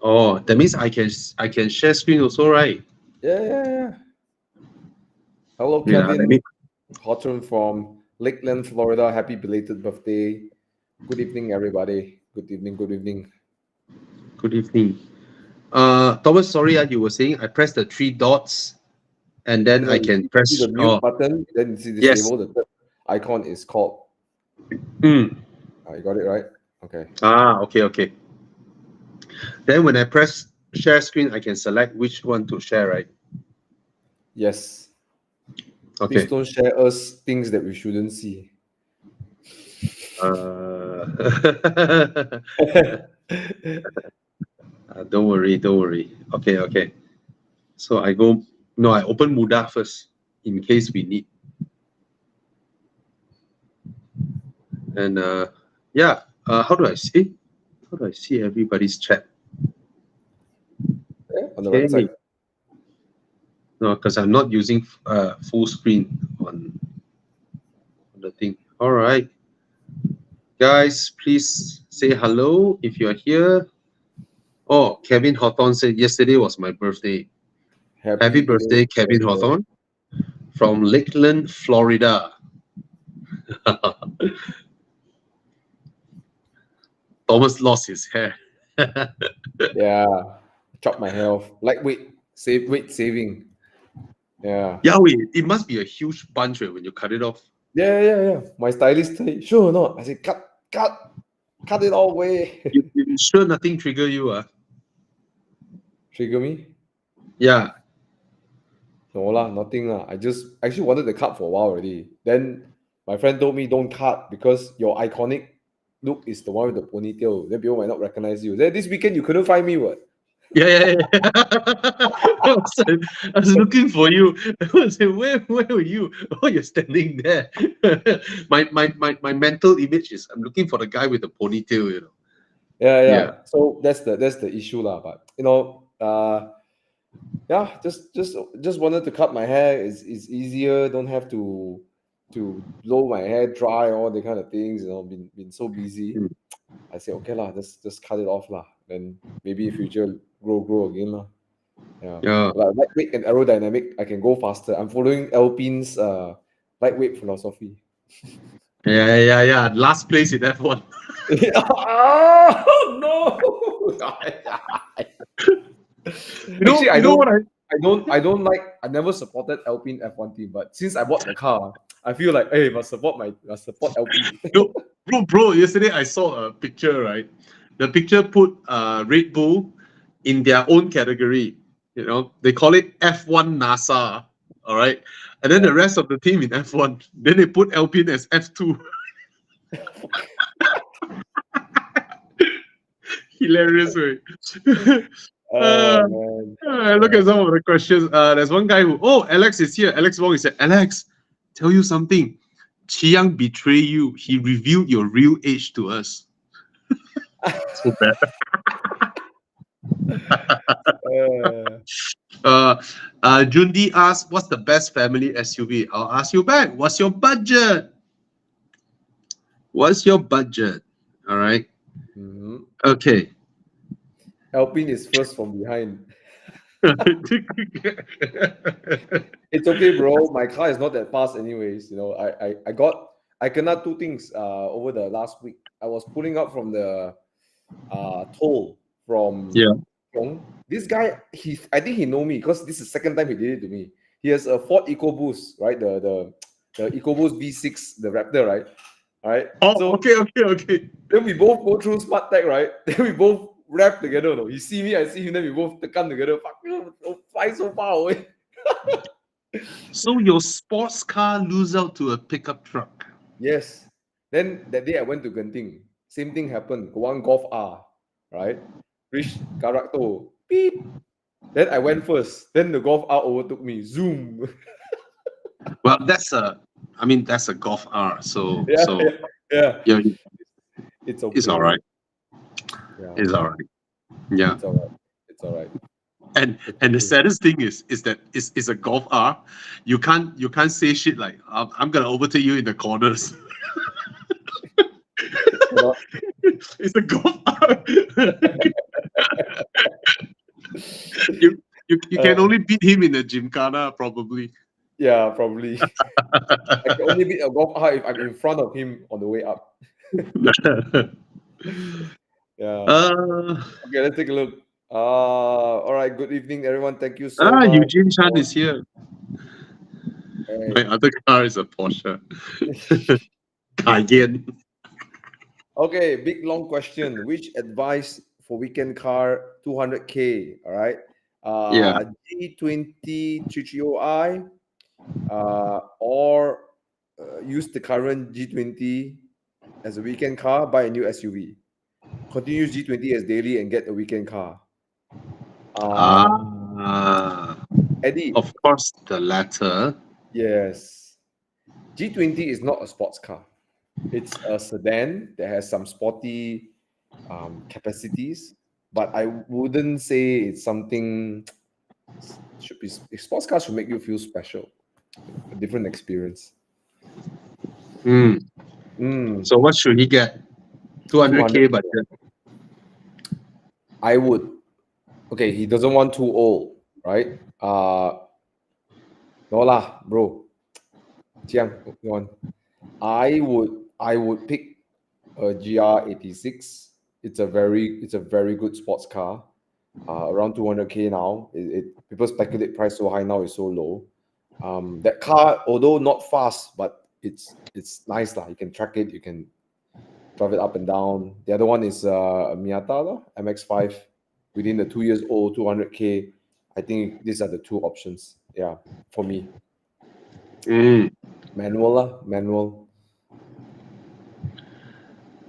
Oh, that means I can share screen also, right? Yeah. Hello, Yeah, let Kevin me. Houghton from Lakeland, Florida. Happy belated birthday. Good evening, everybody. Good evening. Good evening. Good evening. Thomas, sorry, you were saying I pressed the three dots and then No, I you can see the press. mute Oh, button, then you see yes. disable. The third icon is called. Hmm. You got it right? Okay. Okay, okay. Then when I press share screen, I can select which one to share, right? Yes. Please Okay. don't share us things that we shouldn't see. Uh, don't worry, don't worry. Okay, okay. So I go. No, I open Muda first in case we need. And yeah. How do I see? How do I see everybody's chat? On the right Okay. side. No, because I'm not using full screen on the thing. All right, guys, please say hello if you're here. Oh, Kevin Hawthorne said yesterday was my birthday. Happy Happy belated birthday, Kevin birthday. Hawthorne from Lakeland, Florida. Thomas lost his hair. Yeah. Chop my hair off. Lightweight. Save weight saving. Yeah. Yeah, wait, it must be a huge bunch right, when you cut it off. Yeah. My stylist said, sure or not? I said, cut it all away. You sure nothing trigger you? Trigger me? Yeah. No lah, nothing lah. I just actually wanted to cut for a while already. Then my friend told me don't cut because your iconic look is the one with the ponytail. Then people might not recognize you. Then this weekend you couldn't find me, what? Yeah. I was looking for you. I was like, where were you? Oh, you're standing there. My mental image is I'm looking for the guy with the ponytail. Yeah. Yeah. So that's the issue lah. But yeah, just wanted to cut my hair. It's easier. Don't have to blow my hair dry, all the kind of things. Been so busy. Mm. I say okay lah, just cut it off lah. Then maybe in future grow again lah. Yeah, Yeah. like lightweight and aerodynamic, I can go faster. I'm following Alpine's lightweight philosophy. Yeah. Last place in F1. Oh no! Actually, You know what I I don't like. I never supported Alpine F1 team, but since I bought the car, I feel like hey, must support Alpine. no, bro, yesterday I saw a picture, right? The picture put Red Bull in their own category. They call it F1 NASA. All right. And then the rest of the team in F1. Then they put Alpine as F2. Hilarious, right? Oh man, Look at some of the questions. There's one guy Alex is here. Alex Wong, he said, Alex, tell you something. Chiang betrayed you. He revealed your real age to us. So bad. Jundi asked, what's the best family SUV? I'll ask you back. What's your budget? What's your budget? All right. Mhm. Okay. Alpine is first from behind. It's okay, bro. My car is not that fast, anyways. I cannot do things over the last week. I was pulling up from the toll from Yeah. Chong. This guy, I think he know me because this is the second time he did it to me. He has a Ford EcoBoost, right? The EcoBoost V6, the Raptor, right? All right. Oh, So okay. then we both go through smart tech, right? Then we both rap together. No, he see me, I see him. Then we both come together. Fuck you, fly so far away. So your sports car lose out to a pickup truck. Yes. Then that day I went to Genting. Same thing happened. One Golf R, right? Reach Karakto. Beep. Then I went first. Then the Golf R overtook me. Zoom. Well, that's a Golf R. So Yeah. yeah, It's okay. it's all right. Yeah. It's all right. Yeah. It's all right. And the saddest thing is that it's a Golf R. You can't say shit like I'm gonna overtake you in the corners. It's a Golf R. You can only beat him in a gymkhana, probably. Yeah, probably. I can only beat a golf cart if I'm in front of him on the way up. Yeah. uh, Okay, let's take a look. All right. Good evening, everyone. Thank you so much. Eugene Chan is here. Hey. My other car is a Porsche Cayenne. Okay, big long question. Which advice for weekend car 200K? All right. Yeah. G20 330i or use the current G20 as a weekend car, buy a new SUV. Continue G20 as daily and get a weekend car. Ah, Eddie, of course, the latter. yes. G20 is not a sports car. It's a sedan that has some sporty capacities, but I wouldn't say it's something should be. Sports cars should make you feel special, a different experience. Hmm. Mm, So what should he get? 200. 200K budget. I would. Okay, he doesn't want too old, right? No lah, bro. Chiang, one. I would pick a GR86. It's a very good sports car. Around 200K now. People speculate price so high now is so low. That car, although not fast, but it's nice lah. You can track it. You can drive it up and down. The other one is a Miata lah, MX-5. Within the 2 years old, 200K. I think these are the two options. Yeah, for me. Mm. Manual lah, manual.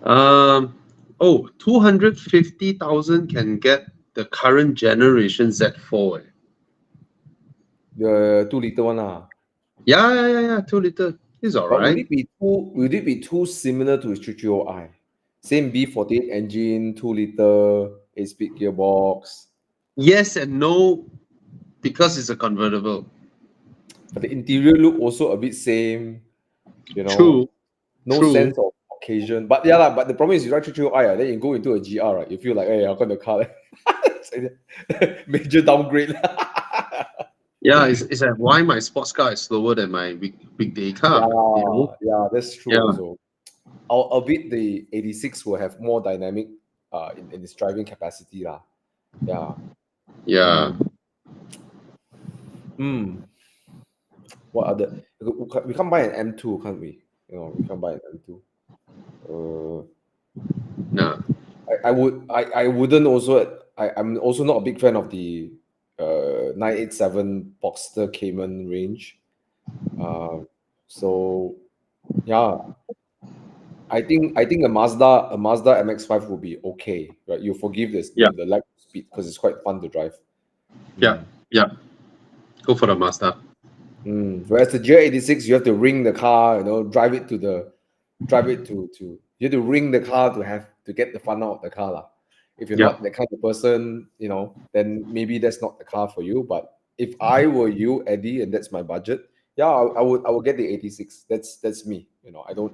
Oh, 250,000 can get the current generation Z4. The 2 liter one lah. Yeah. 2 liter. It's all But would right. it be too similar to his 330i? Same B48 engine, 2 liter, 8-speed gearbox. Yes and no, because it's a convertible. But the interior look also a bit same, you know. True. No True. sense of occasion. But yeah, but the problem is you ride 330i, then you go into a GR, right? You feel like, hey, how come the car major downgrade? Yeah, it's like why my sports car is slower than my weekday car. Yeah, that's true Yeah. also. Albeit the 86 will have more dynamic in its driving capacity lah. Yeah. Yeah. What other? We can't buy an M2, can't we? We can't buy an M2. No. I wouldn't also. I'm also not a big fan of the 987 Boxster Cayman range. So yeah, I think a Mazda MX-5 will be okay, right? You forgive this Yeah. the lack of speed because it's quite fun to drive. Yeah. Go for the Mazda. Whereas the J86, you have to ring the car, drive it to you have to ring the car to get the fun out of the car lah. If you're not the kind of person, then maybe that's not the car for you. But if I were you, Eddie, and that's my budget, yeah, I would get the 86. That's me. I don't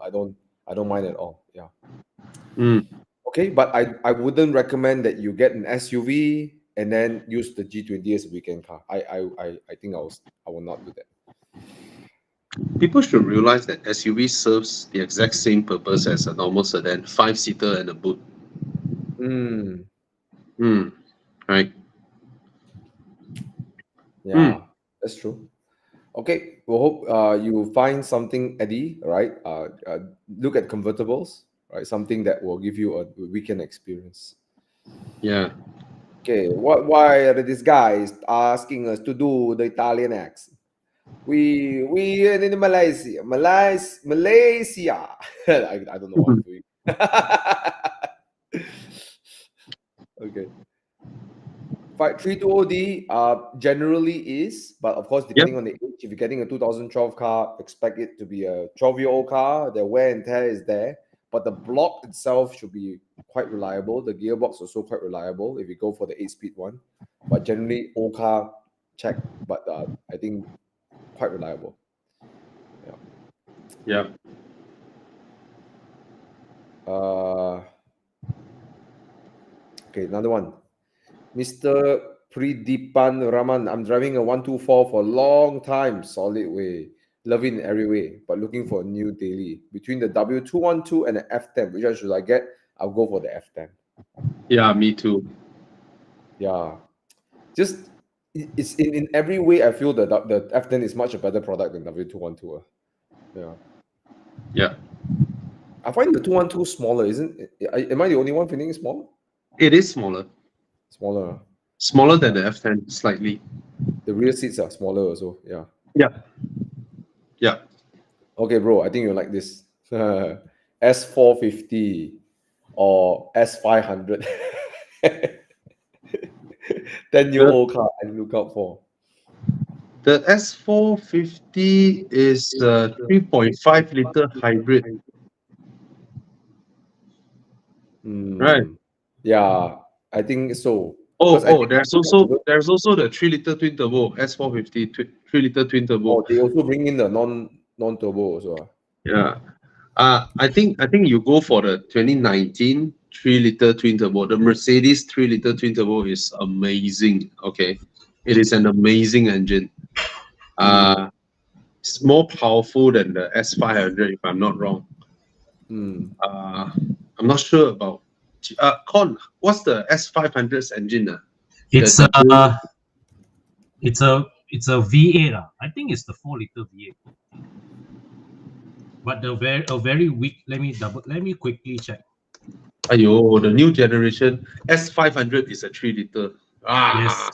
mind at all. Yeah. Okay, but I wouldn't recommend that you get an SUV and then use the G20 as a weekend car. I think I will not do that. People should realize that SUV serves the exact same purpose as a normal sedan, 5-seater and a boot. Right. Yeah, that's true. Okay, we hope you find something, Eddie. Right? Look at convertibles. Right, something that will give you a weekend experience. Yeah. Okay, why are these guys asking us to do the Italian accent? We in Malaysia. I don't know what I'm doing. Okay. 320D generally is, but of course, depending on the age, if you're getting a 2012 car, expect it to be a 12-year-old car. The wear and tear is there, but the block itself should be quite reliable. The gearbox also quite reliable if you go for the 8-speed one. But generally, old car, check, but I think quite reliable. Yeah. Okay, another one. Mr. Pridipan Raman. I'm driving a 124 for a long time. Solid way. Love it in every way, but looking for a new daily. Between the W212 and the F10, which one should I get? I'll go for the F10. Yeah, me too. Yeah. Just it's in every way I feel that the F10 is much a better product than W212. Yeah. Yeah. I find the 212 smaller, isn't it? Am I the only one feeling it smaller? It is smaller. Smaller. Smaller than the F10 slightly. The rear seats are smaller also. Yeah. Yeah. Yeah. Okay, bro. I think you like this. S450 or S500. 10-year-old car I look out for. The S450 is a 3.5 liter hybrid. Right. Yeah, I think so. Oh, 'Cause I think there's also the 3 liter twin turbo S450 3 liter twin turbo. they also bring in the non-turbo also. Yeah. I think you go for the 2019 3 liter twin turbo. The Mercedes 3 liter twin turbo is amazing. Okay. It is an amazing engine. It's more powerful than the S500 if I'm not wrong. I'm not sure about Con. What's the S500's engine? It's a V8. I think it's the 4-liter V8. But a very weak. Let me quickly check. Ayo, the new generation S500 is a 3 liter. Yes.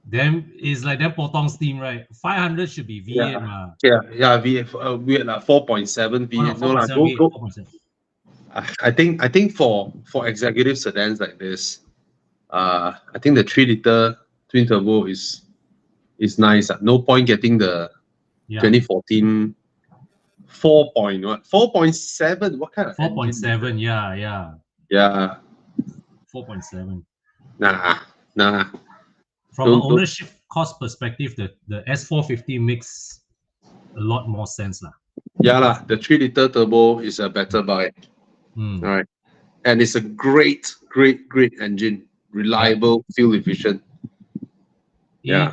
Then it's like that potong steam, right? 500 should be V8, ma. Yeah, V8 weird 4.7 V8. No lah, go. I think for executive sedans like this, I think the 3 liter twin turbo is nice. No point getting the 2014 4.7. What kind of 4.7? Yeah. Yeah. 4.7. Nah. From an ownership cost perspective, the S450 makes a lot more sense lah. Yeah lah, the 3 liter turbo is a better buy. All right, and it's a great engine, reliable, fuel efficient. Yeah.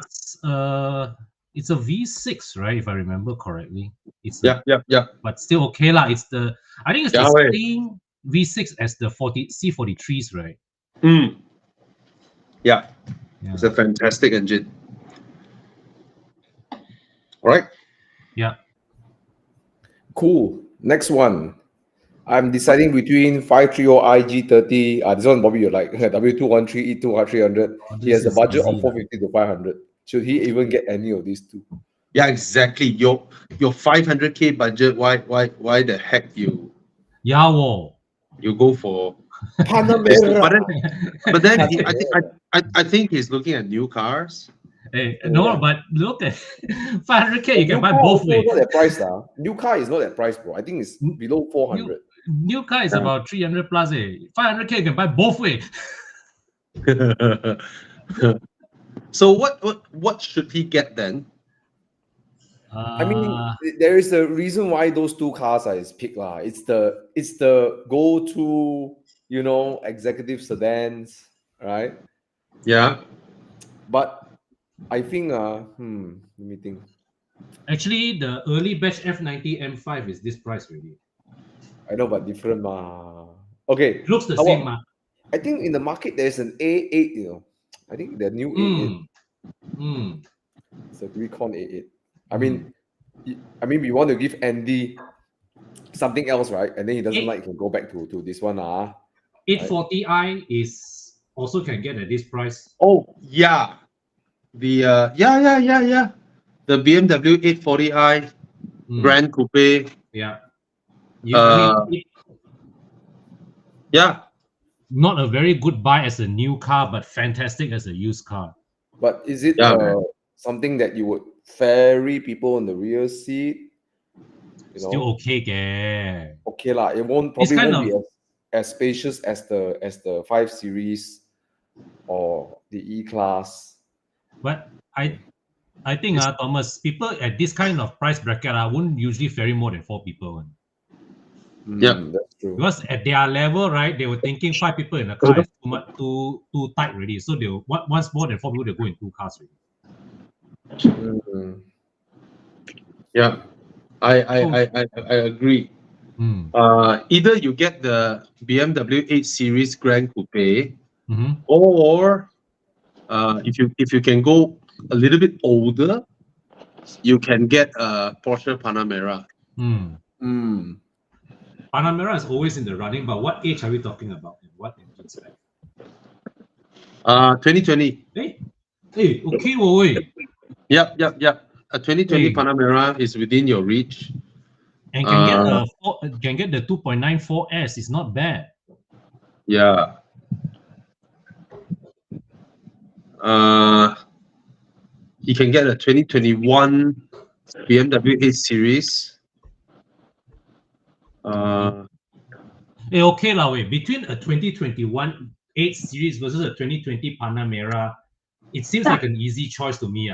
It's a V6, right? If I remember correctly. It's yeah. But still okay lah. I think it's the same V6 as the C43s, right? Yeah. It's a fantastic engine. All right. Yeah. Cool. Next one. I'm deciding between 530 IG30. This one probably you like W213 E2 300. He has a budget of 450 to 500. Should he even get any of these two? Yeah, exactly. Your 500K budget. Why the heck you go for Panamera? but then I think he's looking at new cars. Hey, no, but look at 500K. You can buy both ways. Not that price, New car is not that price, bro. I think it's below 400. New car is about 300 plus. 500K you can buy both ways. So what should he get then? I mean, there is a reason why those two cars are his pick lah. It's the go-to, executive sedans, right? Yeah. But I think let me think. Actually, the early batch F90 M5 is this price already. I know, but different Okay. Looks the same I think in the market there's an A8, I think the new A8. It's a Recon A8. I mean, we want to give Andy something else, right? And then he doesn't like, he can go back to this one. 840i is also can get at this price. Oh yeah. The the BMW 840i Grand Coupe. Yeah. Not a very good buy as a new car, but fantastic as a used car. But is it something that you would ferry people in the rear seat? Still okay, Okay lah. It won't be as spacious as the 5 Series or the E-Class. But I think Thomas, people at this kind of price bracket won't usually ferry more than 4 people. Yeah. That's true. Because at their level, right, they were thinking 5 people in a car is too much, too tight already. So they'll once more than 4 people, they go in 2 cars already. Yeah. I agree. Either you get the BMW 8 Series Grand Coupe, or if you can go a little bit older, you can get a Porsche Panamera. Panamera is always in the running, but what age are we talking about? And what engine spec? 2020. Hey, okay, wait. Yep. A 2020 Hey. Panamera is within your reach. And can get the 2.94S. It's not bad. Yeah. You can get a 2021 BMW 8 Series. Okay, wait. Between a 2021 8 Series versus a 2020 Panamera, it seems like an easy choice to me.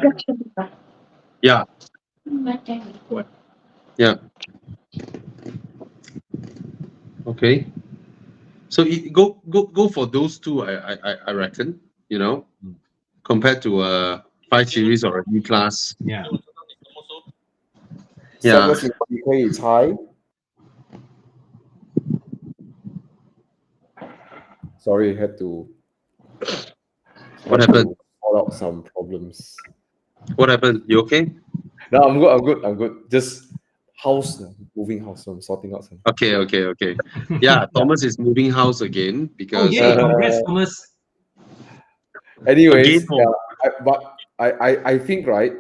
Yeah. Yeah. Okay. So go for those two. I reckon, compared to a 5 Series or a E Class. Yeah. Yeah. 你可以猜 Sorry, had to What happened? Sort out some problems. What happened? You okay? No, I'm good. Just moving house. So I'm sorting out some. Okay. Yeah, Thomas is moving house again because Congrats, Thomas. Anyways, again, I think right.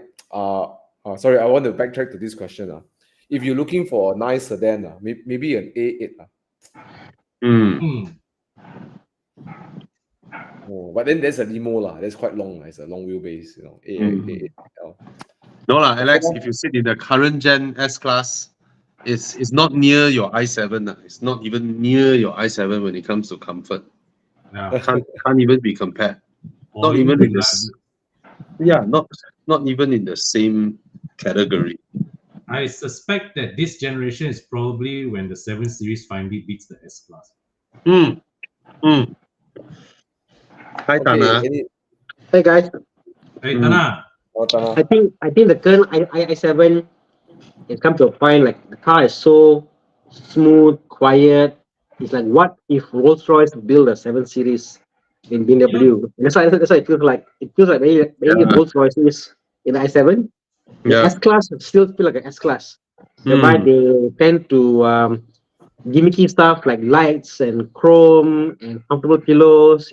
Sorry, I want to backtrack to this question. If you're looking for a nice sedan, maybe an A8. Oh, but then there's a limo lah. That's quite long. It's a long wheelbase, A8. No lah, Alex. If you sit in the current gen S Class, it's not near your i7. It's not even near your i7 when it comes to comfort. Yeah. Can't even be compared. Not even in this. Yeah, not even in the same category. I suspect that this generation is probably when the 7 Series finally beats the S Class. Hi, Thana. Hey guys. Hey, Thana. I think the current i7 has come to a point like the car is so smooth, quiet. It's like, what if Rolls-Royce build a 7 Series in BMW? That's why it feels like very Rolls-Royce is in the i7. The S Class still feel like an S Class. Whereby they tend to gimmicky stuff like lights and chrome and comfortable pillows.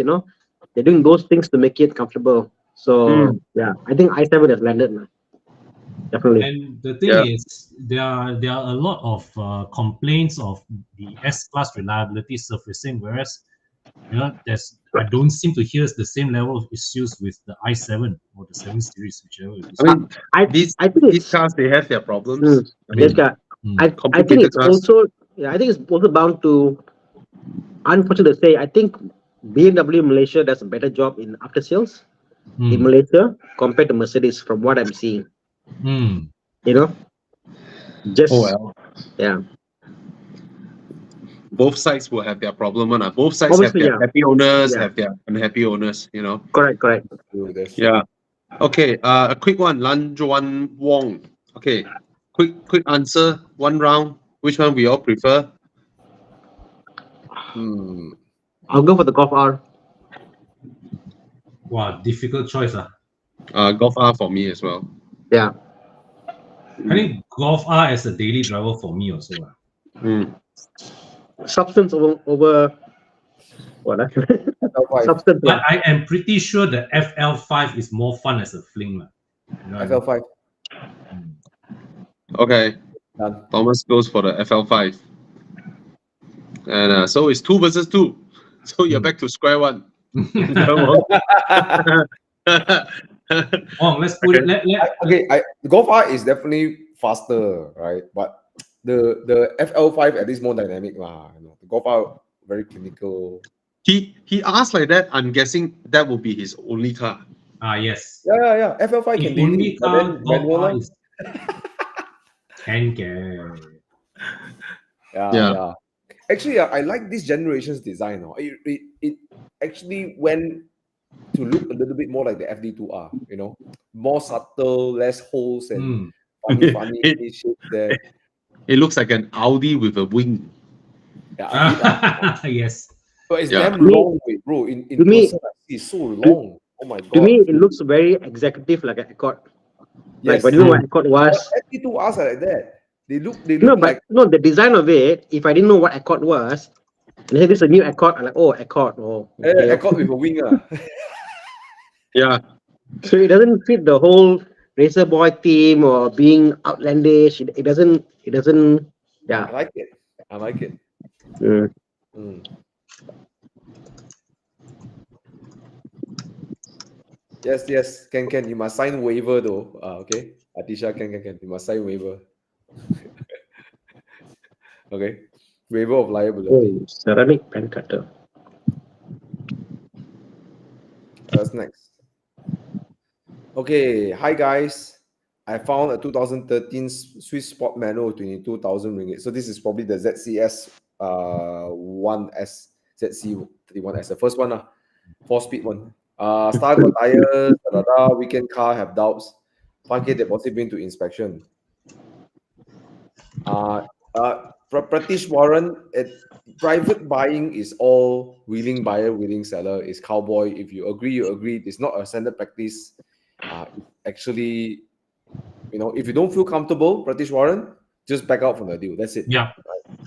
They're doing those things to make it comfortable. So yeah, I think i7 has landed now. Definitely. And the thing is, there are a lot of complaints of the S Class reliability surfacing, whereas I don't seem to hear the same level of issues with the i7 or the 7 Series, whichever it is. I think these cars, they have their problems. I think it's also bound to, unfortunately to say, I think BMW Malaysia does a better job in after sales in Malaysia compared to Mercedes, from what I'm seeing. Both sides will have their problem. Both sides have their happy owners, have their unhappy owners. Correct. Yeah. Okay. A quick one. Lan Juan Wong. Okay. Quick answer. One round. Which one we all prefer? I'll go for the Golf R. Wow, difficult choice. Golf R for me as well. Yeah. I think Golf R as a daily driver for me also. Substance over what? Substance. But I am pretty sure the FL5 is more fun as a fling. FL5. Okay. Thomas goes for the FL5. And so it's 2 versus 2. So you're back to square one. Let's put it. Golf R is definitely faster, right? But the FL5 at least more dynamic lah. The Golf R very clinical. He asked like that. I'm guessing that will be his only car. Yes. Yeah. FL5 can only car Golf R is 10K. Yeah. Actually, I like this generation's design. It actually went to look a little bit more like the FD2R, more subtle, less holes and funny It, shapes there. it looks like an Audi with a wing. Yeah, a bit. Yes. But it's Yeah. damn To me, long, bro. In to me, person, I see it's so to, long. Oh my to me, god. it looks very executive, like an Accord. Like, Yes. but you know what Accord was? FD2Rs are like that. They No, look but like no, the design of it. If I didn't know what Accord was, and say this is a new Accord, I'm like, oh, Accord. Oh, okay. Accord with a wing. Yeah. So it doesn't fit the whole Racer Boy theme or being outlandish. It doesn't. It doesn't. I Yeah. like it. I like it. Mm. Mm. Yes. Can. You must sign waiver though. Okay. Atisha, can. You must sign waiver. Okay. Waiver of liability. Oh, ceramic pen cutter. What's next? Okay. Hi guys. I found a 2013 Swiss Sport Manual 22,000 ringgit. So this is probably the ZCS 1S ZC31S, the first one, 4-speed one. Star got tires, weekend car have doubts. 5K deposit been to inspection. Pratish Warren, private buying is all willing buyer, willing seller. Is cowboy. If you agree, you agree. It's not a standard practice. Actually, if you don't feel comfortable, Pratish Warren, just back out from the deal. That's it. Yeah.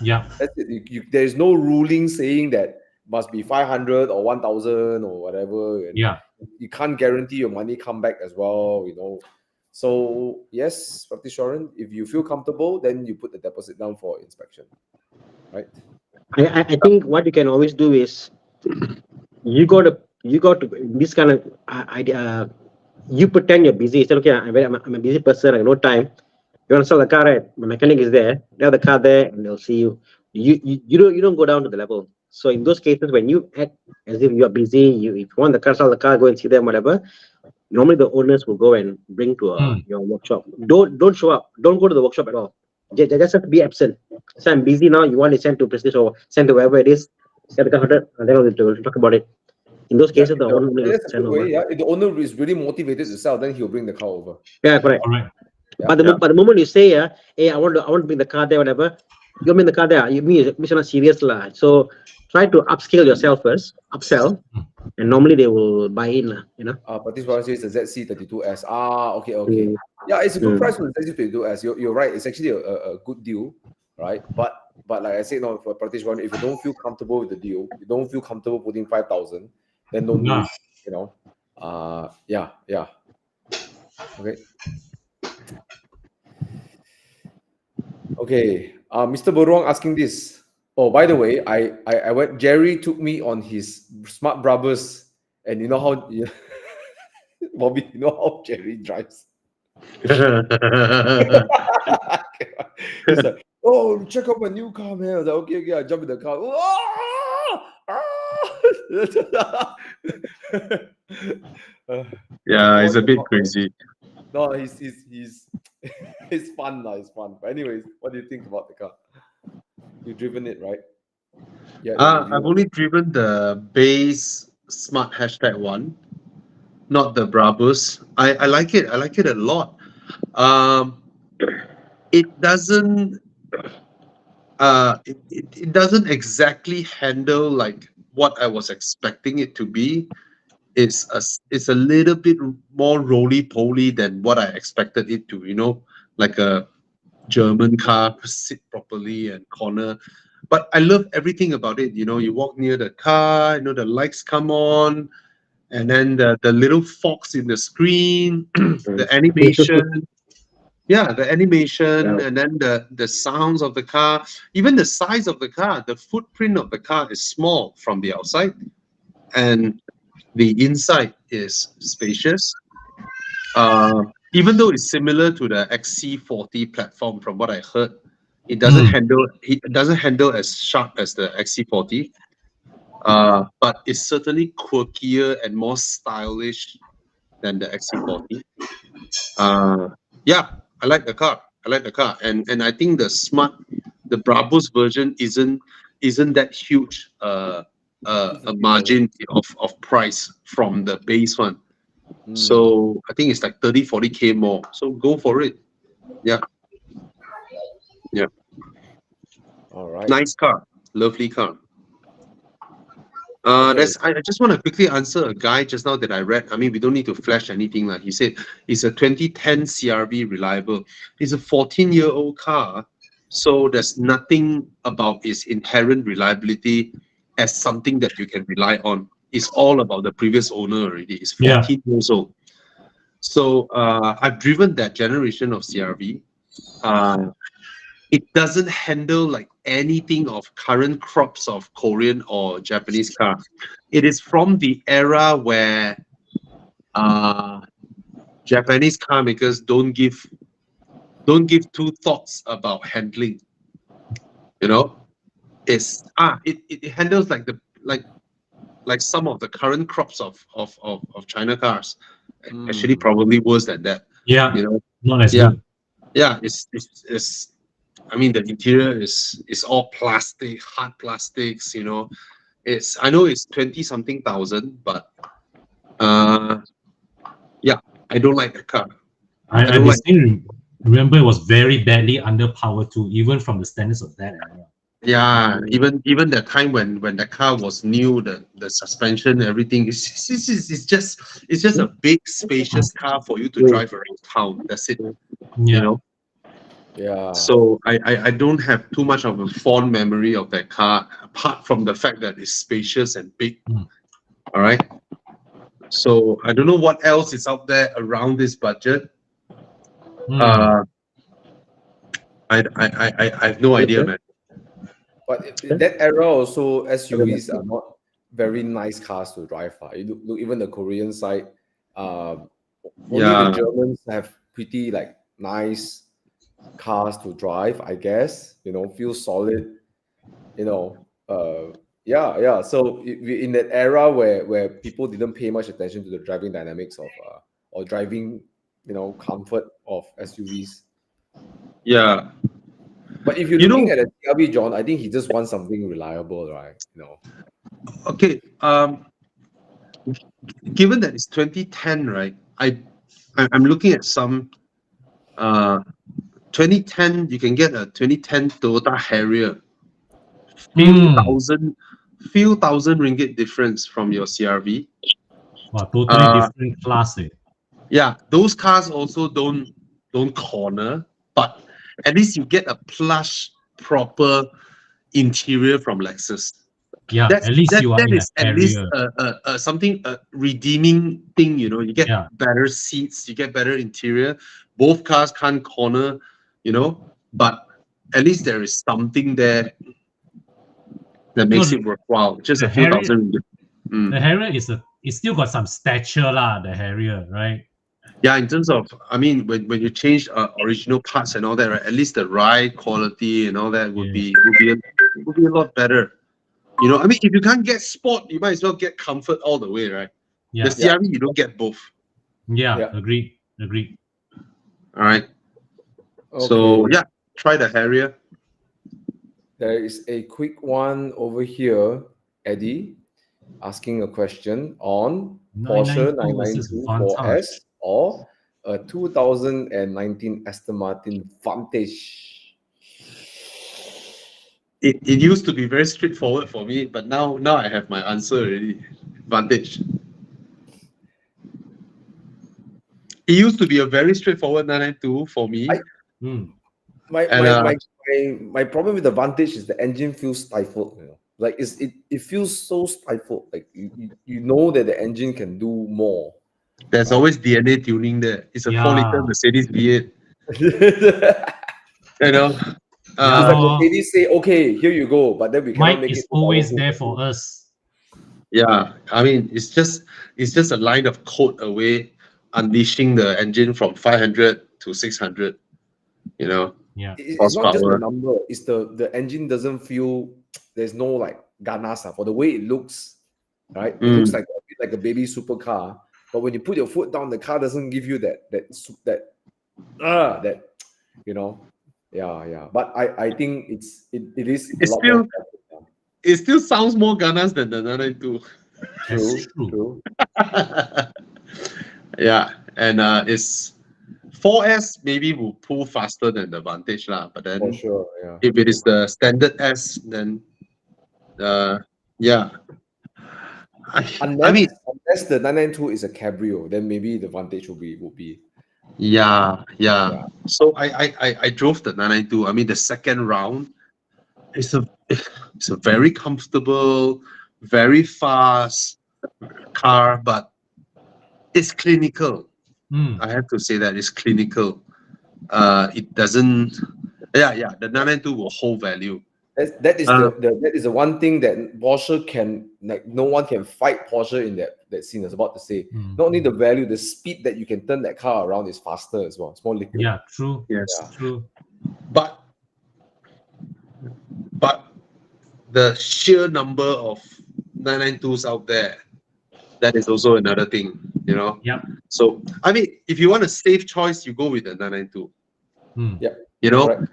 Yeah. That's it. There is no ruling saying that must be 500 or 1,000 or whatever. And Yeah. you can't guarantee your money come back as well. So yes, Pratish Warren, if you feel comfortable, then you put the deposit down for inspection, right? I think what you can always do is you got to this kind of idea. You pretend you're busy. Say, okay, I'm a busy person. I have no time. You want to sell the car, right? My mechanic is there. They have the car there, and they'll see you. You don't go down to the level. So in those cases, when you act as if you are busy, if you want the car, sell the car, go and see them, whatever. Normally the owners will go and bring to your workshop. Don't show up. Don't go to the workshop at all. Just have to be absent. So I'm busy now. You want to send to Prestige or send to wherever it is. Send the car, and then we'll talk about it. In those cases, the owner will That's a send good over. way. Yeah, if the owner is really motivated to sell, then he'll bring the car over. Yeah, correct. All right. Yeah. But the moment you say, hey, I want to bring the car there, whatever, you bring the car there. You mean you're not serious, lah. So try to upscale yourself first, upsell, and normally they will buy in, lah. But this one says the ZC32S. Okay. Mm. Yeah, it's a good Mm. price for the ZC32S. You're right. It's actually a good deal, right? But like I said, for Pratish one, if you don't feel comfortable with the deal, you don't feel comfortable putting 5,000, then don't do it. Yeah. Okay. Okay. Mr. Boruang asking this. Oh, by the way, I went. Jerry took me on his Smart Brothers, and you know how, Bobby, you know how Jerry drives. He's like, oh, check out my new car, man. I was like, okay, I jump in the car. Yeah, it's a bit crazy. No, he's it's fun, it's fun. But anyways, what do you think about the car? You've driven it, right? Yeah. I've only driven the base Smart #1, not the Brabus. I like it. I like it a lot. It doesn't. It doesn't exactly handle like what I was expecting it to be. It's a little bit more roly-poly than what I expected it to. Like a German car, sit properly and corner. But I love everything about it. You walk near the car, the lights come on, and then the little fox in the screen, the animation. Yeah, the animation, Yeah. and then the sounds of the car, even the size of the car, the footprint of the car is small from the outside, and the inside is spacious. Even though it's similar to the XC40 platform, from what I heard, it doesn't handle as sharp as the XC40. But it's certainly quirkier and more stylish than the XC40. Yeah, I like the car. And I think the Brabus version isn't isn't that huge a margin of price from the base one. So I think it's like 30-40K more. So go for it. Yeah. Yeah. All right. Nice car. Lovely car. Okay. I just want to quickly answer a guy just now that I read. I mean, we don't need to flash anything. Like he said, it's a 2010 CRV reliable. It's a 14-year-old car. So there's nothing about its inherent reliability as something that you can rely on. It's all about the previous owner already. It's 14 years old. So I've driven that generation of CRV. It doesn't handle like anything of current crops of Korean or Japanese car. It is from the era where Japanese car makers don't give two thoughts about handling. You know, it handles like some of the current crops of China cars. Actually, probably worse than that. Yeah, You know, not as yeah, good. yeah. It's I mean, the interior is all plastic, hard plastics. You know, I know it's 20-something thousand, but yeah, I don't like the car. I don't like. distinctly remember it was very badly underpowered too, even from the standards of that era. Yeah, even the time when the car was new, the suspension, everything, it's just a big spacious car for you to drive around town. That's it. Yeah. You know. Yeah. So I don't have too much of a fond memory of that car, apart from the fact that it's spacious and big. All right. So I don't know what else is out there around this budget. I have no idea, man. But in that era also, SUVs are not very nice cars to drive. You look even the Korean side. Only the Germans have pretty like nice cars to drive, I guess. You know, feel solid. You know, yeah. So in that era where people didn't pay much attention to the driving dynamics of or driving, comfort of SUVs. Yeah. But if you're looking at a CRV, John, I think he just wants something reliable, right? Okay. Given that it's 2010, right? I'm looking at some 2010. You can get a 2010 Toyota Harrier. Few thousand ringgit difference from your CRV. Wow, totally different class. Yeah, those cars also don't corner, but at least you get a plush, proper interior from Lexus. Yeah, at least you are that in is a at least Harrier. something redeeming thing. You know, you get better seats, you get better interior. Both cars can't corner, but at least there is something there that makes it worthwhile. Just a few thousand. The Harrier it's still got some stature lah. The Harrier, right? Yeah, in terms of, I mean, when you change original parts and all that, right? At least the ride quality and all that would be a lot better. You know, I mean, if you can't get sport, you might as well get comfort all the way, right? Yeah. The CRV, you don't get both. Yeah. Agreed. All right. Okay. So yeah, try the Harrier. There is a quick one over here, Eddie, asking a question on Porsche 992 4S or a 2019 Aston Martin Vantage. It used to be very straightforward for me, but now I have my answer already. Vantage. It used to be a very straightforward 992 for me. My problem with the Vantage is the engine feels stifled. Like it feels so stifled. Like you know that the engine can do more. There's always DNA tuning there. It's a 4-liter Mercedes V8. You know. It's like Mercedes say, "Okay, here you go," but then we cannot make it. Mike is always there for us. Yeah, I mean, it's just a line of code away, unleashing the engine from 500 to 600. You know. Yeah. It's not just the number. It's the engine doesn't feel. There's no like ganas for the way it looks. Right. It looks like a baby supercar. But when you put your foot down, the car doesn't give you that Yeah. But I think it is a It's lot still more special, it still sounds more ganas than the 992. That's true. True. Yeah, and it's 4S maybe will pull faster than the Vantage lah. But For then sure. Yeah. if it is the standard S, then yeah. I mean, Unless the 992 is a cabrio, then maybe the Vantage would be. yeah. Yeah. So I drove the 992. I mean, the second round, it's a very comfortable, very fast car, but it's clinical. Mm. I have to say that it's clinical. It doesn't. Yeah. The 992 will hold value. That is that is the one thing that Porsche can, like, no one can fight Porsche in that scene. I was about to say, not only the value, the speed that you can turn that car around is faster as well. It's more liquid. Yeah, true. Yes. Yeah. True. But the sheer number of 992s out there, that is also another thing, you know. Yep. So I mean, if you want a safe choice, you go with the 992. Mm. Yeah. You know, Correct.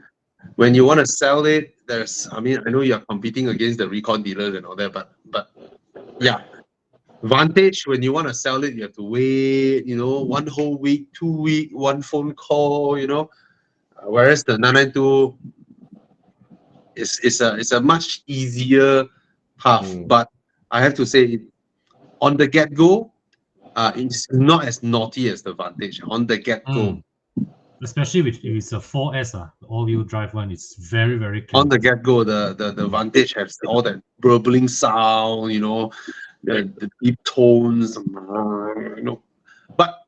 when you want to sell it, I know you're competing against the recon dealers and all that, but yeah. Vantage, when you want to sell it, you have to wait, 1 whole week, 2 week, one phone call, Whereas the 992 is a much easier path. But I have to say, on the get-go, it's not as naughty as the Vantage. On the get-go. Especially if it's a 4S, all-wheel drive one, it's very, very clean. On the get-go, the Vantage has all that burbling sound, the deep tones, But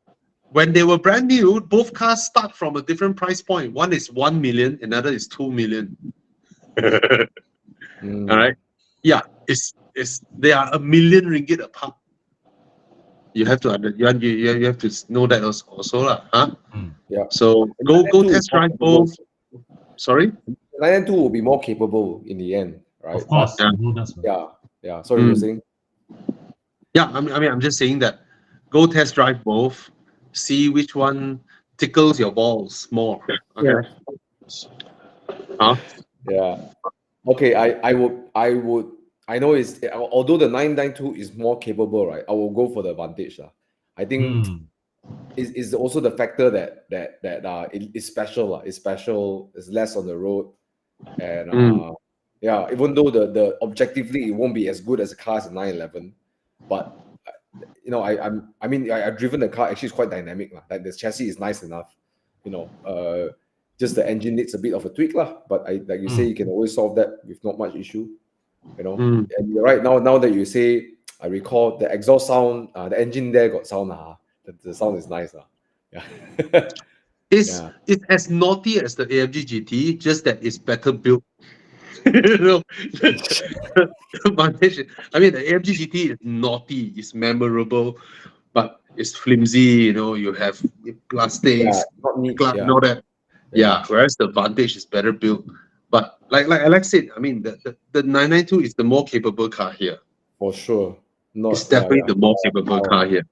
when they were brand new, both cars start from a different price point. One is 1 million, another is 2 million. All right. Yeah, they are ringgit 1,000,000 apart. You have to you have to know that also lah, huh? Yeah. So go test drive both. Sorry. 992 will be more capable in the end, right? Of course. But, yeah. Sorry, you're saying. Yeah, I'm just saying that go test drive both, see which one tickles your balls more. Okay. Yeah. Huh? Yeah. Okay, I would. I know it's, although the 992 is more capable, right? I will go for the Vantage. I think is also the factor that it's special. It's special. It's less on the road, and yeah. Even though the objectively it won't be as good as a car as a 911, but I've driven the car. Actually, it's quite dynamic. Like the chassis is nice enough. Just the engine needs a bit of a tweak, but like you say, you can always solve that with not much issue. And you're right, now that you say, I recall the exhaust sound, the engine there got sound. The sound is nice. Yeah. It's as naughty as the AMG GT, just that it's better built. The AMG GT is naughty, it's memorable, but it's flimsy. You have plastics, not neat. glass, and all that. Yeah. Whereas the Vantage is better built. But like Alex said, the 992 is the more capable car here. For sure. It's definitely the more capable car here.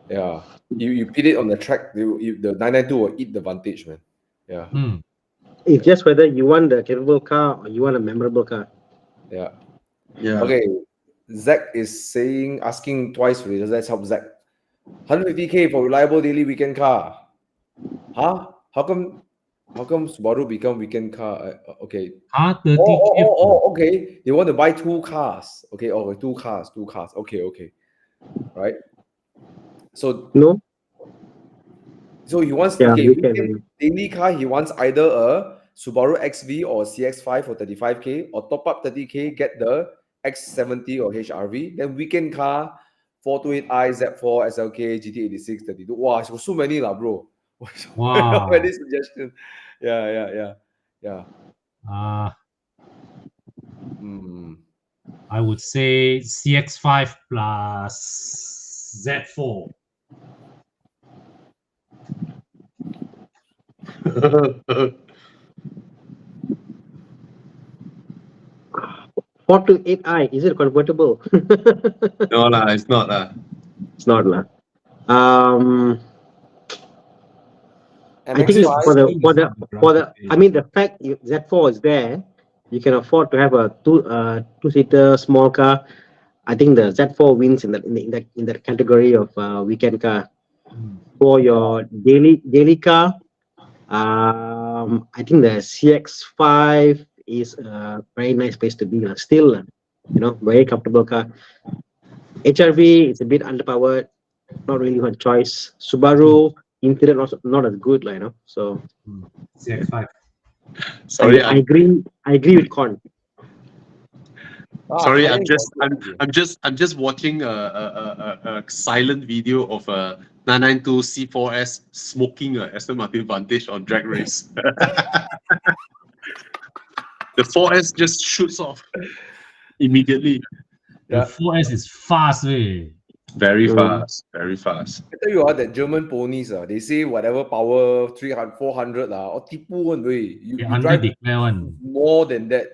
Yeah. You put it on the track, the 992 will eat the Vantage, man. Yeah. It's just whether you want the capable car or you want a memorable car. Yeah. Yeah. Okay. Zach is asking twice already. Let's help Zach. 150K for reliable daily weekend car. Huh? How come Subaru become weekend car? Okay. 30K. Okay. They want to buy two cars. Okay. Oh, two cars. Okay. Right. So No. So he wants weekend daily car. He wants either a Subaru XV or CX5 for 35K, or top up 30K, get the X70 or HRV. Then weekend car, 428i, Z4, SLK, GT86, 32. Wow, so many lah, bro. Wow. Many suggestions. Yeah. I would say CX5 plus Z4. Four to 8i, is it convertible? No lah, it's not lah. It's not lah. I think it's MX-5. for the I mean the fact Z4 is there, you can afford to have a two-seater small car. I think the Z4 wins in that category of weekend car. For your daily car, I think the CX-5 is a very nice place to be. Still, very comfortable car. HRV is a bit underpowered, not really a choice. Subaru interior not as good, So CX-5. Sorry, I agree with Con. Sorry, Thailand I'm just watching a silent video of a 992 C4S smoking a Aston Martin Vantage on drag race. The 4S just shoots off immediately. The 4S is fast, way. Very fast, very fast. I tell you that German ponies, they say whatever power 300, 400 or tipu one way. You drive Declare one. more than that.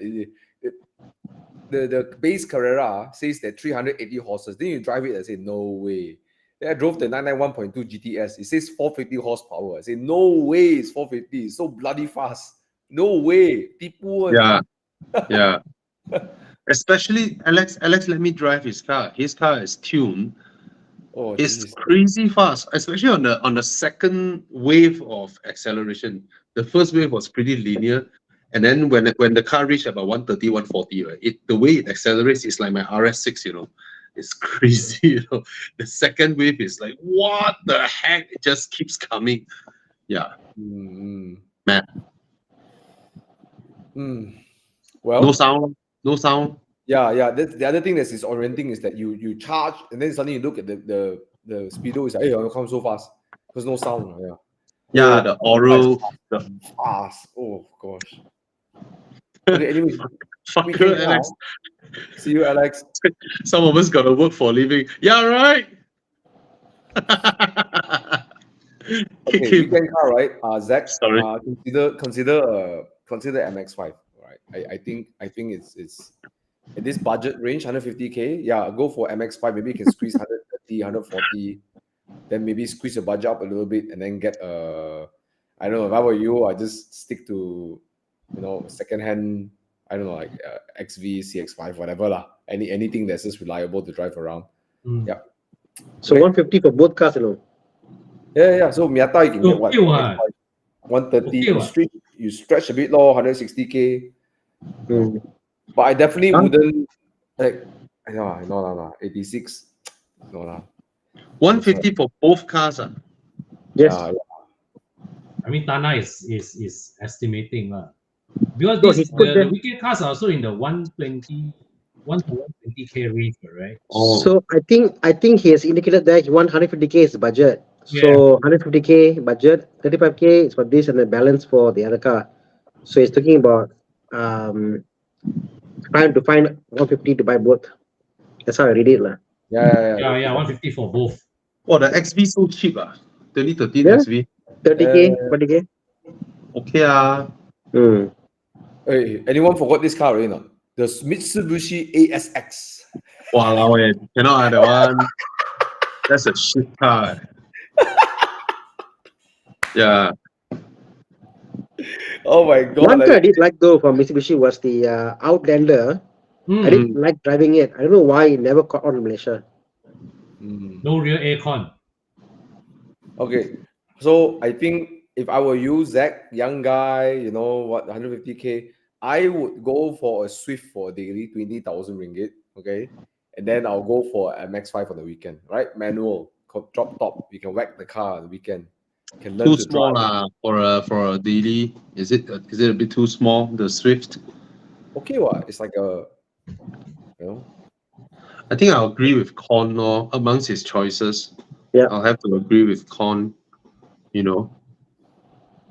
The base Carrera says that 380 horses. Then you drive it and say no way. Then I drove the 991.2 GTS. It says 450 horsepower. I say no way it's 450. It's so bloody fast. No way. Tipu one. Yeah. Especially Alex, let me drive his car. His car is tuned. Oh, It's geez. crazy fast, especially on the second wave of acceleration. The first wave was pretty linear, and then when the car reached about 130, 140, right, the way it accelerates is like my RS6. It's crazy. The second wave is like, what the heck? It just keeps coming. Yeah, man. Well, No sound. Yeah. The other thing that is orienting is that you charge and then suddenly you look at the speedo is like, hey, it'll come so fast because no sound. Yeah, the oral. Fast. Oh gosh. Okay, anyways, Fuck you, Alex. See you, Alex. Some of us gotta work for a living. Yeah, right. Okay, weekend car, right? Zach, Sorry. consider MX-5. Right. I think it's in this budget range, 150K. Yeah, go for MX-5. Maybe you can squeeze 130, 140. Then maybe squeeze your budget up a little bit and then get I don't know. If I were you, I just stick to secondhand. I don't know, like XV, CX-5, whatever lah. Anything that's just reliable to drive around. Yeah. So 150 for both cars, Yeah. So Miata, you can get what? Okay, 130. Okay, You stretch a bit low, 160K. But I definitely wouldn't like. No. 86. No lah. 150 for both cars. Yes. I mean, Thana is estimating because the weekend cars are also in the 120 to 120K range, right? So I think he has indicated that he wants 150K is the budget. So 150K budget, 35K is for this, and the balance for the other car. So he's talking about trying to find 150 to buy both. That's how I read it, lah. Yeah. 150 for both. Oh, the XV so cheap 2013 Yeah. XV. 30K, 40K. Okay. Hey, anyone forgot this car already? Not the Mitsubishi ASX. Wow, cannot that one. That's a shit car. Yeah. Oh my god! One car I did like though from Mitsubishi was the Outlander. I didn't like driving it. I don't know why it never caught on in Malaysia. No real aircon. Okay, so I think if I were you, Zach, young guy, 150K, I would go for a Swift for daily, 20,000 ringgit. Okay, and then I'll go for a MX-5 for the weekend. Right, manual, drop top. You can whack the car on the weekend. Can learn Too to small drive. for a daily. Is it a bit too small? The Swift. Okay, what? It's like a, I think I'll agree with Con amongst his choices. Yeah. I'll have to agree with Con.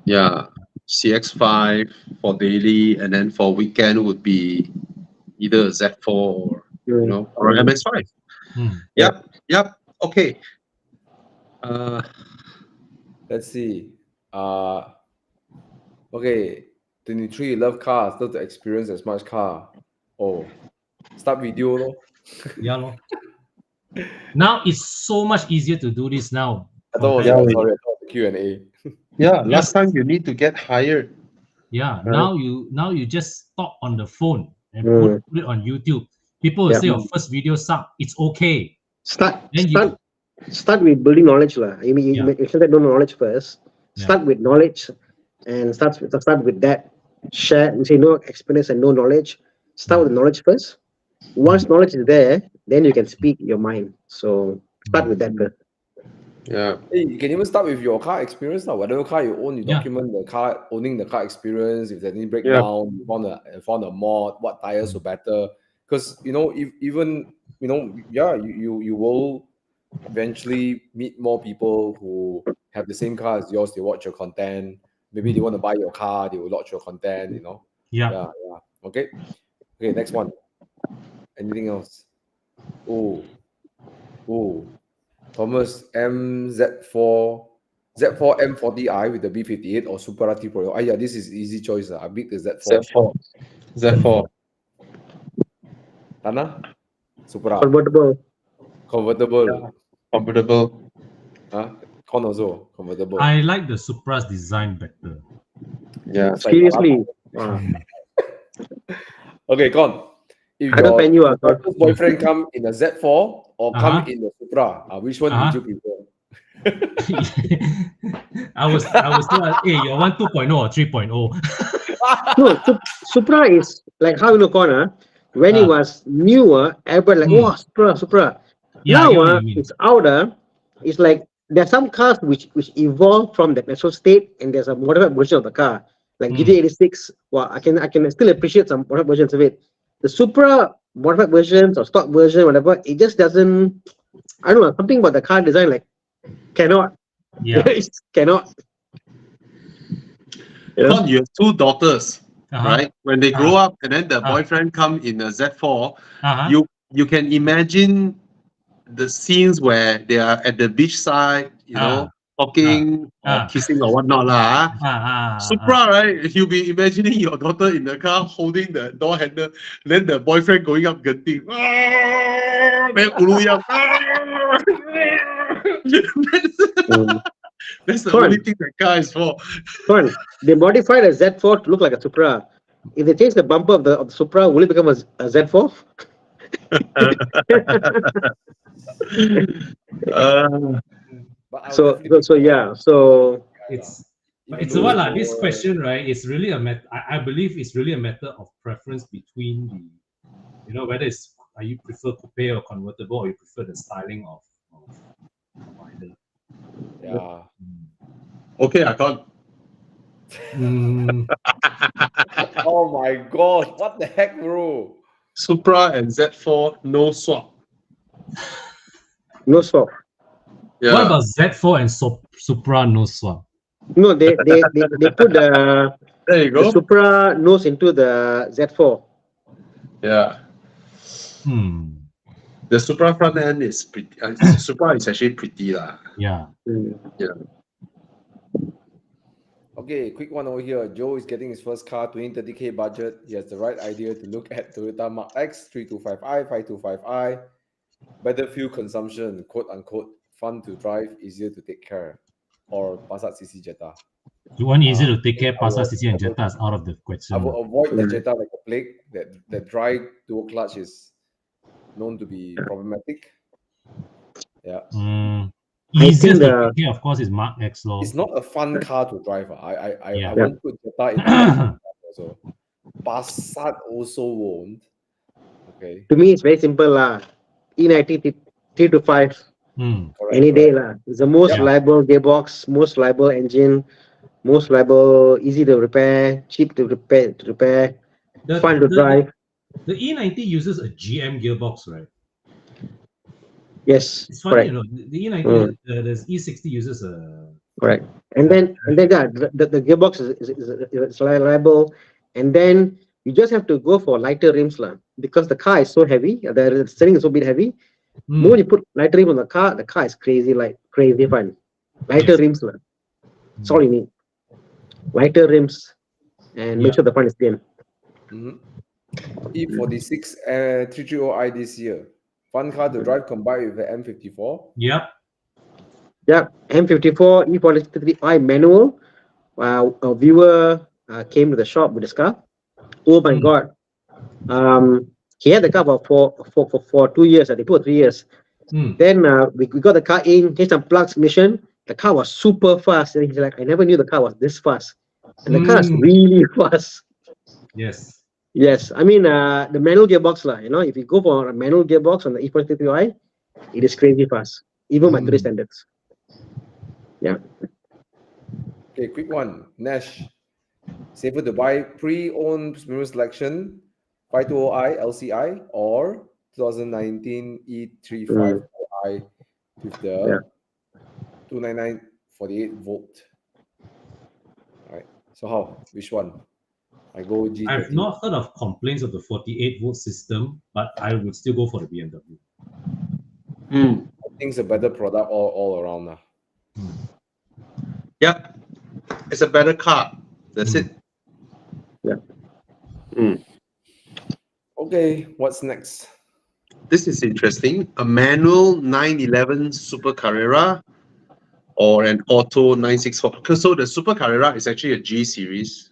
Yeah, CX-5 for daily, and then for weekend would be either a Z4 or or an MX-5. Yep. Okay. Let's see. Okay, 23. You love cars, still to experience as much car. Oh, start video lor. Yeah, lor. Now it's so much easier to do this now. I thought it was the Q&A. Yeah, last time you need to get hired. Yeah, Right. now you just stop on the phone and Mm. put it on YouTube. People will Yeah. say your first video suck. It's okay. Start Then you start start with building knowledge lah. I mean, yeah you should have known knowledge first. yeah Start with knowledge, and start with that. Share. You say no experience and no knowledge. Start with knowledge first. Once knowledge is there, then you can speak your mind. So start with that first. Yeah. Hey, you can even start with your car experience now. Whatever car you own, you Yeah. document the car, owning the car experience. If there's any Yeah. breakdown, you found a mod, what tires were better. Because if even you will eventually meet more people who have the same car as yours. They watch your content. Maybe they want to buy your car. They will watch your content. yeah. Yeah. Okay. Next one. Anything else? Oh. Thomas MZ4 Z4 M40i with the B58 or Supra T Pro. Yeah, this is easy choice. I beat the Z4. Z4. Z4. Thana? Supra. Convertible. Convertible. Comfortable. Con also convertible. I like the Supra's design better. Yeah. It's like Seriously. Okay, Con. If I don't fan you, your daughter's boyfriend come in a Z4 or come Uh-huh. in a Supra, which one would you prefer? I was told, hey, you want 2.0 or 3.0? No, Supra is like how you know corner. When it was newer, everybody like, oh, Supra. Yeah, I Now get what you mean. it's outer. It's like there are some cars which evolve from the natural state, and there's a modified version of the car, like GT86. Well, I can still appreciate some modified versions of it. The Supra modified versions or stock version, whatever, it just doesn't. I don't know, something about the car design like cannot. Yeah. It cannot. Con, you have two daughters, Uh-huh. right? When they grow up and then the boyfriend come in a Z4, you can imagine the scenes where they are at the beach side, talking or kissing or whatnot lah. Supra, right? You'll be imagining your daughter in the car holding the door handle, then the boyfriend going up genting. Then ulu yang. That's the only thing the car is for. Fun. They modified a Z4 to look like a Supra. If they change the bumper of the Supra, will it become a Z4? So it's what like this question, right? It's really a matter. I believe it's really a matter of preference between the, whether it's you prefer coupe or convertible, or you prefer the styling of either. Yeah. Okay, I can't. Oh my god! What the heck, bro? Supra and Z4 no swap. No swap. Yeah. What about Z4 and Supra no swap? No, they put the there you go. The Supra nose into the Z4. Yeah. The Supra front end is pretty. Supra is actually pretty lah. Yeah. Yeah. Okay, quick one over here. Joe is getting his first car, 20-30K budget. He has the right idea to look at Toyota Mark X, 325i, 525i. Better fuel consumption, quote unquote, fun to drive, easier to take care. Or Passat CC Jetta. You want easier to take care, Passat CC and Jetta is out of the question. I will avoid the Jetta like a plague. The dry dual clutch is known to be problematic. Yeah. Easiest to take care, of course, is Mark X. It's not a fun car to drive. I won't put Jetta in also. Passat also won't. Okay. To me, it's very simple lah. E90 3 to 5. Any day lah. It's the most reliable gearbox, most reliable engine, most reliable, easy to repair, cheap to repair, fun to drive. The E90 uses a GM gearbox, right? Yes, it's funny, correct. The E90, the E60 uses a correct, and then the gearbox is reliable, and then you just have to go for lighter rims lah, because the car is so heavy, the steering is so bit heavy. When you put lighter rim on the car is crazy light, crazy fun. Lighter rims lah. That's all you need. Lighter rims, and make sure the fun is clean. E46 330i this year. Fun car to drive combined with the M54. Yep. M54 E43i manual a viewer came to the shop with this car. Oh my God. He had the car for 2 years, I think 2 or 3 years. Then we got the car in, changed some plugs, mission. The car was super fast. And he's like, I never knew the car was this fast. And the car is really fast. Yes. Yes, I mean the manual gearbox lah. If you go for a manual gearbox on the E43i, it is crazy fast, even by today's standards. Yeah. Okay, quick one. Nash, safer to buy pre-owned premium selection 520i LCI or 2019 E354i with the 299 48 volt. All right. So how? Which one? I go G30. I've not heard of complaints of the 48 volt system, but I would still go for the BMW. I think it's a better product all around now. Yeah, it's a better car. That's it. Yeah. Okay, what's next? This is interesting. A manual 911 Super Carrera or an auto 964. So the Super Carrera is actually a G series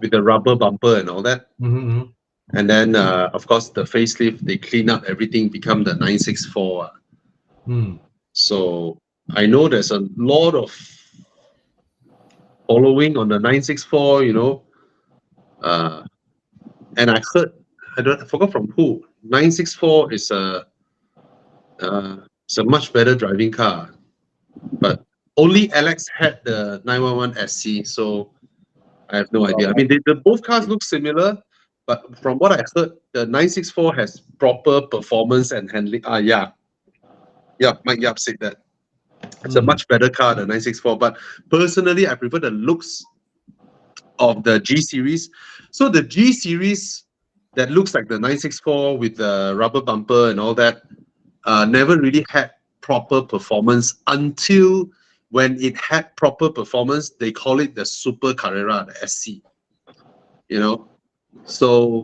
with the rubber bumper and all that. And then, of course, the facelift, they clean up everything, become the 964. So I know there's a lot of following on the 964, and I heard, I forgot from who, 964 is it's a much better driving car, but only Alex had the 911 SC, so I have no idea. I mean, both cars look similar, but from what I heard, the 964 has proper performance and handling. Mike Yap said that. It's a much better car, the 964. But personally, I prefer the looks of the G series. So the G series that looks like the 964 with the rubber bumper and all that never really had proper performance until when it had proper performance, they call it the Super Carrera, the SC. So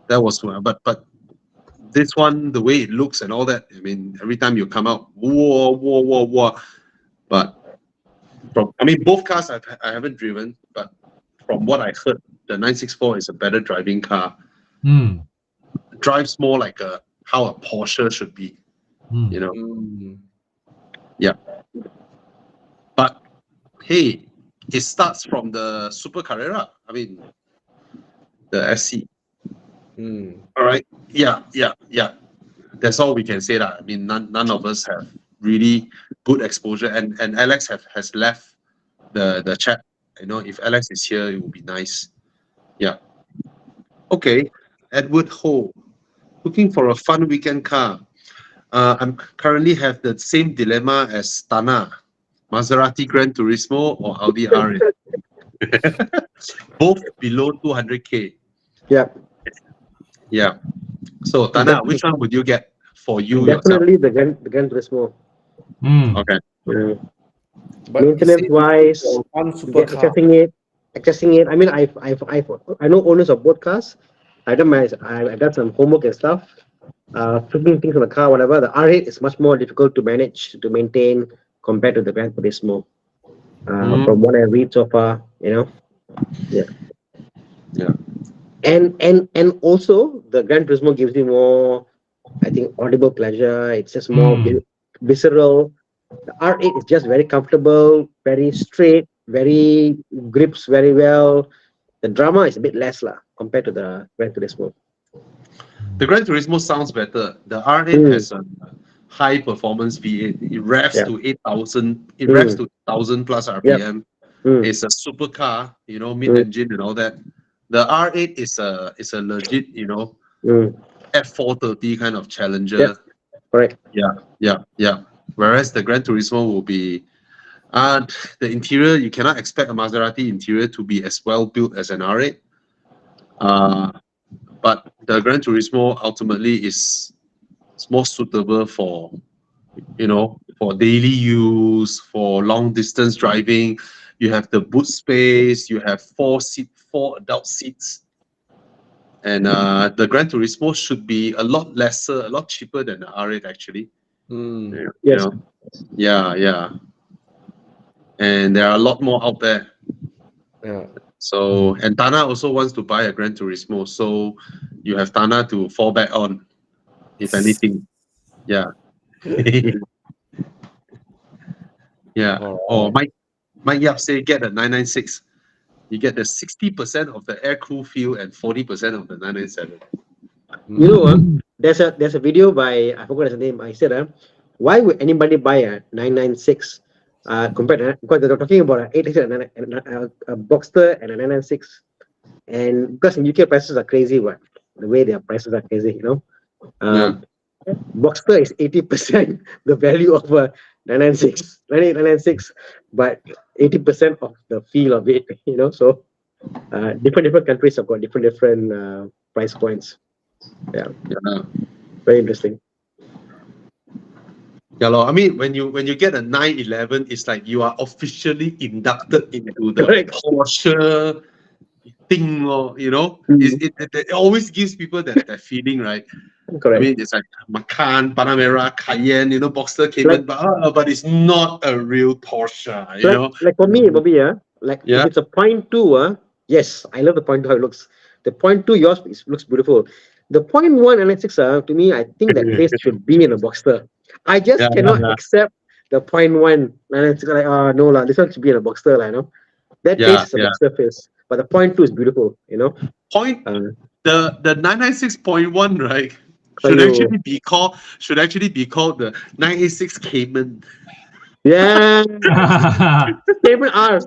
that was but this one, the way it looks and all that, I mean, every time you come out, whoa. But both cars I haven't driven, but from what I heard, the 964 is a better driving car. Drives more like how a Porsche should be, Yeah. But hey, it starts from the Super Carrera. I mean, the SC. All right. Yeah. That's all we can say. I mean, none of us have really good exposure, and Alex has left the chat. If Alex is here, it would be nice. Yeah. Okay. Edward Ho, looking for a fun weekend car. I'm currently have the same dilemma as Thana, Maserati Gran Turismo or Audi R8. Both below 200K. Yeah. Yeah. So Thana, which one would you get for you Definitely yourself? the Gran Turismo. Okay. But maintenance wise, accessing it. I mean, I know owners of both cars. I've done some homework and stuff. Flipping things on the car, whatever. The R8 is much more difficult to manage, to maintain compared to the Gran Turismo. From what I read so far, Yeah. And also the Gran Turismo gives you more, I think, audible pleasure. It's just more visceral. The R8 is just very comfortable, very straight, very grips very well. The drama is a bit less compared to the Gran Turismo. The Gran Turismo sounds better. The R8 has a high performance V8. It revs to 8,000. It revs to 1,000 plus RPM. It's a supercar, mid-engine and all that. The R8 is a legit, F430 kind of challenger. Correct. Yeah. Whereas the Gran Turismo will be, the interior, you cannot expect a Maserati interior to be as well built as an R8. But the Gran Turismo ultimately is more suitable for, for daily use, for long distance driving. You have the boot space, you have 4 adult seats. And the Gran Turismo should be a lot lesser, a lot cheaper than the R8 actually. Yes. Yeah. And there are a lot more out there. Yeah. So, and Thana also wants to buy a Gran Turismo, so you have Thana to fall back on, if anything. Yeah. Yeah. All Or right. Mike Yap say get a 996. You get the 60% of the air cool feel and 40% of the 997. You know, there's a video by, I forgot his name. I said, why would anybody buy a 996 compared to, because they're talking about an 800 and a Boxster and a 996, and because in UK prices are crazy, what the way their prices are crazy, you know. Yeah. Boxster is 80% the value of a 996, 996, but 80% of the feel of it, you know. So different countries have got different price points. Yeah, Yeah. very interesting. Yeah, lor. I mean, when you get a 911, it's like you are officially inducted into the Correct. Porsche thing, or you know, it always gives people that feeling, right? I Correct. mean, it's like Macan, Panamera, Cayenne, you know, Boxster, Cayman, but it's not a real Porsche, you know. Like for me, Bobby, like Yeah. if it's a 0.2, yes, I love the 0.2 how it looks. The 0.2 yours looks beautiful. The 0.1 and 6, to me, I think that taste should be in a Boxster. I just Yeah, cannot yeah. accept the 0.1 and 6. Like, no lah, this one should be in a Boxster, you know. That Yeah, taste is a yeah. Boxster face, but the 0.2 is beautiful, you know. Point the 996.1, right? Should Aiyo. actually be called the 986 Cayman. Yeah, Cayman R,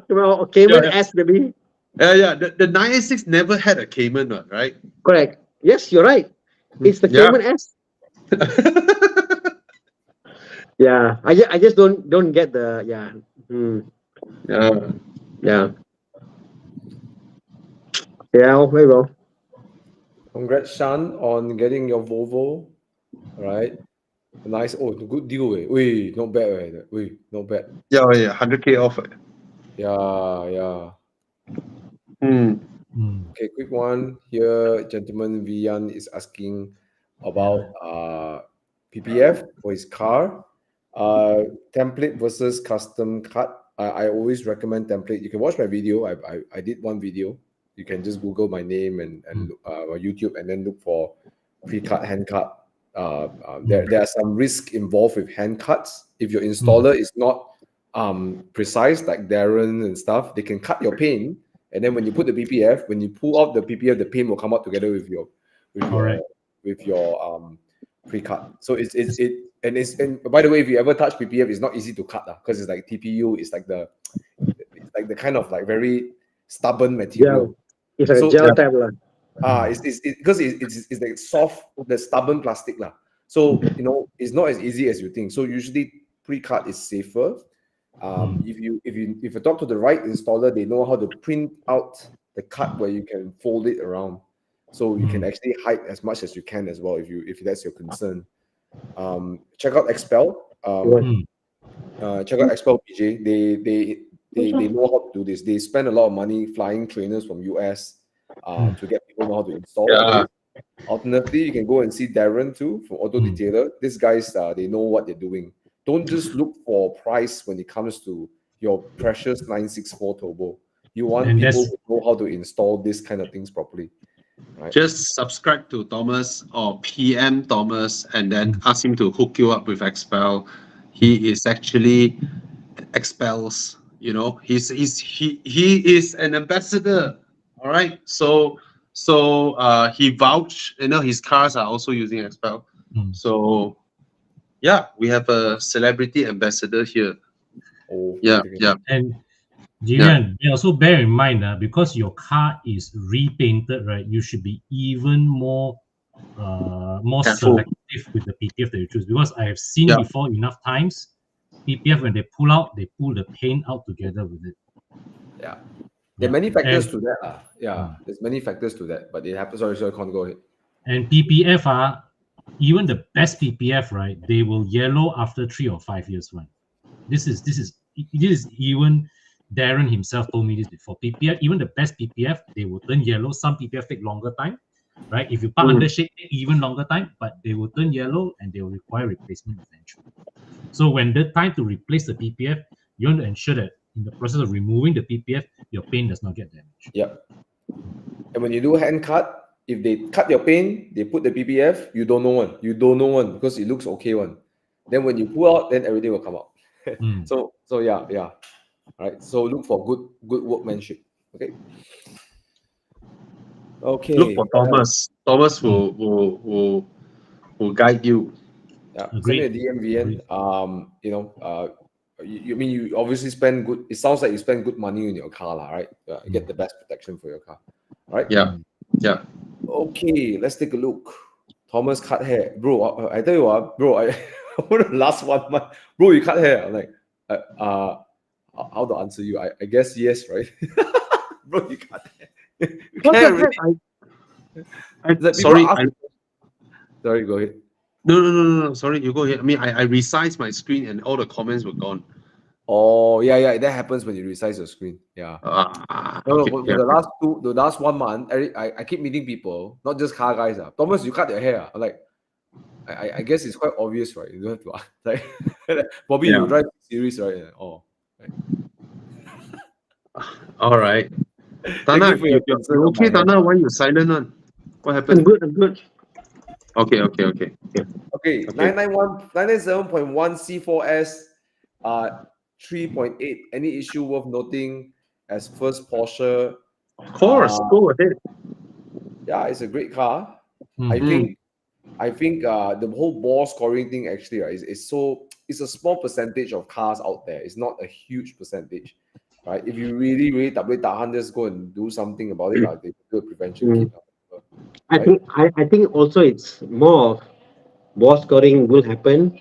Cayman Yeah, yeah. S, baby. Yeah. The 986 never had a Cayman one, right? Correct. Yes, you're right. It's the Yeah. Cayman S. Yeah, I just don't get the Yeah. yeah very well. Congrats, Sean, on getting your Volvo. All right. Nice. Oh, good deal. Wait, not bad. Wait, not bad. Yeah, 100K off. Yeah. Hmm. Okay, quick one here. Gentleman Vian is asking about PPF for his car. Template versus custom cut. I always recommend template. You can watch my video. I did one video. You can just Google my name and YouTube and then look for pre-cut, hand cut. There are some risk involved with hand cuts. If your installer is not precise, like Darren and stuff, they can cut your paint. And then when you put the PPF, when you pull out the PPF, the paint will come out together with your pre-cut. So and by the way, if you ever touch PPF, it's not easy to cut because it's like TPU. It's like the kind of like very stubborn material. It's like a gel type lah. Because it's like soft, the stubborn plastic lah. So it's not as easy as you think. So usually pre-cut is safer. If you talk to the right installer, they know how to print out the cut where you can fold it around, so you can actually hide as much as you can as well. If that's your concern, check out Expel. Check out Expel PJ. They know how to do this. They spend a lot of money flying trainers from US to get people know how to install. Yeah. Alternatively, you can go and see Darren too from Auto Detailer. These guys, they know what they're doing. Don't just look for price when it comes to your precious 964 turbo. You want people who know how to install these kind of things properly. Right? Just subscribe to Thomas or PM Thomas and then ask him to hook you up with Expel. He is actually Expels. He is an ambassador. All right. So he vouched. His cars are also using Expel. So yeah, we have a celebrity ambassador here. Yeah. And Jillian, also bear in mind because your car is repainted, right? You should be even more selective with the PPF that you choose, because I have seen before enough times PPF, when they pull the paint out together with it. Yeah. There are many factors to that. There's many factors to that, but it happens. Sorry, I can't go ahead. And PPF even the best PPF, right? They will yellow after 3 or 5 years, right? This is even Darren himself told me this before. PPF, even the best PPF, they will turn yellow. Some PPF take longer time, right? If you park under shade, take even longer time, but they will turn yellow and they will require replacement eventually. So when the time to replace the PPF, you want to ensure that in the process of removing the PPF, your paint does not get damaged. Yep. And when you do hand cut, if they cut your paint, they put the PPF, you don't know one. You don't know one because it looks okay one. Then when you pull out, then everything will come out. Mm. So yeah. All right. So look for good workmanship. Okay. Okay. Look for Thomas. Thomas will guide you. Yeah. Agreed. Send me a DM, VN. Agreed. You mean you obviously spend good. It sounds like you spend good money in your car, right? You get the best protection for your car, right? Yeah. Yeah. Okay, let's take a look. Thomas cut hair, bro. I tell you what, bro. I over the last 1 month, bro, you cut hair. I'm like, how to answer you? I guess yes, right? Bro, you cut hair. You What can't the really. heck? Like, Sorry. people ask- Sorry, go ahead. No. Sorry, you go ahead. I mean, I resized my screen and all the comments were gone. Oh, yeah. That happens when you resize your screen. Yeah. No, Okay, for yeah. the last 1 month, I keep meeting people, not just car guys. Thomas, you cut your hair. I'm like, I guess it's quite obvious, right? You don't have to ask. Like, Bobby, Yeah. you drive series, right? Oh, right. All right. Thank Tana, you for your you concern on okay, my hair. Tana? Why you silent on? What I'm happened? good. I'm good. Okay. Okay, Okay. 997.1 C4S, 3.8. Any issue worth noting as first Porsche? Of course. Go ahead. Yeah, it's a great car. Mm. I think the whole ball scoring thing actually, right, it's a small percentage of cars out there. It's not a huge percentage, right? If you really tahan, just go and do something about it. They do a prevention kit. I think also it's more of ball scoring will happen,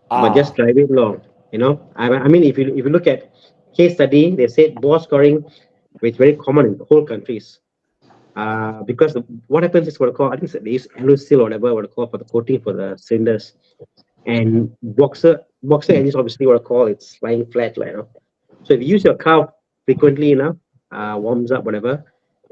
but just drive it long. I mean, if you look at case study, they said ball scoring is very common in the whole countries. Because what happens is what I call, I think they use alusil or whatever what I call for the coating for the cylinders, and boxer engines obviously what I call it's lying flat, like, So if you use your car frequently enough, warms up whatever,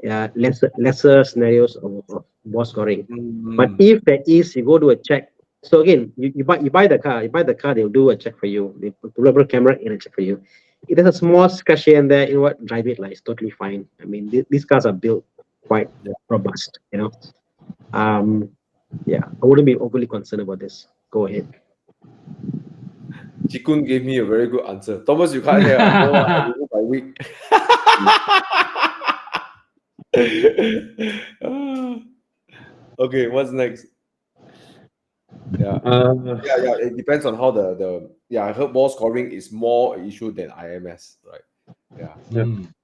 lesser scenarios of ball scoring. But if there is, you go do a check. So again, you buy the car, they'll do a check for you. They put a rubber camera in and check for you. If there's a small scratch here and there, drive it, like, it's totally fine. I mean, these cars are built quite robust, I wouldn't be overly concerned about this. Go ahead. Chikun gave me a very good answer. Thomas, you cut hair. No, I remove my wig. Okay, what's next? Yeah. It depends on how I heard ball scoring is more an issue than IMS, right?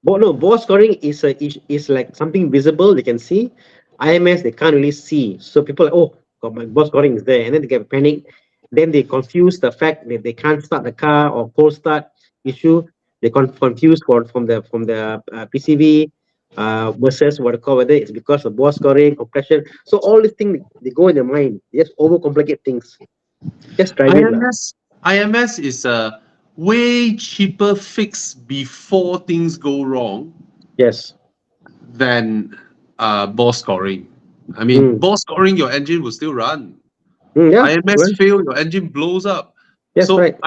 Ball scoring is like something visible they can see. IMS they can't really see. So people are like, oh, God, my ball scoring is there, and then they get panic. Then they confuse the fact that they can't start the car or cold start issue. They confuse from the PCV versus what I call whether it's because of ball scoring, compression. So all these things they go in their mind. They just overcomplicate things. Just drive it. IMS is a way cheaper fix before things go wrong Yes. than ball scoring. I mean, ball scoring, your engine will still run. IMS fail, your engine blows up. That's right.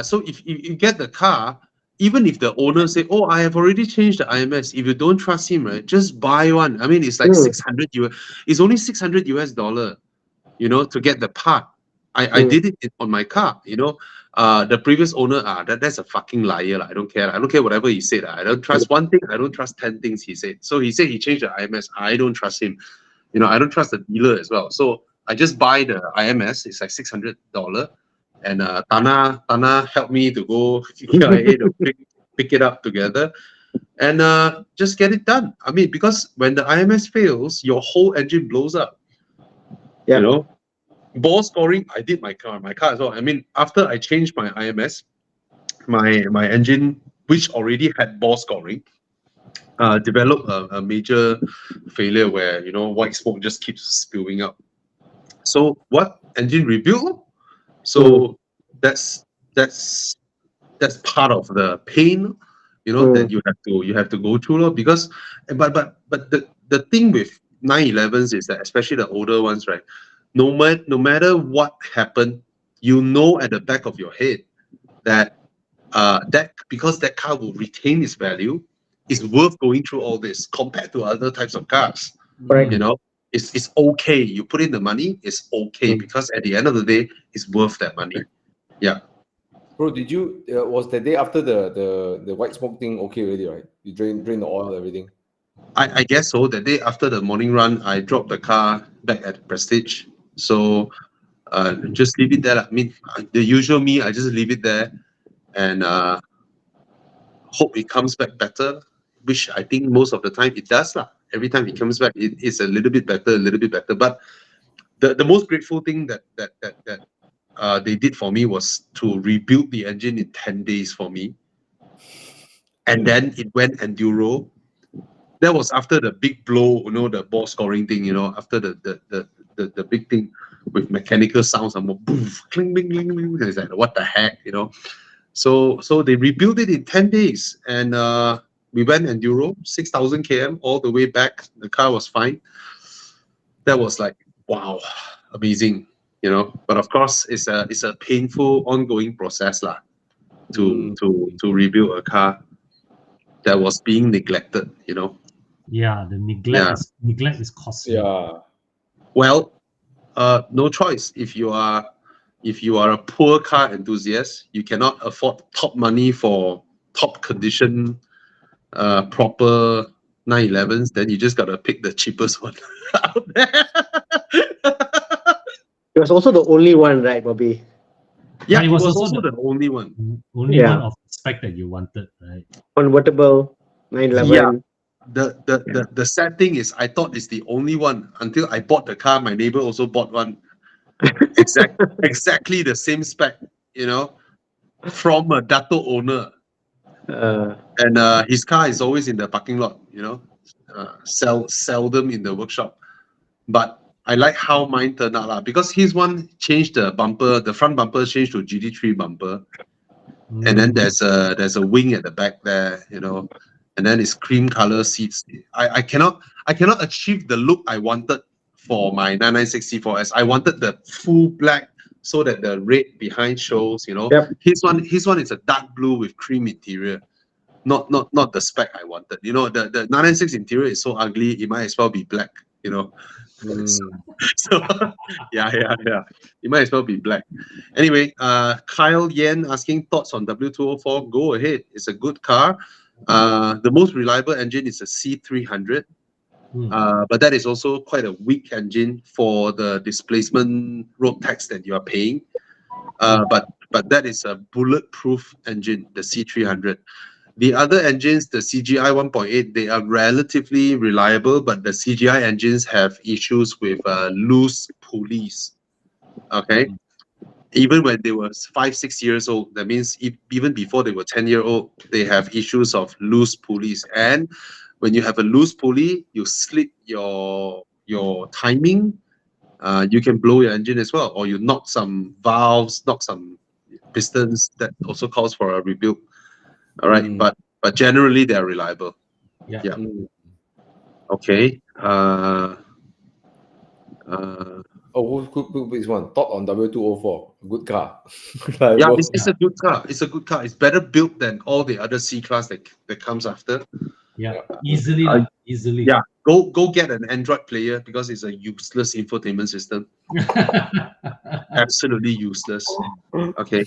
So if you get the car, even if the owner say, oh, I have already changed the IMS, if you don't trust him, right, just buy one. I mean, it's like 600 US. It's only $600 US, to get the part. I did it on my car, the previous owner, that's a fucking liar. I don't care. I don't care whatever he said. I don't trust one thing. I don't trust 10 things he said. So he said he changed the IMS. I don't trust him. I don't trust the dealer as well. So I just buy the IMS. It's like $600. And Thana helped me to go to pick it up together and just get it done. I mean, because when the IMS fails, your whole engine blows up. Yeah. Ball scoring, I did my car as well. I mean, after I changed my IMS, my engine, which already had ball scoring, developed a major failure where white smoke just keeps spewing up. So what? Engine rebuild. So that's part of the pain, that you have to go through, because but the thing with 911s is that, especially the older ones, right? No matter what happened, at the back of your head that that because that car will retain its value, is worth going through all this compared to other types of cars. Correct. You know, it's okay. You put in the money, it's okay because at the end of the day, it's worth that money. Yeah. Bro, did you was the day after the white smoke thing okay already, right? You drain the oil, everything. I guess so. The day after the morning run, I dropped the car back at Prestige. So just leave it there. I mean, the usual me, I just leave it there and hope it comes back better, which I think most of the time it does. Every time it comes back, it's a little bit better, a little bit better. But the most grateful thing that they did for me was to rebuild the engine in 10 days for me. And then it went enduro. That was after the big blow, the ball scoring thing, after the big thing with mechanical sounds and more boof, cling, cling, cling, cling. It's like, what the heck, So they rebuilt it in 10 days and we went enduro, 6,000 km all the way back. The car was fine. That was like, wow, amazing, But of course, it's a painful, ongoing process to rebuild a car that was being neglected, Yeah, the neglect is costly. Yeah. Well, no choice. If you are a poor car enthusiast, you cannot afford top money for top condition, proper 911s. Then you just gotta pick the cheapest one out there. It was also the only one, right, Bobby? Yeah, But it was also the only one. Only Yeah. one of the spec that you wanted, right? Convertible 911. The sad thing is, I thought it's the only one until I bought the car. My neighbor also bought one. Exactly the same spec, from a Dato owner. And his car is always in the parking lot, seldom in the workshop. But I like how mine turned out because his one changed the bumper, the front bumper changed to GT3 bumper, and then there's a wing at the back there, and then it's cream color seats. I cannot achieve the look I wanted for my 996 C4S. I wanted the full black so that the red behind shows, Yep. His one is a dark blue with cream interior. Not the spec I wanted. The 996 interior is so ugly, it might as well be black, So yeah. It might as well be black. Anyway, Kyle Yen asking thoughts on W204. Go ahead. It's a good car. The most reliable engine is a C300. But that is also quite a weak engine for the displacement road tax that you are paying. But that is a bulletproof engine, the C300. The other engines, the CGI 1.8, they are relatively reliable, but the CGI engines have issues with loose pulleys. Okay, even when they were 5-6 years old, that means even before they were 10-year old, they have issues of loose pulleys. And when you have a loose pulley, you slip your timing. You can blow your engine as well, or you knock some valves, knock some pistons. That also calls for a rebuild. All right, but generally they are reliable. Yeah. Okay. Quick this one. Thought on W204. Good car. Yeah, it's a good car. It's a good car. It's better built than all the other C class that comes after. Yeah. Easily. Easily. Yeah. Go get an Android player because it's a useless infotainment system. Absolutely useless. Okay.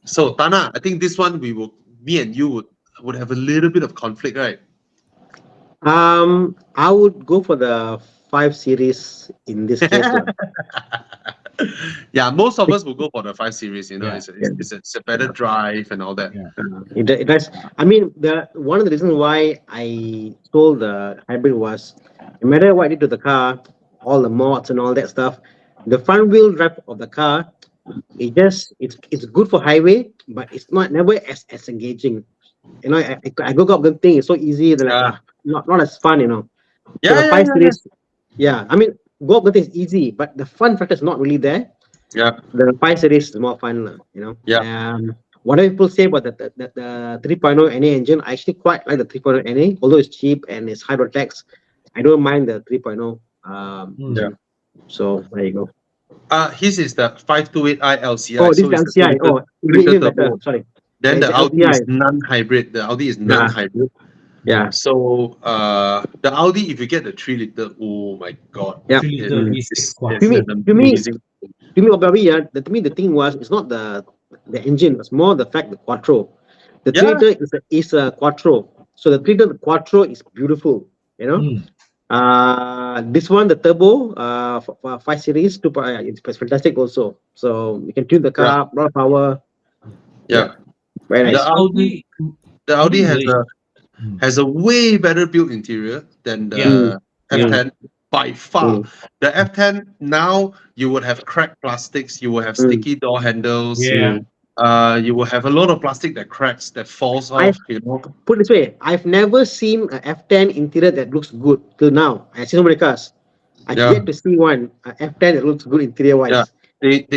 So Thana, I think this one me and you would have a little bit of conflict, right? I would go for the 5 Series in this case. Yeah, most of us will go for the 5 Series. Yeah. It's a better drive and all that. Yeah. It does. I mean, one of the reasons why I sold the hybrid was, no matter what I did to the car, all the mods and all that stuff, the front wheel drive of the car, it's good for highway, but it's never as engaging. I go up the thing, it's so easy, not as fun, So the 5 Series, I mean, go up the thing is easy, but the fun factor is not really there. Yeah. The 5 Series is more fun, Yeah. Whatever people say about the 3.0 NA engine, I actually quite like the 3.0 NA, although it's cheap and it's high road tax. I don't mind the 3.0. Yeah. So there you go. His is the 528i LCI. Oh, this is the LCI. Oh, even better. Sorry. Then the The Audi is LTI. non-hybrid. The Audi is non-hybrid. Yeah. So the Audi, if you get the 3-liter, oh my god, Yeah. 3-liter it's, V6 it's quattro. an To me, amazing. to me, the thing was, it's not the engine, it's more the fact the quattro. The Yeah. 3-liter is a quattro. So the 3-liter quattro is beautiful, you know. This one, the turbo, for 5 series, it's fantastic also. So you can tune the car, a lot of power. Yeah. Very The nice. Audi, the Audi has a way better built interior than the F10 by far. The F10 now you would have cracked plastics, you will have sticky door handles. Yeah. You will have a lot of plastic that cracks, that falls off. You know. Put it this way, I've never seen a F10 interior that looks good till now. I see so many cars. I've yet to see one F10 that looks good interior wise. Yeah.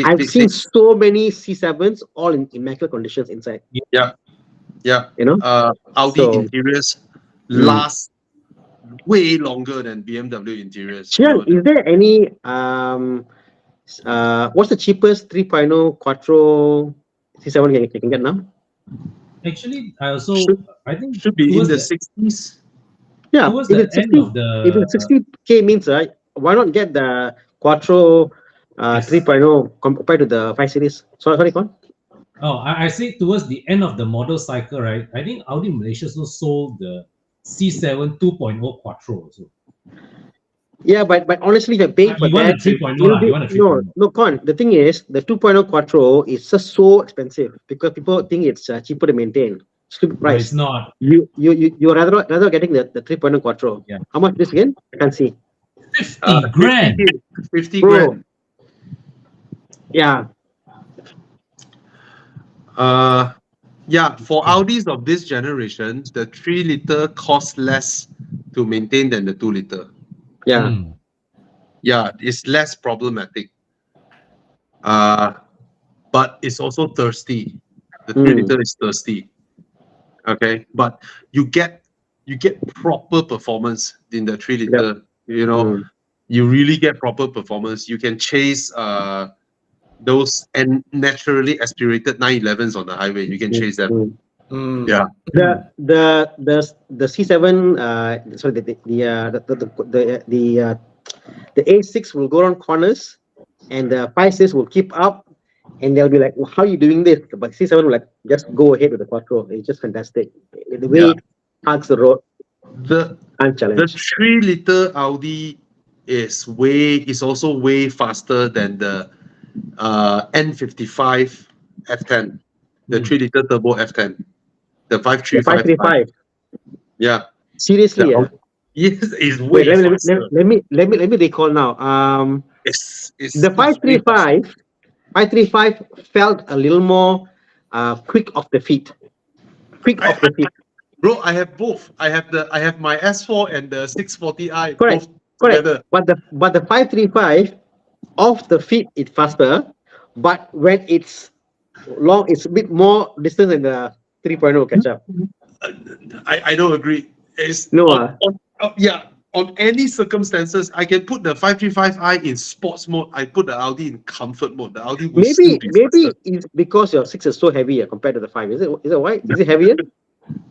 I've seen so many C7s all in immaculate conditions inside. Yeah. You know. Audi So, interiors last way longer than BMW interiors. Xian, is there any what's the cheapest 3.0 Quattro C7 you can get now? Actually, I think should be in towards the 60s. Yeah, towards if the it's end 60, of the if it's 60K means why not get the Quattro 3.0 compared to the 5 Series? Sorry, Con? Oh, I say towards the end of the model cycle, right? I think Audi Malaysia also sold the C7 2.0 Quattro also. Yeah, but honestly, you're paying for You want a that. 3.0 lah, you want a 3.0. No, Con. The thing is, the 2.0 Quattro is just so expensive because people think it's cheaper to maintain. Stupid No, price. it's not. You're rather getting the 3.0 Quattro. Yeah. How much this again? I can't see. 50 grand. 50 Bro. grand. Yeah. Yeah, for Audis of this generation, the 3-liter costs less to maintain than the 2-liter. Yeah. Yeah, it's less problematic. But it's also thirsty. The 3-liter is thirsty. Okay, but you get proper performance in the 3-liter. You know, you really get proper performance. You can chase those and naturally aspirated 911s on the highway. You can chase them. Yeah. The C7 sorry the A6 will go around corners and the 5.6 will keep up and they'll be like, well, how are you doing this? But C7 will like just go ahead with the Quattro. It's just fantastic. The way it hugs the road. The 3-liter Audi is also way faster than the N55 F10, the 3-liter turbo F10, the 535. Yeah. Seriously, yeah. Yes, it's way faster. Let me recall now. The 535 felt a little more quick off the feet. Bro, I have both. I have my S4 and the 640i. Correct. Together. But the 535 off the feet it's faster, but when it's long, it's a bit more distance than the 3.0 catch up. I don't agree. It's on any circumstances, I can put the 535i in sports mode. I put the Audi in comfort mode. The Audi will maybe it's because your 6 is so heavy compared to the 5. Is it why? Is it heavier?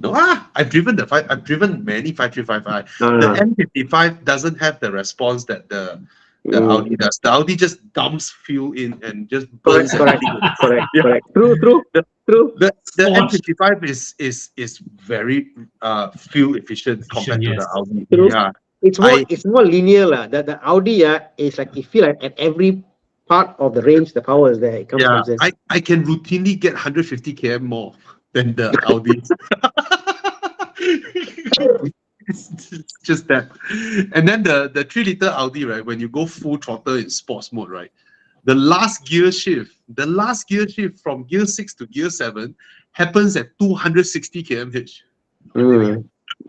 No, I've driven the 5. I've driven many 535i. The N55 doesn't have the response that the Audi does. The Audi just dumps fuel in and just burns. Correct. True. The N55 is very fuel efficient compared to the Audi. True. Yeah. It's more linear lah. The Audi is like you feel like at every part of the range the power is there. It comes in. I can routinely get 150 km more than the Audi. It's just that. And then the 3-liter Audi, right? When you go full throttle in sports mode, right? The last gear shift from gear 6 to gear 7 happens at 260 km/h.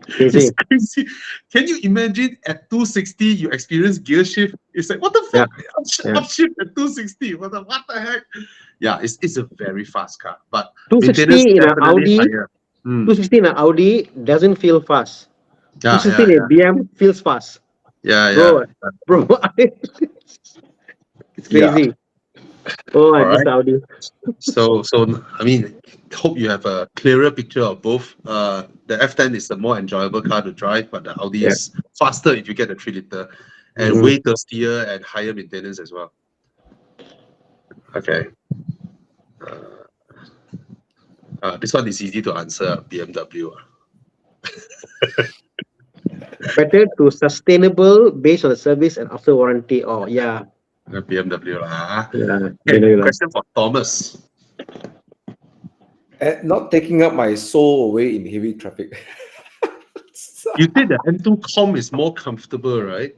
It's crazy. Can you imagine at 260 you experience gear shift? It's like, what the fuck? Upshift at 260. What the heck? Yeah, it's a very fast car. But 260 in an Audi, 260 in an Audi doesn't feel fast. 260 in a BM feels fast. Yeah. Bro, it's crazy. Oh, I All miss right. Audi. So I mean, hope you have a clearer picture of both. The F10 is a more enjoyable car to drive, but the Audi Yeah. is faster if you get the 3 liter, and Mhm. way thirstier and higher maintenance as well. Okay. This one is easy to answer. BMW. Better to sustainable based on the service and after warranty. Oh, yeah. BMW lah. Yeah. Okay, Better lah. question for Thomas. Not taking up my soul away in heavy traffic. You think the M2 Com is more comfortable, right?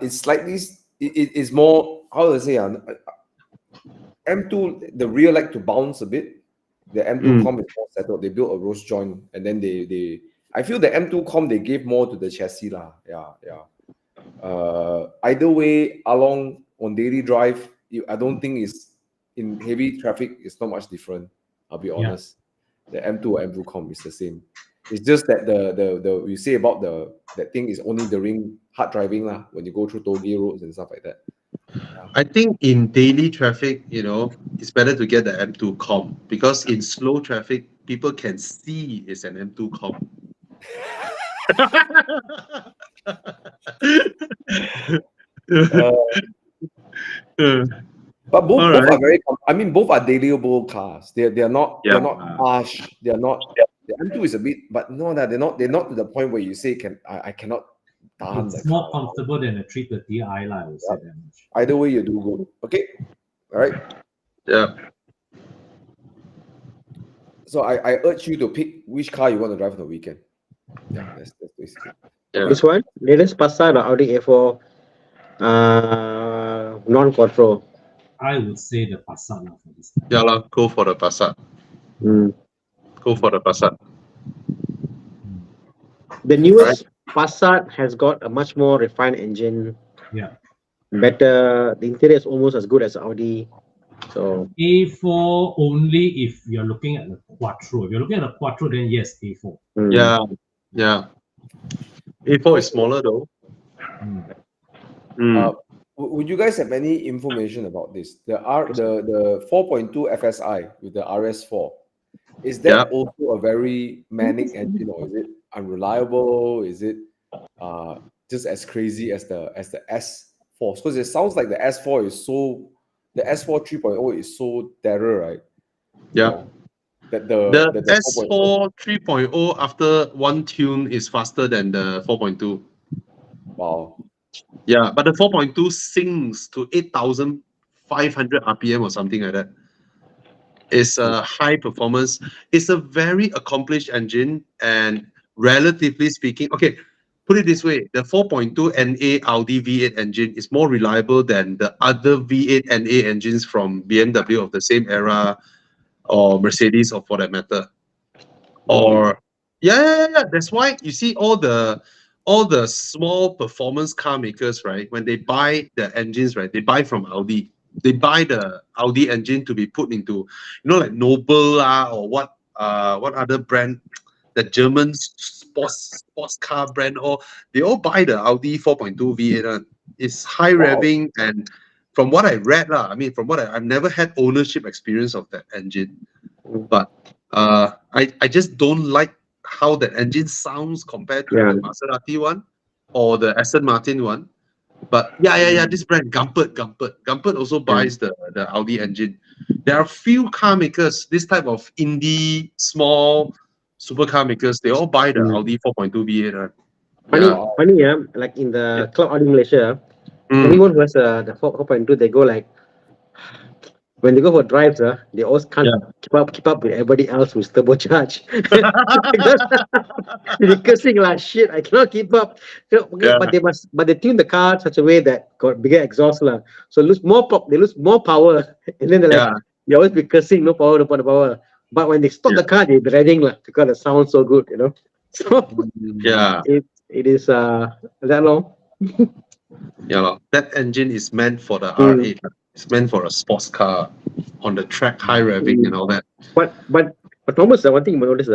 It's slightly, it's more, how to say, M2, the rear like to bounce a bit. The M2 Com is more settled. They built a roast joint, and then I feel the M2 Com they gave more to the chassis lah. Yeah. Either way, along on daily drive, I don't think it's in heavy traffic. It's not much different. I'll be honest. The M2 or M2 Com is the same. It's just that the you say about that thing is only during hard driving lah, when you go through tollgate roads and stuff like that. I think in daily traffic, it's better to get the M2 Com because in slow traffic, people can see it's an M2 Com. But both Alright. are very. I mean, both are dailyable cars. They're not harsh. They're not. The M2 is a bit, but no, they're not to the point where you say I cannot tahan It's the more car. comfortable than a 330i, I would say that much. Either way, you do good. Okay, all right. Yeah. So I urge you to pick which car you want to drive on the weekend. Yeah, that's basically. Yeah. This one, latest Passat or Audi A4, non-quattro. I would say the Passat for this. Yeah, go for the Passat. Go for the Passat. The newest Passat has got a much more refined engine. Yeah. Better. The interior is almost as good as Audi. So A4 only if you're looking at the Quattro. If you're looking at the Quattro, then yes, A4. Yeah. A4 is smaller though. Would you guys have any information about this? The 4.2 FSI with the RS4, is that also a very manic engine, or is it unreliable? Is it just as crazy as the S4? Because it sounds like the S4 3.0 is so terror, right? Yeah. That The the S4 3.0 after one tune is faster than the 4.2. Wow. Yeah, but the 4.2 sings to 8,500 RPM or something like that. It's a high performance. It's a very accomplished engine, and relatively speaking, okay, put it this way: the 4.2 NA Audi V8 engine is more reliable than the other V8 NA engines from BMW of the same era, or Mercedes, or for that matter. Or yeah. That's why you see all the small performance car makers, right? When they buy the engines, right, they buy from Audi. They buy the Audi engine to be put into, like Noble or what other brand, the German sports car brand, or they all buy the Audi 4.2 V8. It's high revving, and from what I read, I mean, from what I've never had ownership experience of that engine, but I just don't like how that engine sounds compared to the Maserati one or the Aston Martin one. But this brand Gumpert also buys the Audi engine. There are few car makers, this type of indie small supercar makers, they all buy the Audi 4.2 V8. Funny, like in the Club Audi Malaysia, anyone who has the 4.2, they go like, when they go for drives, they always can't keep up with everybody else who's turbocharged. They're cursing like shit. I cannot keep up. But they tune the car such a way that got bigger exhaust So they lose more power, and then they're like, they always be cursing, no power. But when they stop the car, they're revving because the sound's so good, So it is that long. That engine is meant for the R8. It's meant for a sports car on the track, high revving and all that. But Thomas, one thing you notice,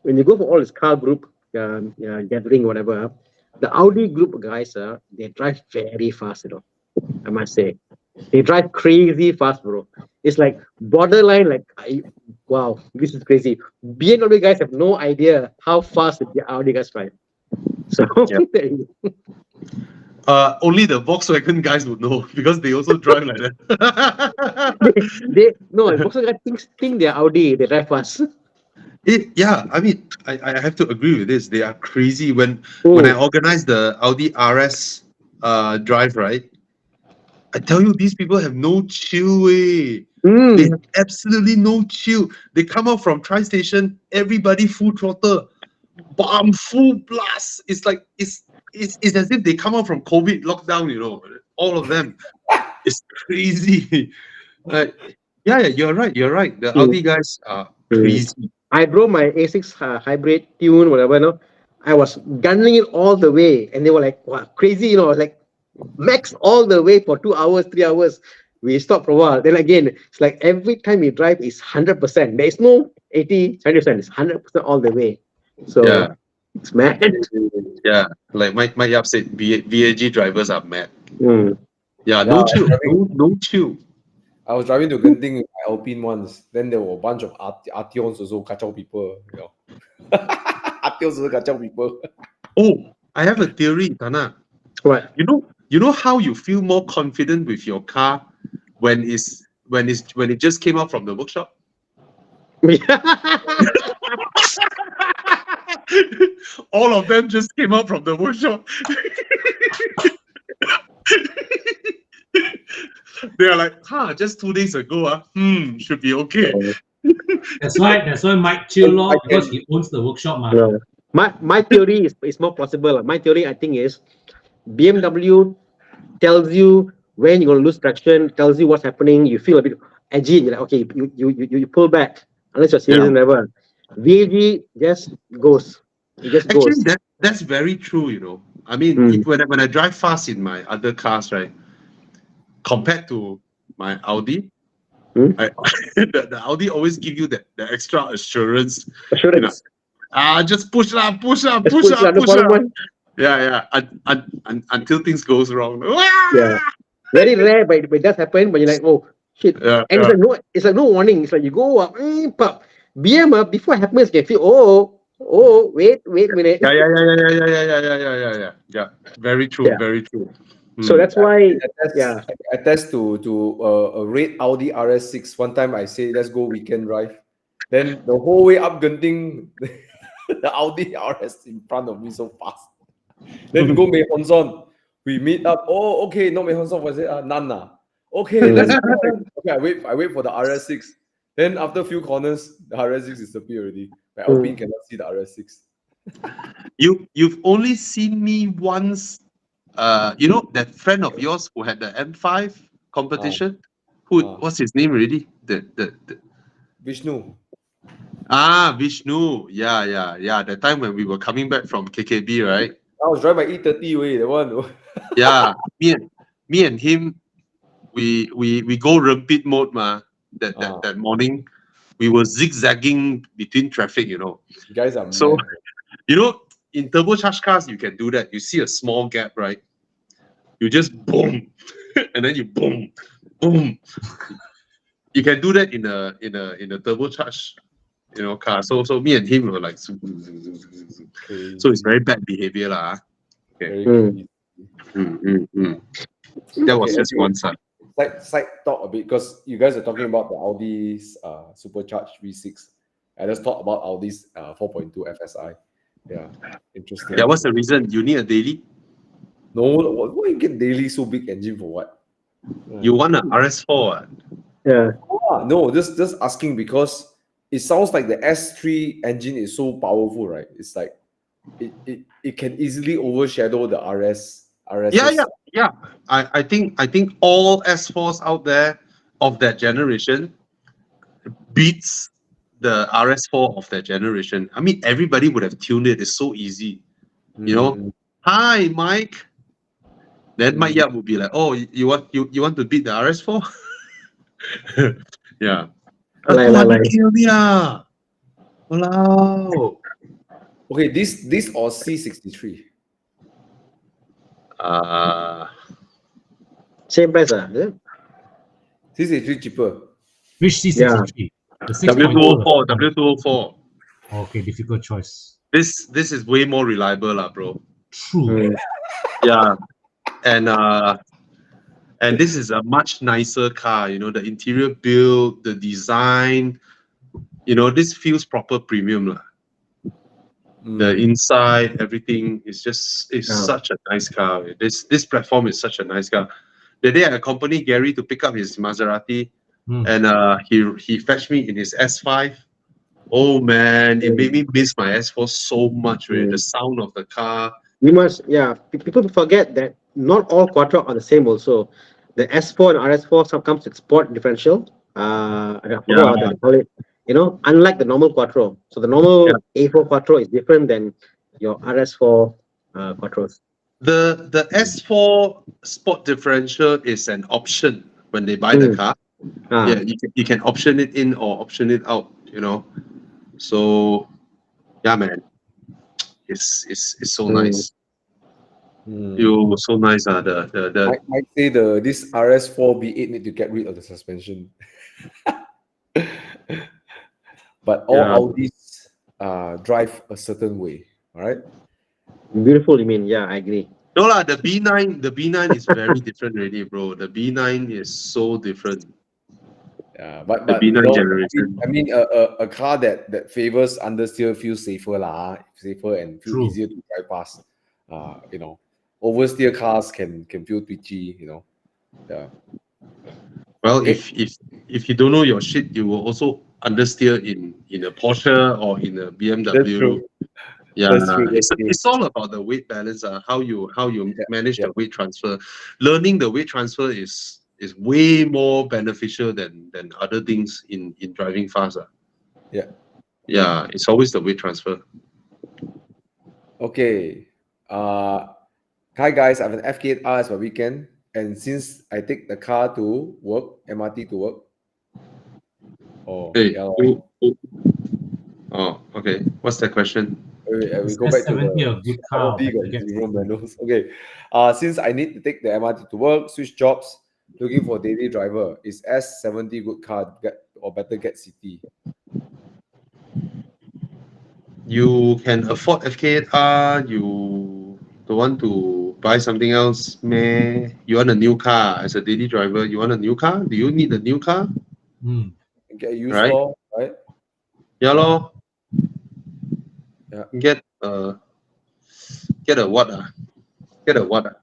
when you go for all this car group gathering, whatever, the Audi group guys, they drive very fast, I must say. They drive crazy fast, bro. It's like borderline, like, wow, this is crazy. BMW guys have no idea how fast the Audi guys drive. So Yeah. Only the Volkswagen guys would know because they also drive like that. they no, Volkswagen guys think they're Audi, they drive fast. Yeah, I mean, I have to agree with this. They are crazy. When I organized the Audi RS drive, right? I tell you, these people have no chill way. Mm. They have absolutely no chill. They come out from tri-station, everybody full throttle, bomb, full blast. It's like it's as if they come out from COVID lockdown. All of them. It's crazy. Yeah, you're right. You're right. The Audi guys are crazy. I drove my A6 hybrid tune, whatever. No, I was gunning it all the way, and they were like, "Wow, crazy!" Like max all the way for 2 hours, 3 hours. We stopped for a while. Then again, it's like every time you drive is 100%. There is no 80, 70%. It's 100% all the way. So Yeah. it's mad. Yeah, like Mike Yap said, VAG drivers are mad. Mm. Yeah, Yeah, no chill. No chill. I was driving to Genting with my Alpine once. Then there were a bunch of Artions also kacau people. Artions also kacau people. Oh, I have a theory, Thana. What? You know how you feel more confident with your car when it just came out from the workshop? All of them just came out from the workshop. They are like, just 2 days ago, should be okay. That's why Mike chill lor, because he owns the workshop, man. No. My theory is more possible. My theory, I think, is BMW tells you when you're gonna lose traction, tells you what's happening. You feel a bit edgy. You're like, okay, you pull back unless you're serious never. VAG just goes. It just goes. Actually, that's very true. I mean, when I drive fast in my other cars, right, compared to my Audi, the Audi always give you the extra assurance. Assurance. Just push up. Yeah. Until things goes wrong. Yeah. Very rare, but it does happen. But you're like, oh shit. Yeah, And it's like no warning. It's like you go up, pop. BM before it happens, you can feel wait a minute. Yeah. Very true. Yeah. Very true. So that's why, I attest to a red Audi RS6. One time I say, let's go weekend drive. Then the whole way up Genting, the Audi RS in front of me so fast. Then go Mei Honson. We meet up. Oh, okay. No Mei Honson. Was it Nana? Okay, let's go. Okay, I wait for the RS6. Then after a few corners, the RS6 disappeared already. My Alpine cannot see the RS6. You've only seen me once. That friend of yours who had the M5 competition. What's his name already? The Vishnu. Vishnu. Yeah. That time when we were coming back from KKB, right? I was driving my E30 way. The one. Yeah, me and him, we go rapid mode, that morning. We were zigzagging between traffic. You guys are So, mad. in turbocharged cars, you can do that. You see a small gap, right? You just boom, and then you boom. You can do that in a turbocharged, car. So me and him were like, so it's very bad behavior, lah. Okay. That was just one side. Side talk a bit because you guys are talking about the Audi's supercharged V6. I just talked about Audi's 4.2 FSI. Yeah, interesting. Yeah, what's the reason? You need a daily? No, why you get daily so big engine for what? You want an RS4? Yeah. No, just asking because it sounds like the S3 engine is so powerful, right? It's like it can easily overshadow the RS. Yeah. I think all S4s out there of that generation beats the RS4 of that generation. I mean, everybody would have tuned it. It's so easy. Hi, Mike. Then Mike Yap would be like, "Oh, you want to beat the RS4?" Yeah. Wow. Okay, this or C63. Same price, is it? C63 cheaper. Which C63? The 6.0. W204, W204. Okay, difficult choice. This is way more reliable, lah, bro. True. Yeah, and this is a much nicer car. You know, the interior build, the design. You know, this feels proper premium, lah. The inside, everything is just such a nice car. This platform is such a nice car. The day I accompanied Gary to pick up his Maserati, and he fetched me in his S5. Oh man, it made me miss my S4 so much. Really. The sound of the car. We must, people forget that not all Quattro are the same also. The S4 and RS4 some comes with sport differential. I forgot what they call it. You know, unlike the normal Quattro. So the normal A4 Quattro is different than your RS4 Quattros. The S4 sport differential is an option when they buy the car. Yeah, you can option it in or option it out, you know. So yeah, man. It's so nice. You so nice. I might say this RS4 B8 need to get rid of the suspension. But all Audis drive a certain way, all right? Beautiful, you mean? Yeah, I agree. No lah, the B9 is very different already, bro. The B9 is so different. Yeah, but the B9 generation. I mean, a car that favors understeer feels safer lah, safer and feel easier to drive past. You know, oversteer cars can feel twitchy. You know, yeah. Well, if you don't know your shit, you will also understeer in a Porsche or in a BMW. That's true. Yeah, That's true. it's all about the weight balance. How you manage the weight transfer. Learning the weight transfer is way more beneficial than other things in driving fast. Yeah. Yeah, it's always the weight transfer. Okay. Hi guys, I have an FK8R as my weekend, and since I take the car to work, MRT to work. Oh, hey, yeah. Oh, okay. What's the question? We go back to a good car. Okay. Since I need to take the MRT to work, switch jobs, looking for daily driver, is S70 good car or better get CT? You can afford FK8R. You don't want to buy something else, meh? You want a new car as a daily driver? You want a new car? Do you need a new car? Get a used right? Law, right? Yeah, lor. Yeah. Get a what? Get a what?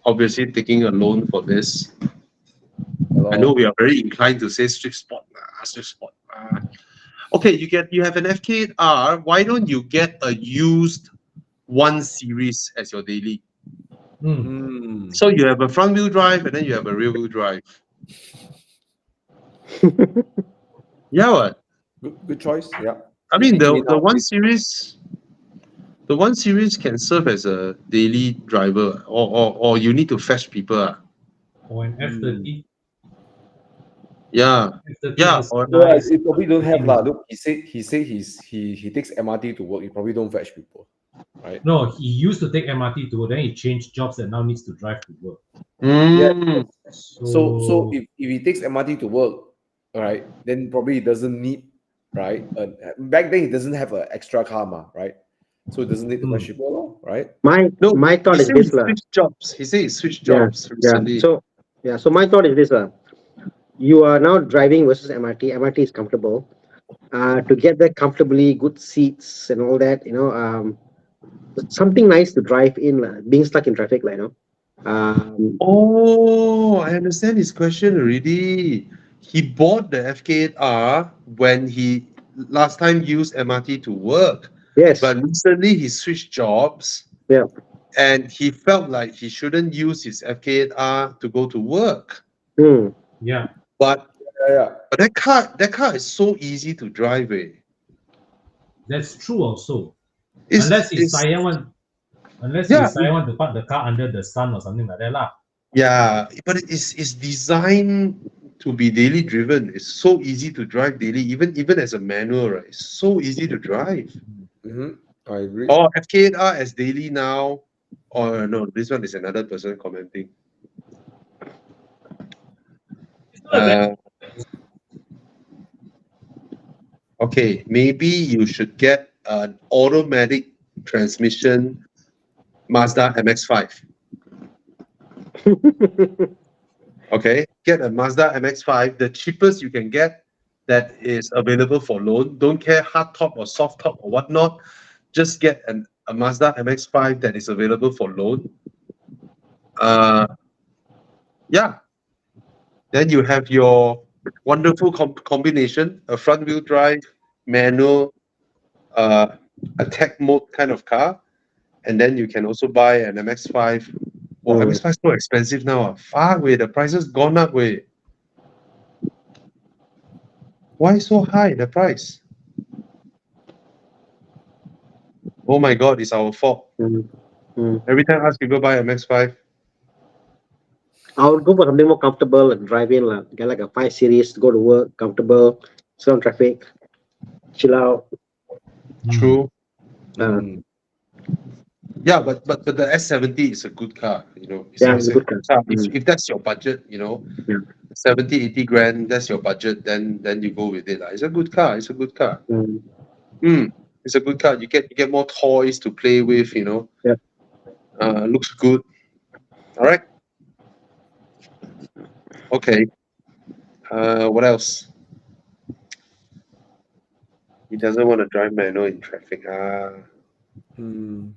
Obviously, taking a loan for this. I know we are very inclined to say Swift Sport. Swift Sport. Okay, you have an FK8R. Why don't you get a used 1 Series as your daily? So you have a front wheel drive and then you have a rear wheel drive. Yeah, what? Good choice. Yeah. I mean the 1 Series. The 1 Series can serve as a daily driver, or you need to fetch people. Or an F30. Yeah. F30 Yeah. nice. It probably don't have lah. Look, he said he takes MRT to work. He probably don't fetch people, right? No, he used to take MRT to work. Then he changed jobs and now needs to drive to work. Yeah. So if he takes MRT to work, all right, then probably he doesn't need, right? Back then he doesn't have an extra car, right? So he doesn't need to fetch people, right? My thought is this lah. He said he switched jobs recently. So my thought is this lah. You are now driving versus MRT. MRT is comfortable. To get there comfortably, good seats and all that, you know, something nice to drive in, being stuck in traffic, like, you know. Oh, I understand his question already. He bought the FK8R when he last time used MRT to work. Yes. But recently he switched jobs. Yeah. And he felt like he shouldn't use his FK8R to go to work. Yeah. But that car is so easy to drive. That's true also. Unless Saya want to park the car under the sun or something like that lah. Yeah, but it's designed to be daily driven. It's so easy to drive daily, even as a manual, right? It's so easy to drive. I agree. Or FK8R as daily now, or no, this one is another person commenting. Uh, okay, maybe you should get an automatic transmission Mazda MX-5. Okay, get a Mazda MX-5, the cheapest you can get that is available for loan. Don't care hard top or soft top or whatnot. Just get a Mazda MX-5 that is available for loan. Yeah. Then you have your wonderful combination, a front-wheel drive, manual, attack mode kind of car. And then you can also buy an MX-5. Oh, MX-5 is so expensive now. Fuck, wait, the price has gone up, wait. Why so high, the price? Oh my God, it's our fault. Every time I ask people buy MX-5, I would go for something more comfortable and drive in, get like a 5 Series, go to work, comfortable, sit on traffic, chill out. true. Mm. Yeah, but the S70 is a good car, you know. It's, Yeah, it's a good good car. car. If that's your budget, you know, Yeah. 70, 80 grand, that's your budget, then you go with it. It's a good car. It's a good car. It's a good car. You get more toys to play with, you know. Yeah. Looks good. All right. Okay. What else? He doesn't want to drive manual in traffic. Hmm.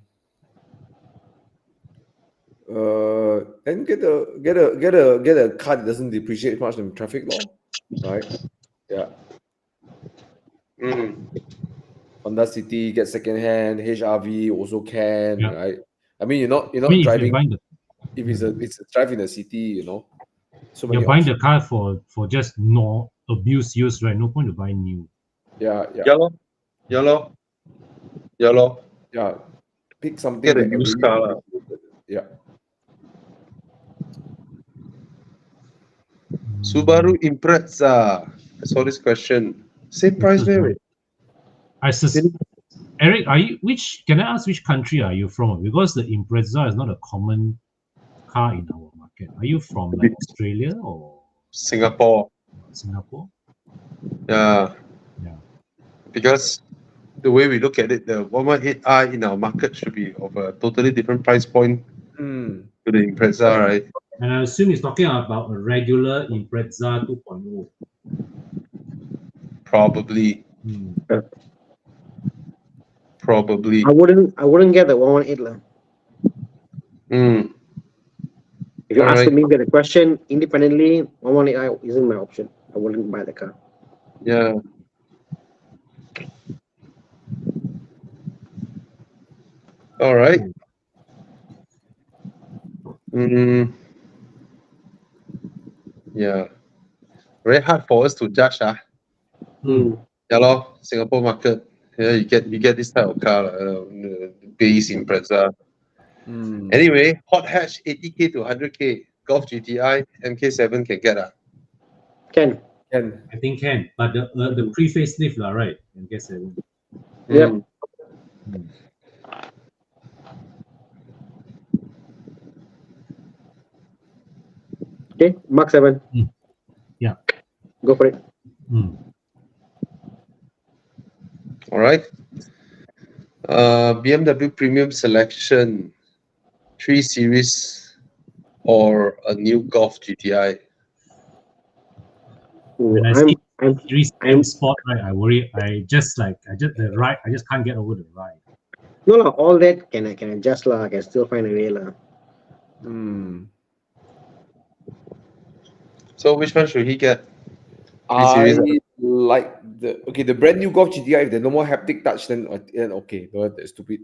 Then get a car that doesn't depreciate much in traffic law, right? Yeah. Honda City, get second hand, HRV also can, Yeah. right? I mean, you're not I mean, if you're driving buying the if it's a drive in the city, you know. So many you're buying the options. car for just no abuse use, right? No point to buy new. Yeah. Yeah, lor. Yeah, lor. Yeah, lor. Yeah. Pick something Get a that used really car lah. yeah. Subaru Impreza. I saw this question. Same price, maybe. Eric, can I ask which country are you from? Because the Impreza is not a common car in our market. Are you from like Australia or Singapore. Singapore? Yeah. Yeah. Because the way we look at it, the 118i in our market should be of a totally different price point to the Impreza, right? And I assume he's talking about a regular Impreza 2.0. Probably. Probably. I wouldn't get the 118 lah. If you ask me the question independently, 118i isn't my option. I wouldn't buy the car. Yeah. All right. Yeah. Very hard for us to judge. Yeah, lor. Singapore market. Yeah, you get this type of car, base Impreza. Anyway, hot hatch 80k to 100k. Golf GTI MK7 can get Can. I think can, but the pre-facelift lah, right? MK7. Yep. Okay, Mark 7. Yeah. Go for it. All right. BMW Premium Selection 3 Series or a new Golf GTI. When I see 3 Series Sport, right, I worry. I just can't get over the ride. No, all that can adjust lah. I can still find a way lah. So which one should he get? I like the brand new Golf GTI. If there's no more haptic touch, then okay. That's stupid.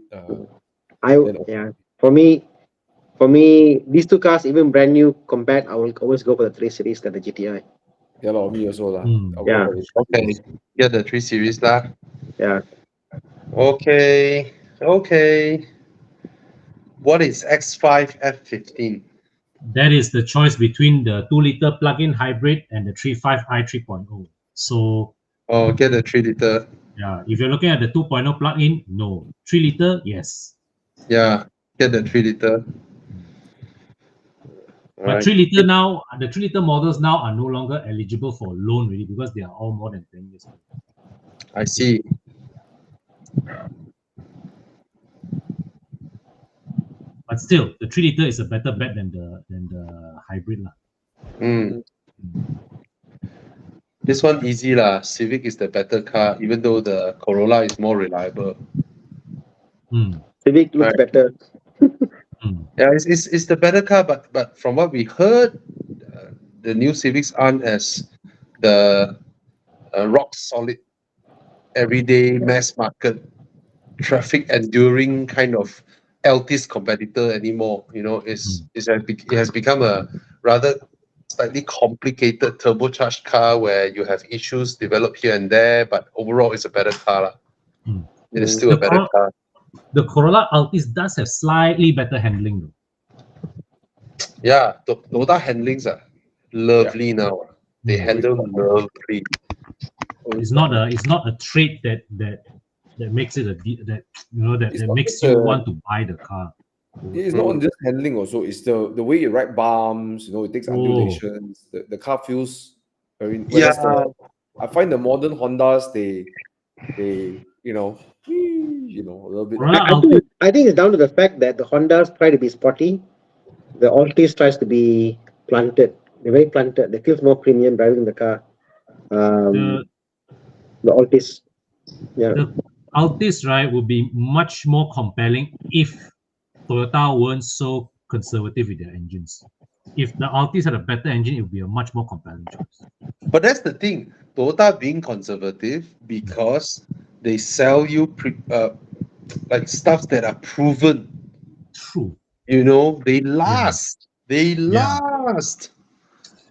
For me, these two cars, even brand new compact, I will always go for the 3 Series than the GTI. Yeah, me also lah. Yeah. Okay. Get the 3 Series lah. Yeah. Okay. What is X5 F15? That is the choice between the 2-liter plug-in hybrid and the 3.5i 3.0. So. Get the 3-liter. Yeah, if you're looking at the 2.0 plug-in, no. 3-liter, yes. Yeah, get the 3-liter. But 3 liter now, the 3 liter models now are no longer eligible for loan really because they are all more than 10 years old. I see. But still, the 3 liter is a better bet than the hybrid lah. Mm. This one easy lah. Civic is the better car, even though the Corolla is more reliable. Mm. Civic looks better. Mm. Yeah, it's the better car, but from what we heard, the new Civics aren't as the rock solid, everyday mass market, traffic enduring kind of Altis competitor anymore. You know, it has become a rather slightly complicated turbocharged car where you have issues developed here and there, but overall it's a better car lah. Mm. It is still a better car. The Corolla Altis does have slightly better handling though. Yeah, the Toyota handlings are lovely now. They handle lovely. It's not a trait that makes it that makes you want to buy the car. It's not just handling also. It's the way you ride bumps. It takes undulations. The car feels very. Whereas I find the modern Hondas they a little bit. I think it's down to the fact that the Hondas try to be sporty. The Altis tries to be planted. They're very planted. They feel more premium driving the car. The Altis. Yeah. The Altis, right, would be much more compelling if Toyota weren't so conservative with their engines. If the Altis had a better engine, it would be a much more compelling choice. But that's the thing. Toyota being conservative because they sell you like stuff that are proven. True. They last. They last.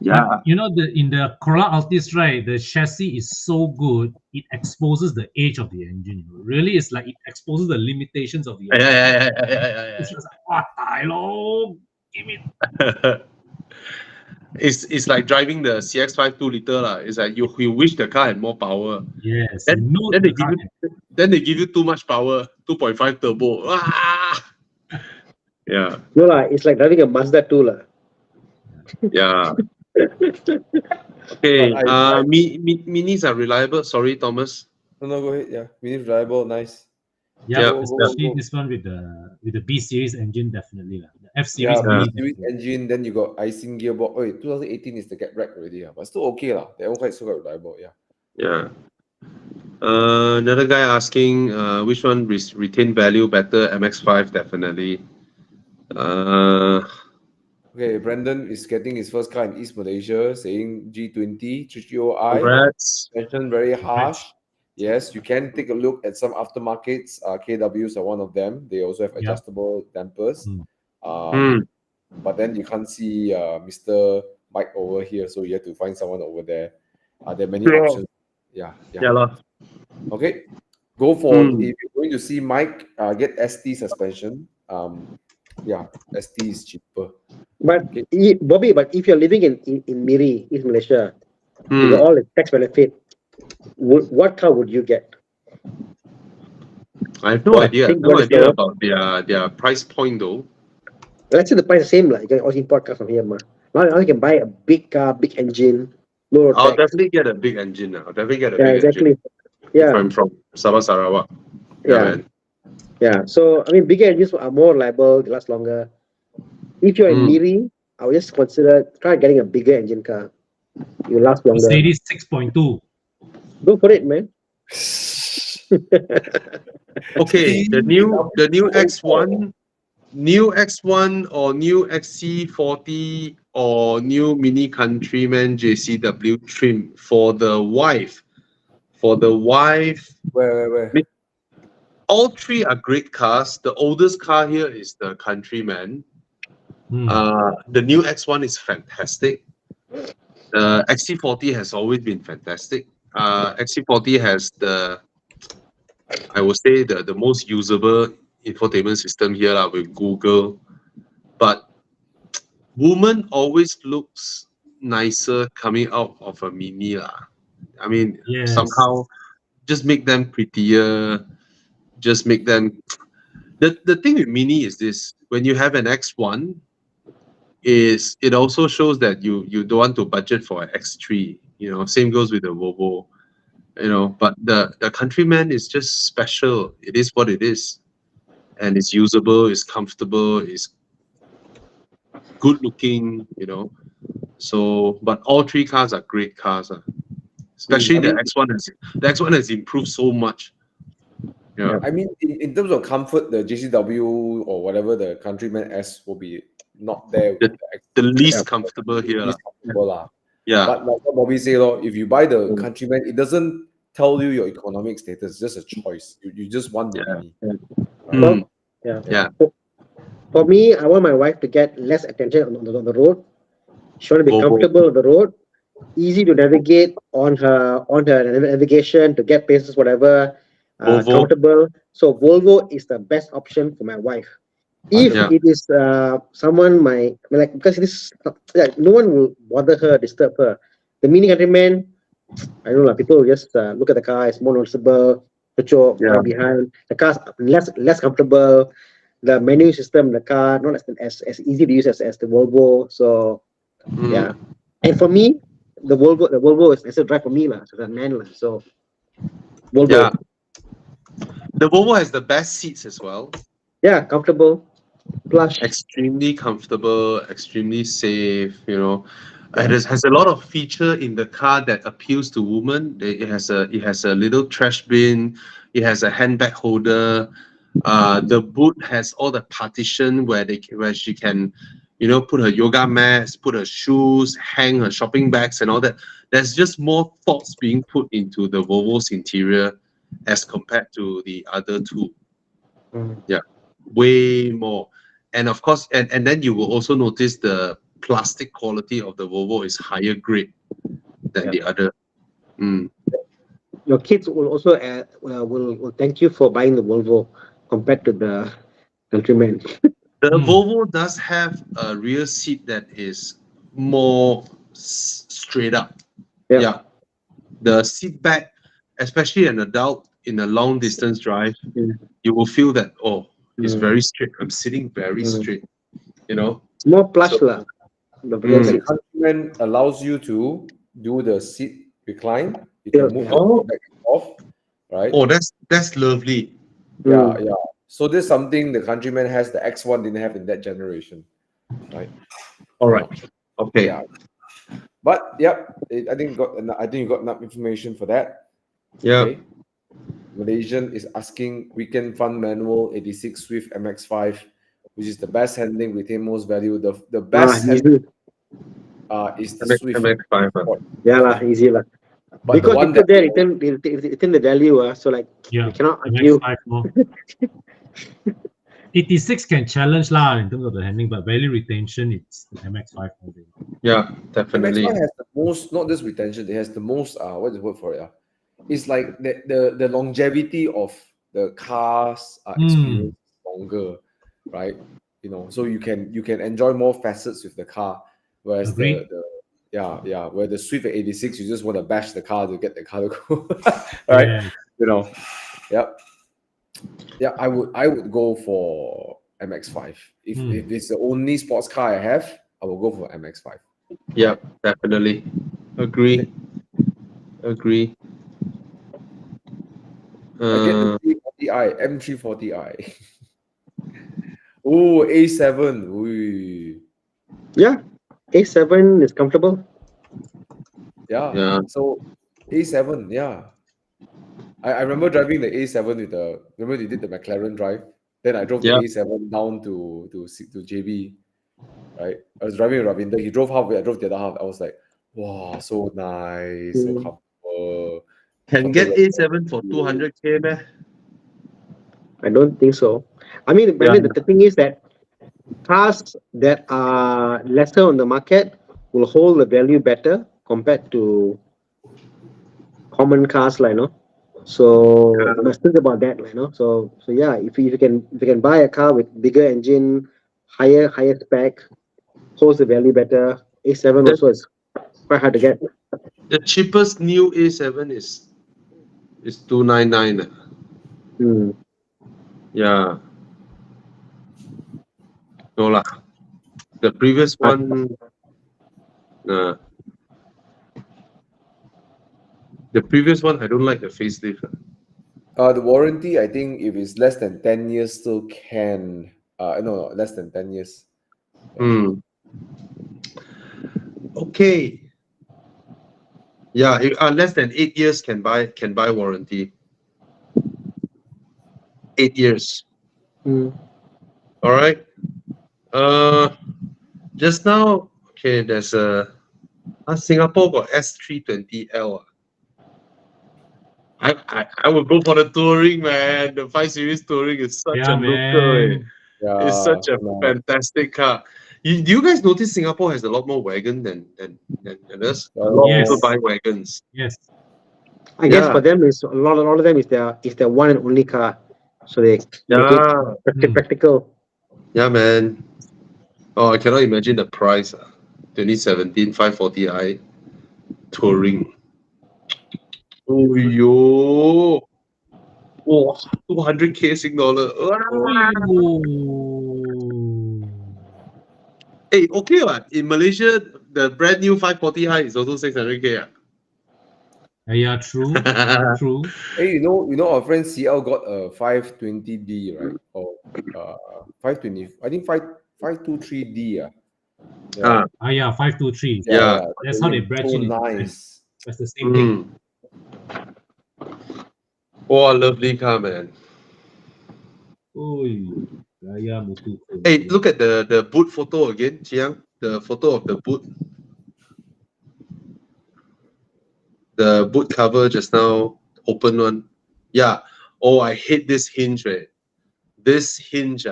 Yeah. But, in the Corolla Altis, right, the chassis is so good, it exposes the age of the engine. Really, it's like it exposes the limitations of the engine. Yeah. It's just like, what hello, give me. It's like driving the CX-5 2-liter lah. It's like you wish the car had more power. Yes. Then they give you too much power. 2.5 turbo. Yeah. No lah, it's like driving a Mazda 2 lah. Yeah. Okay. Minis are reliable. Sorry, Thomas. No, go ahead. Yeah, Minis reliable, nice. Yeah, especially this one with the B series engine, definitely lah. The F series engine. Then you got icing gearbox. 2018 is the get wreck already, but still okay lah. They're all quite reliable. Yeah. Yeah. Another guy asking which one retain value better. MX-5 definitely. Okay, Brandon is getting his first car in East Malaysia, saying G20 330i. Congrats. Mentioned very harsh. Yes, you can take a look at some aftermarkets. KWs are one of them. They also have adjustable dampers. But then you can't see Mr. Mike over here, so you have to find someone over there. There are many options. Yeah. Okay, go for if you're going to see Mike, get ST suspension. ST is cheaper. But Bobby, if you're living in Miri, East Malaysia, with all the tax benefit, what car would you get? I have no idea. No idea about their price point though. Let's say the price is the same. You can also import cars from here. Now you can buy a big car, big engine. I'll definitely get a big engine. I'll definitely get a big engine. Yeah. If I'm from Sabah Sarawak. Yeah. So bigger engines are more reliable. They last longer. If you're in Miri, I would just consider try getting a bigger engine car. You last longer. Mercedes 6.2. Go for it, man. Okay, the new X1, new X1 or new XC40 or new Mini Countryman JCW trim for the wife. Where? All three are great cars. The oldest car here is the Countryman. The new X1 is fantastic. XC40 has always been fantastic. XC40 has I would say the most usable infotainment system here with Google. But woman always looks nicer coming out of a Mini somehow just make them prettier. Just make them. The thing with Mini is this: when you have an X1, is it also shows that you don't want to budget for an X3. Same goes with the Volvo. But the Countryman is just special. It is what it is, and it's usable, it's comfortable, it's good looking. So, but all three cars are great cars. Especially I mean, the X1 has improved so much. Yeah. I mean, in terms of comfort, the JCW or whatever the Countryman S will be not there with The least Yeah. comfortable here. least comfortable lah. Yeah. But like what Bobby say, if you buy the Countryman, it doesn't tell you your economic status. It's just a choice. You just want the Yeah. Mini. Mm. Yeah. For me, I want my wife to get less attention on the road. She want to be Volvo. comfortable on the road, easy to navigate on her navigation to get places, whatever. Volvo. Comfortable. So Volvo is the best option for my wife. If Yeah. it is someone because this no one will bother her, disturb her. The Mini Countryman, I don't know, people will just look at the car. It's more noticeable. The choke behind the car's less comfortable. The menu system in the car not as easy to use as the Volvo. So yeah, and for me, the Volvo is a drive for me as a man So Volvo. Yeah. The Volvo has the best seats as well. Yeah, comfortable, plush. Extremely comfortable, extremely safe. It has a lot of feature in the car that appeals to women. It has a little trash bin. It has a handbag holder. The boot has all the partition where she can, put her yoga mats, put her shoes, hang her shopping bags, and all that. There's just more thoughts being put into the Volvo's interior as compared to the other two. Yeah, way more. And of course, and then you will also notice the plastic quality of the Volvo is higher grade than the other. Your kids will also will thank you for buying the Volvo compared to the Countryman. The Volvo does have a rear seat that is more straight up. Yeah. The seat back, especially an adult in a long distance drive, you will feel that, it's very straight. I'm sitting very straight. More plush lah. The rear The seats. Countryman allows you to do the seat recline. You can move the seat back and forth, right? Oh, that's lovely. Yeah. So this is something the Countryman has, the X1 didn't have in that generation, right? All right. Okay. Yeah. But I think you got enough information for that. Yeah. Okay. Malaysian is asking weekend fun manual 86 Swift MX5, which is the best handling, retain most value. The best handling is the Swift MX5. Yeah lah, easy lah. But Because the one people there retain the value so like you cannot argue. MX5 more. 86 can challenge lah in terms of the handling, but value retention, it's the MX5 more. Yeah, definitely. MX5 has the most, not just retention, it has the most what is the word for it? It's like the longevity of the car's experience longer, right? So you can enjoy more facets with the car, whereas Agreed. where the Swift at 86, you just want to bash the car to get the car to go, right? Yeah, I would go for MX5 if it's the only sports car I have. I will go for MX5. Yeah, definitely. Agree. I get the M340i. Oh, A7. Ooh. Yeah, A7 is comfortable. Yeah. So A7, yeah. I remember driving the A7 remember they did the McLaren drive? Then I drove the A7 down to JB, right? I was driving with Ravinder. He drove halfway, I drove the other half. I was like, wow, so nice, so comfortable. Can get A7 for 200K, man. I don't think so. I mean, the thing is that cars that are lesser on the market will hold the value better compared to common cars, So you must think about that, So yeah, if you can buy a car with bigger engine, higher spec, holds the value better. A7 also is quite hard to get. The cheapest new A7 is 299. Yeah. No lah. The previous one. The previous one, I don't like the facelift. The warranty, I think if it's less than 10 years, still can. No, less than 10 years. Hmm. Okay. Yeah, less than 8 years can buy warranty. 8 years. Hmm. All right. Just now, okay, there's Singapore got S320L. I would go for the touring, man. The 5 Series touring is such Yeah, a looker. man. It's such a fantastic car. Do you guys notice Singapore has a lot more wagon than us? A lot of Yes. people buy wagons. Yes. I guess Yeah. for them is a lot of them is their one and only car, so they make it Yeah, practical. yeah, man. Oh, I cannot imagine the price. 2017 540i touring. Oh yo. Oh, 200k Sing dollar. Ooh. Hey, okay, what? In Malaysia, the brand new 540i is also 600k. Yeah, true. True. Hey, you know, our friend CL got a 520D, right? Or 520. I think 523D. Yeah. Yeah, 523. Yeah. That's how they branch so in. nice. That's the same thing. Oh, lovely car, man. Oi. Gaya Mutu. Hey, look at the boot photo again, Chiang. The photo of the boot. The boot cover just now, open one. Yeah. Oh, I hate this hinge, right? This hinge,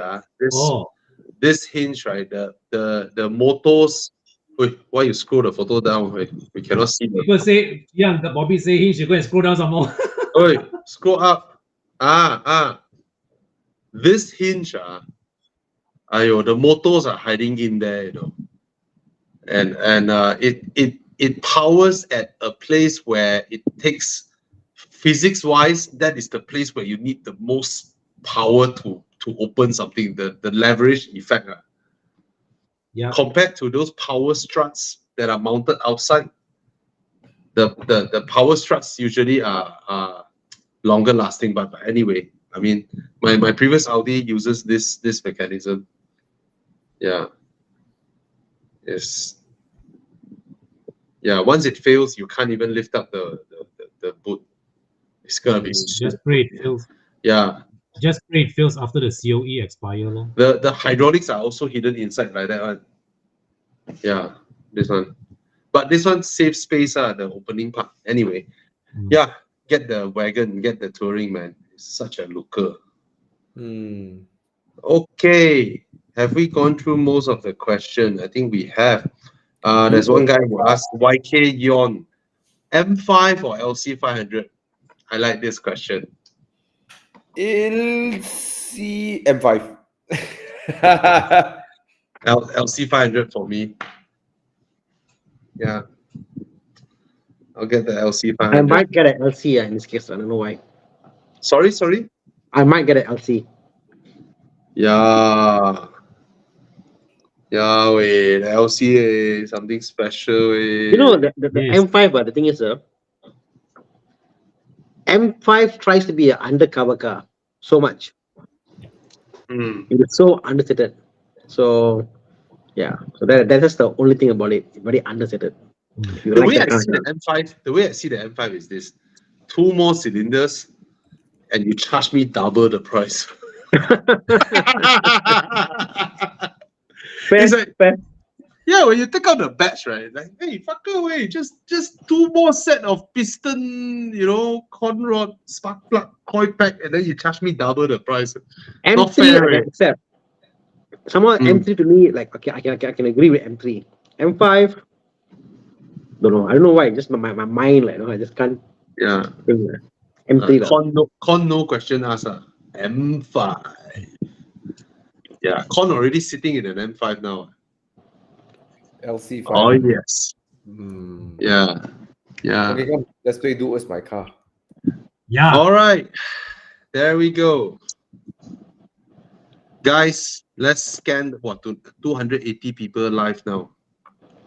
this hinge, right? The motors. Wait, why you scroll the photo down? Wait, we cannot see the. People say, yeah, the Bobby say he should go and scroll down some more. Wait, scroll up. This hinge, ayo, the motors are hiding in there, you know. And it powers at a place where it takes, physics wise, that is the place where you need the most power to open something, the leverage effect. Yeah. Compared to those power struts that are mounted outside, the power struts usually are longer lasting. But anyway, I mean, my previous Audi uses this mechanism. Yeah. Yes. Yeah, once it fails, you can't even lift up the boot. It's gonna be Just pray it fails. yeah. Just pray it fails after the COE expire. The hydraulics are also hidden inside like that one. Yeah, this one. But this one saves space, the opening part. Anyway, yeah, get the wagon, get the touring, man. It's such a looker. Okay, have we gone through most of the question? I think we have. There's one guy who asked YK Yon, M5 or LC500? I like this question. LC M5. LC500 for me. Yeah. I'll get the LC500. I might get an LC in this case. I don't know why. Sorry? I might get an LC. Yeah. Yeah, wait. The LC is something special. Wait. You know, the Yes. M5, but the thing is, M5 tries to be an undercover car so much. It is so understated. So, yeah. So that's the only thing about it. It's very understated. The way I see the M5 is this: 2 more cylinders, and you charge me double the price. It's like, yeah, when you take out the batch, right? Like, hey, fucker, away, just 2 more set of piston, con rod, spark plug, coil pack, and then you charge me double the price. Not M3 fair, I right? can accept. Somehow M3 to me, like, okay, I can agree with M3. M5, don't know. I don't know why. Just my mind, like, I just can't. Yeah. Think, M3 Con no question asked. M5. Yeah, Con already sitting in an M5 now. LC5. Oh yes. Yeah. Okay, come. Let's play Do What's My Car. Yeah. All right. There we go. Guys, Let's scan what to 280 people live now.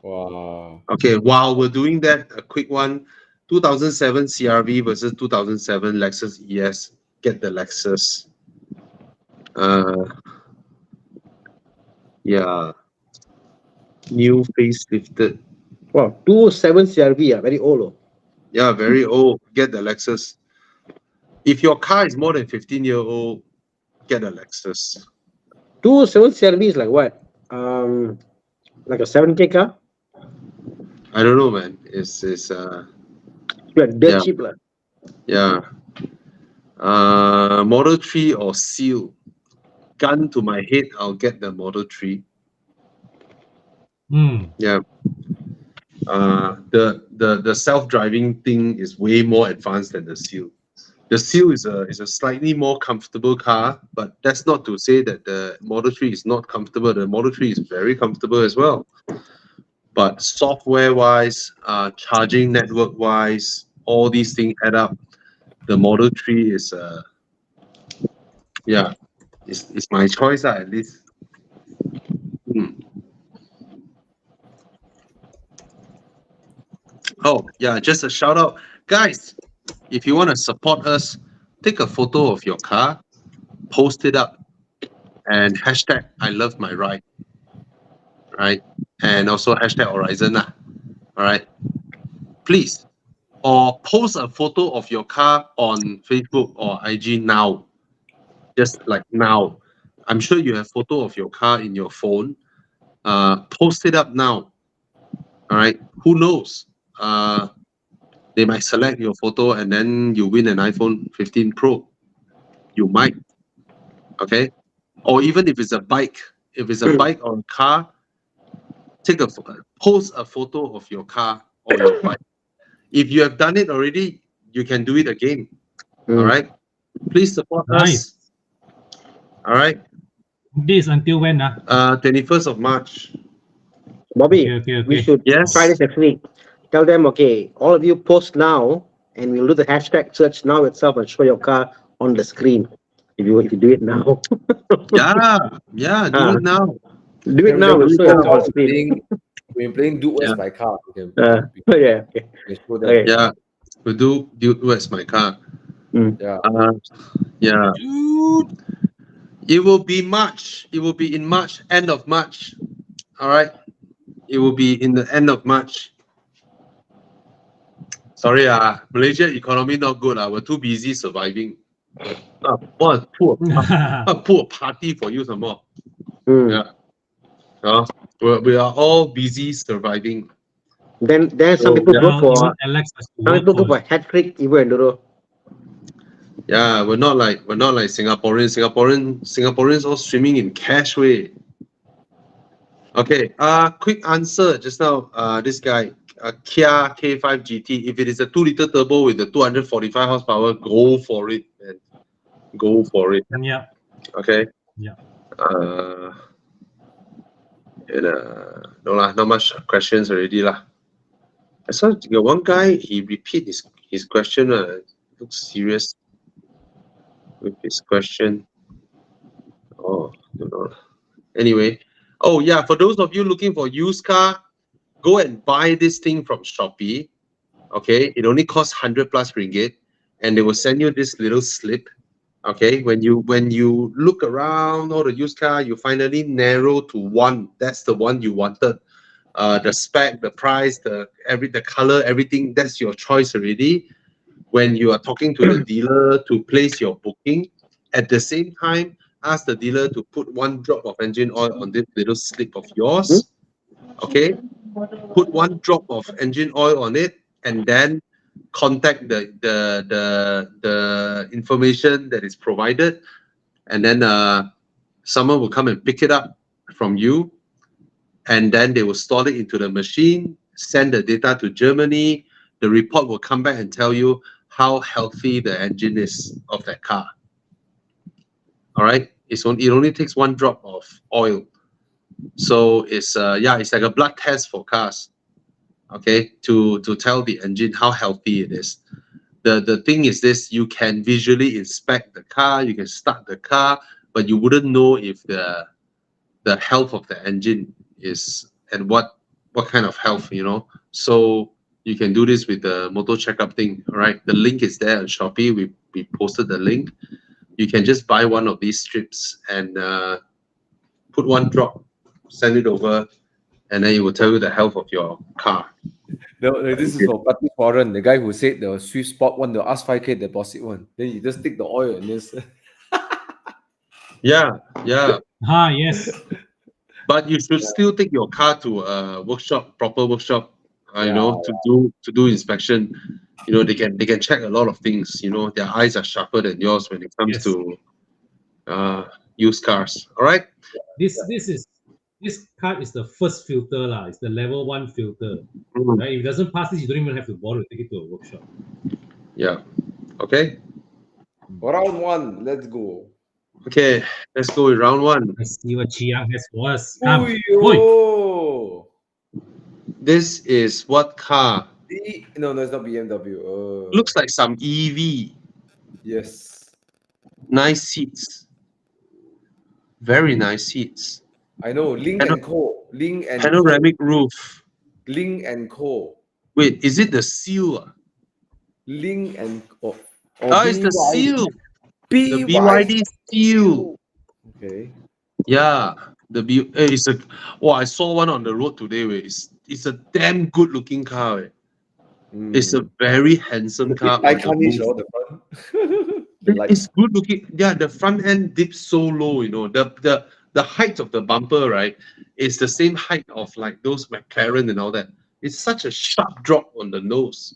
Wow. Okay, while we're doing that, a quick one. 2007 CRV versus 2007 Lexus ES. Get the Lexus. Yeah. New facelifted. Wow, 207 CRV, very old. Oh. Yeah, very old. Get the Lexus. If your car is more than 15-year-old, get a Lexus. 207 CRV is like what? Like a 7K car? I don't know, man. It's Like dirt Yeah. cheap. Like. yeah. Model 3 or Seal. Gun to my head, I'll get the Model 3. Yeah. The self-driving thing is way more advanced than the Seal. The Seal is a slightly more comfortable car, but that's not to say that the Model 3 is not comfortable. The Model 3 is very comfortable as well. But software-wise, charging network-wise, all these things add up. The Model 3 is it's my choice at least. Oh yeah, just a shout out, guys. If you want to support us, take a photo of your car, post it up, and hashtag I love my ride. Right, and also hashtag Horizon. All right, please, or post a photo of your car on Facebook or IG now. Just like now. I'm sure you have photo of your car in your phone. Post it up now. All right. Who knows? They might select your photo and then you win an iPhone 15 Pro. You might. Okay. Or even if it's a bike, if it's a bike or a car, post a photo of your car or your bike. If you have done it already, you can do it again. All right. Please support Nice. us. All right. This until when? 21st of March. Bobby, Okay. we should Yes. try this technique. Tell them, okay, all of you post now, and we'll do the hashtag search now itself and show your car on the screen. If you do it now. Yeah, do it now. Do it now, we'll show your car on the screen. We're playing Do Where's Yeah. My Car. Yeah, okay. We can show them. Okay. Yeah, we do where's my car? Yeah. Yeah. Dude. It will be March. It will be in March, end of March. All right. It will be in the end of March. Sorry, Malaysia economy not good. We're too busy surviving. What a poor party for you some more. Yeah. We are all busy surviving. Then some people go for Alex some people go for hat trick even Duro. Yeah, we're not like Singaporeans. Singaporeans all swimming in cash way. Okay. Quick answer just now. This guy, Kia K5 GT. If it is a 2-liter turbo with the 245 horsepower, go for it, man. Go for it. Yeah. Okay. Yeah. No lah, not much questions already lah. I saw one guy, he repeat his question. Looks serious with his question. Oh, don't know. Anyway, oh yeah, for those of you looking for used car, go and buy this thing from Shopee. Okay, it only costs 100 plus ringgit, and they will send you this little slip. Okay, when you look around all the used car, you finally narrow to one. That's the one you wanted. The spec, the price, the color, everything. That's your choice already. When you are talking to the dealer to place your booking, at the same time, ask the dealer to put 1 drop of engine oil on this little slip of yours. Okay, put 1 drop of engine oil on it, and then contact the information that is provided, and then someone will come and pick it up from you, and then they will store it into the machine, send the data to Germany. The report will come back and tell you how healthy the engine is of that car. All right, it only takes 1 drop of oil, so it's like a blood test for cars. Okay, to tell the engine how healthy it is. The thing is this: you can visually inspect the car, you can start the car, but you wouldn't know if the the health of the engine is and what kind of health, So you can do this with the motor checkup thing, all right? The link is there on Shopee. We posted the link. You can just buy one of these strips and put one drop, send it over, and then it will tell you the health of your car. No, this is for Patrick Warren, the guy who said the sweet spot one, the ask 5K deposit one. Then you just take the oil and just. Yeah. Yes. But you should still take your car to a workshop, proper workshop, to do inspection. They can check a lot of things. Their eyes are sharper than yours when it comes Yes. to used cars. All right. This card is the first filter lah. It's the level 1 filter. Mm, Right? If it doesn't pass this, you don't even have to bother to take it to a workshop. yeah. Okay. Round 1, let's go. Okay. Let's go with round 1. Let's see what Chiang has for us. Come. Oi. Yo! This is what car? No, it's not BMW. Looks like some EV. Yes. Nice seats. Very nice seats. I know. Link and Co. Link and Panoramic roof. Link and Co. Wait, is it the seal? Link and Co. It's the seal. The BYD BYD seal. Okay. Yeah. I saw one on the road today. It's a damn good looking car. It's a very handsome car. Iconic, the front. It's good looking. Yeah, the front end dips so low. The height of the bumper, right, is the same height of like those McLaren and all that. It's such a sharp drop on the nose.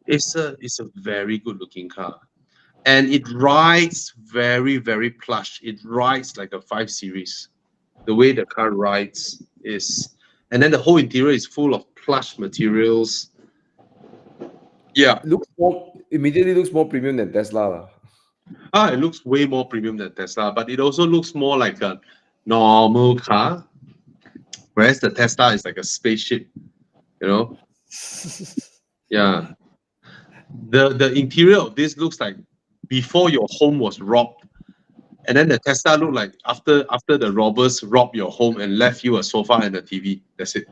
It's a very good looking car, and it rides very, very plush. It rides like a 5 Series. The way the car rides is, and then the whole interior is full of plush materials. Yeah. Immediately looks more premium than Tesla. It looks way more premium than Tesla, but it also looks more like a normal car, whereas the Tesla is like a spaceship, Yeah. The interior of this looks like before your home was robbed, and then the Tesla looked like after the robbers robbed your home and left you a sofa and a TV. That's it.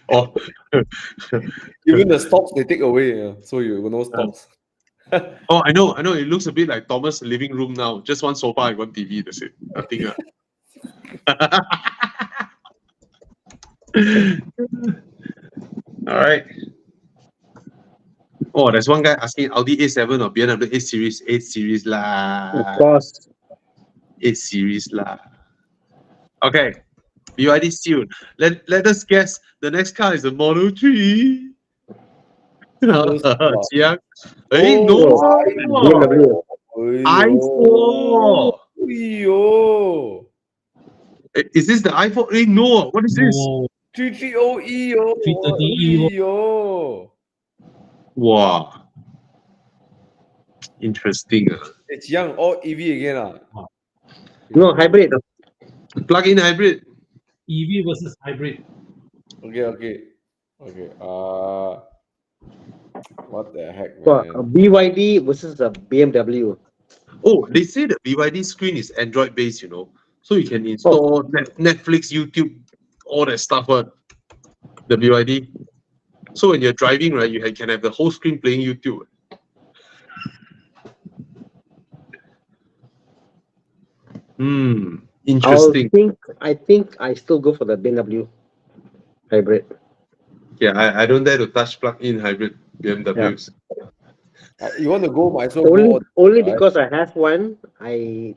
Oh. Even the stops they take away, so you will no stops. Oh, I know. It looks a bit like Thomas' living room now. Just one sofa and one TV. That's it. Nothing. All right. Oh, there's one guy asking Audi A7 or BMW 8 Series. 8 Series lah. Of course. 8 Series lah. Okay. BYD sealed. Let us guess. The next car is a Model 3. Chiang. Hey, no. BMW. i4. Yo. Is this the i4? Hey, no. What is this? Oh, 330E, yo. 330E, yo. Wow. Interesting. It's young, all EV again. No, hybrid. Plug-in hybrid. EV versus hybrid. Okay. What the heck, For man? a BYD versus a BMW. Oh, they say the BYD screen is Android based, so you can install Netflix, YouTube, all that stuff. The BYD. So when you're driving, right, you can have the whole screen playing YouTube. Interesting. I think I still go for the BMW hybrid. Yeah, I don't dare to touch plug-in hybrid BMWs. You want to go, might as well Only because I have one, I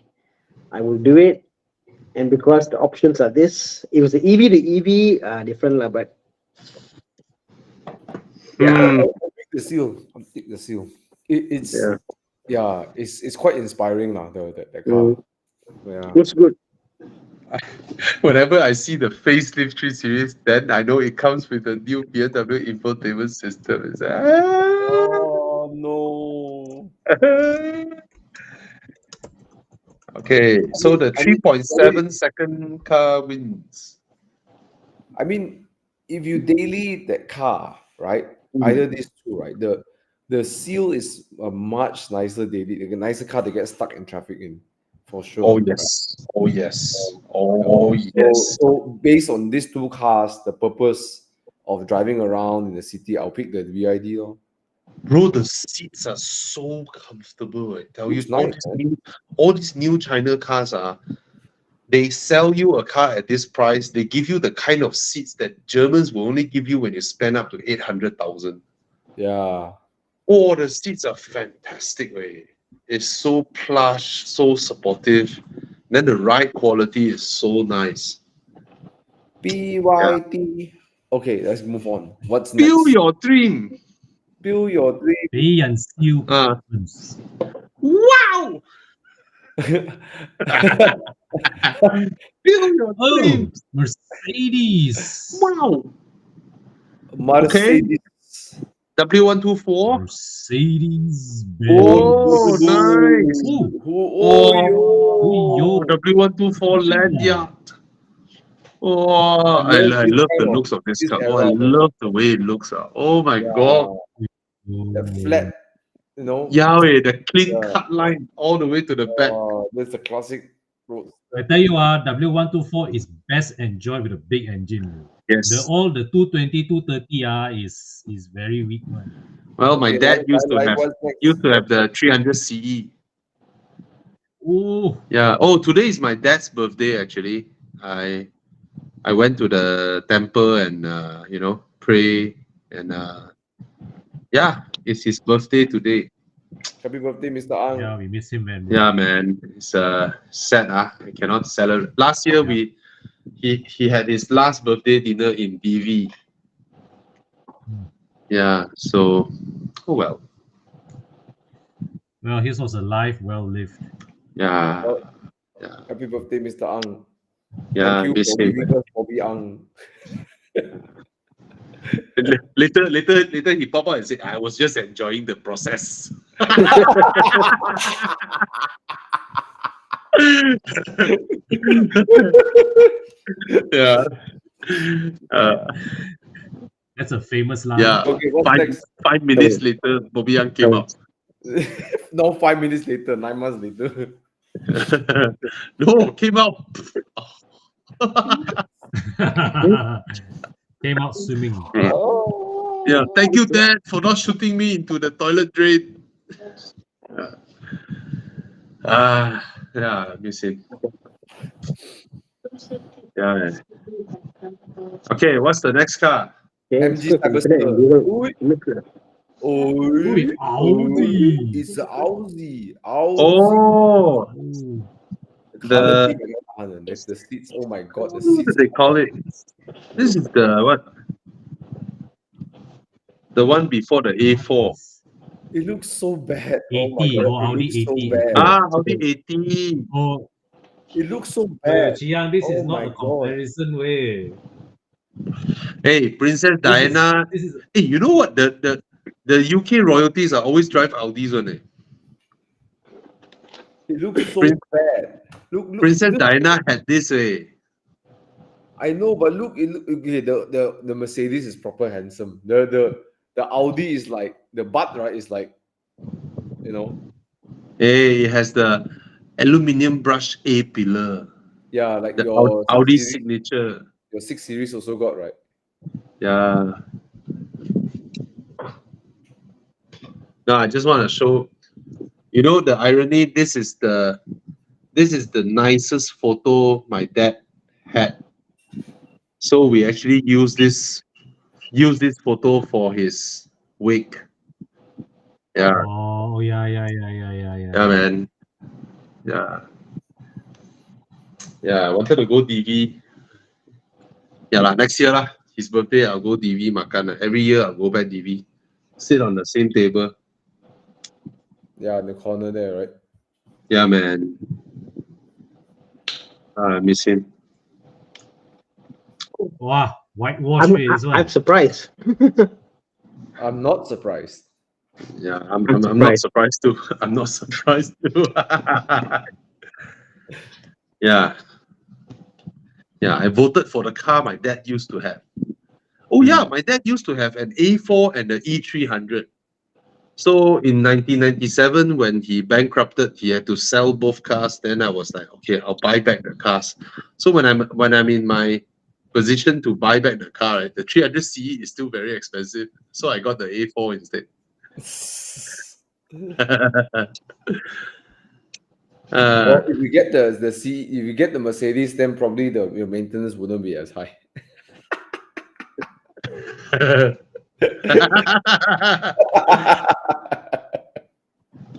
will do it, and because the options are this. If it's the EV to EV, different lah, but I'll take the seal. It's quite inspiring lah. The car. Yeah. looks good. Whenever I see the facelift 3 Series, then I know it comes with a new BMW infotainment system. It's Oh no. Okay, so the 3.7 second car wins. I mean, if you daily that car, right? Either these two, right? The seal is a much nicer daily, like a nicer car to get stuck in traffic in. for sure. Oh yes. Oh yes. Oh yes. So based on these two cars, the purpose of driving around in the city, I'll pick the VID. Lor. Bro, the seats are so comfortable. I tell you, Looks nice, all these new China cars are. They sell you a car at this price. They give you the kind of seats that Germans will only give you when you spend up to 800,000. Yeah. Oh, the seats are fantastic, way. It's so plush, so supportive. Then the ride quality is so nice. BYT. Okay, let's move on. What's Feel next? your dream. Feel your dream. 北人燒 Uh, 嗯 wow! Feel your Oh, dream. Mercedes. Wow. Mercedes. W124. Mercedes Oh, Benz. nice. Oh, W124 land yacht. Oh, I this love the kind of- looks of this this car. era, Oh, I bro. love the way it looks. Oh my Yeah, god. the flat, you know. Yahweh, the clean Yeah. cut line all the way to the back. That's the classic road. I tell you, W124 is best enjoyed with a big engine. Bro. Yes. All the 220, 230 is very weak one. Well, my Okay, dad used to have what's next? the 300 CE. Oh, Yeah. Oh, today is my dad's birthday. Actually, I went to the temple and pray and yeah, it's his birthday today. Happy birthday, Mr. Ang. yeah, we miss him, man. Bro. Yeah, man, it's sad. I cannot celebrate. Last year he had his last birthday dinner in BV. Yeah. So, oh well. Well, his was a life well lived. Yeah. Oh, Happy birthday, Mr. Ang. Yeah. Thank you Miss for him. giving us Bobby Ang. Later he pop out and say, I was just enjoying the process. Yeah. That's a famous line. Yeah. Okay, what's Five, next? 5 minutes later, Bobby Yang came out. No, 5 minutes later, 9 months later. No, came out. Came out swimming. Oh. Yeah. Thank you, Dad, for not shooting me into the toilet drain. Yeah, I miss him. Yeah, man. Okay, what's the next car? MG Cyberster. Ui, Audi. It's a Audi. Oh, The the seats. Oh my god, the what do seats. they call it? This is the what? The one before the A4. It looks so bad. Oh my 80, god, oh, it Audi looks so 80. bad. Audi 80. Oh, It looks so bad. Chiang, this is Oh not my a comparison way. Hey, Princess Diana. This is Hey, you know what? The UK royalties are always drive Audis on it. It looks so Prin- bad. Look, Princess look. Diana had this way. I know, but look, okay, the Mercedes is proper handsome. The Audi is like the butt, right? Is like, you know, Hey, it has the aluminium brush A pillar. yeah, like The your Audi 6 series, signature. your 6 series also got, right? Yeah. No, I just want to show. You know the irony. This is the nicest photo my dad had. So we actually use this photo for his wake. Yeah, oh yeah. yeah, man. Yeah, yeah. I wanted to go DV. Yeah, lah. Next year lah. His birthday, I'll go DV makan. Every year I'll go back DV. Sit on the same table. Yeah, in the corner there, right? Yeah, man. I miss him. Wow, whitewash way this one. I'm surprised. I'm not surprised. Yeah, I'm not surprised too. I'm not surprised too. Yeah. Yeah, I voted for the car my dad used to have. Oh yeah, my dad used to have an A4 and the E300. So in 1997, when he bankrupted, he had to sell both cars. Then I was like, okay, I'll buy back the cars. So when I'm in my position to buy back the car, right, the 300CE is still very expensive. So I got the A4 instead. Well, if you get if you get the Mercedes, then probably your maintenance wouldn't be as high.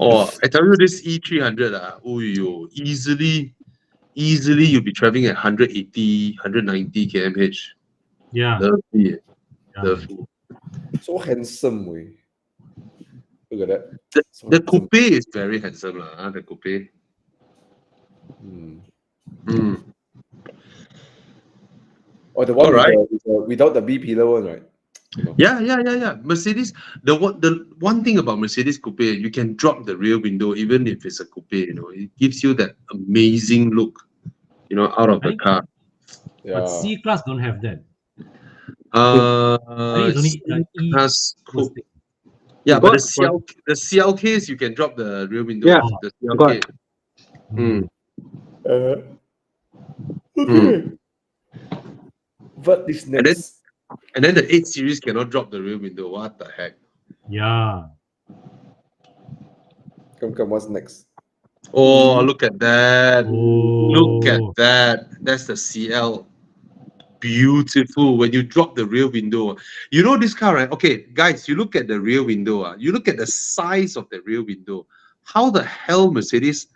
Oh, I tell you, this E300, easily you'll be traveling at 180, 190 kmh. Yeah. Lovely. Yeah. Lovely. So handsome, way. Look at that. The, So the handsome. coupe is very handsome, the coupe. Mm. Mm. Oh, the one Alright. without the B pillar one, right? Yeah. Mercedes. The one thing about Mercedes coupe, you can drop the rear window even if it's a coupe. It gives you that amazing look, out of the Right? car. But C class don't have that. I think it's only E C-Class was coupe. the- Yeah, You but got- the CLKs you can drop the rear window. Yeah, The you CLK. Mm. Okay. What is next? And then the 8 Series cannot drop the rear window. What the heck? Yeah. Come, what's next? Oh, look at that. Look at Oh. that. That's the CL. Beautiful. When you drop the rear window. This car, right? Okay, guys, you look at the rear window. You look at the size of the rear window. How the hell Mercedes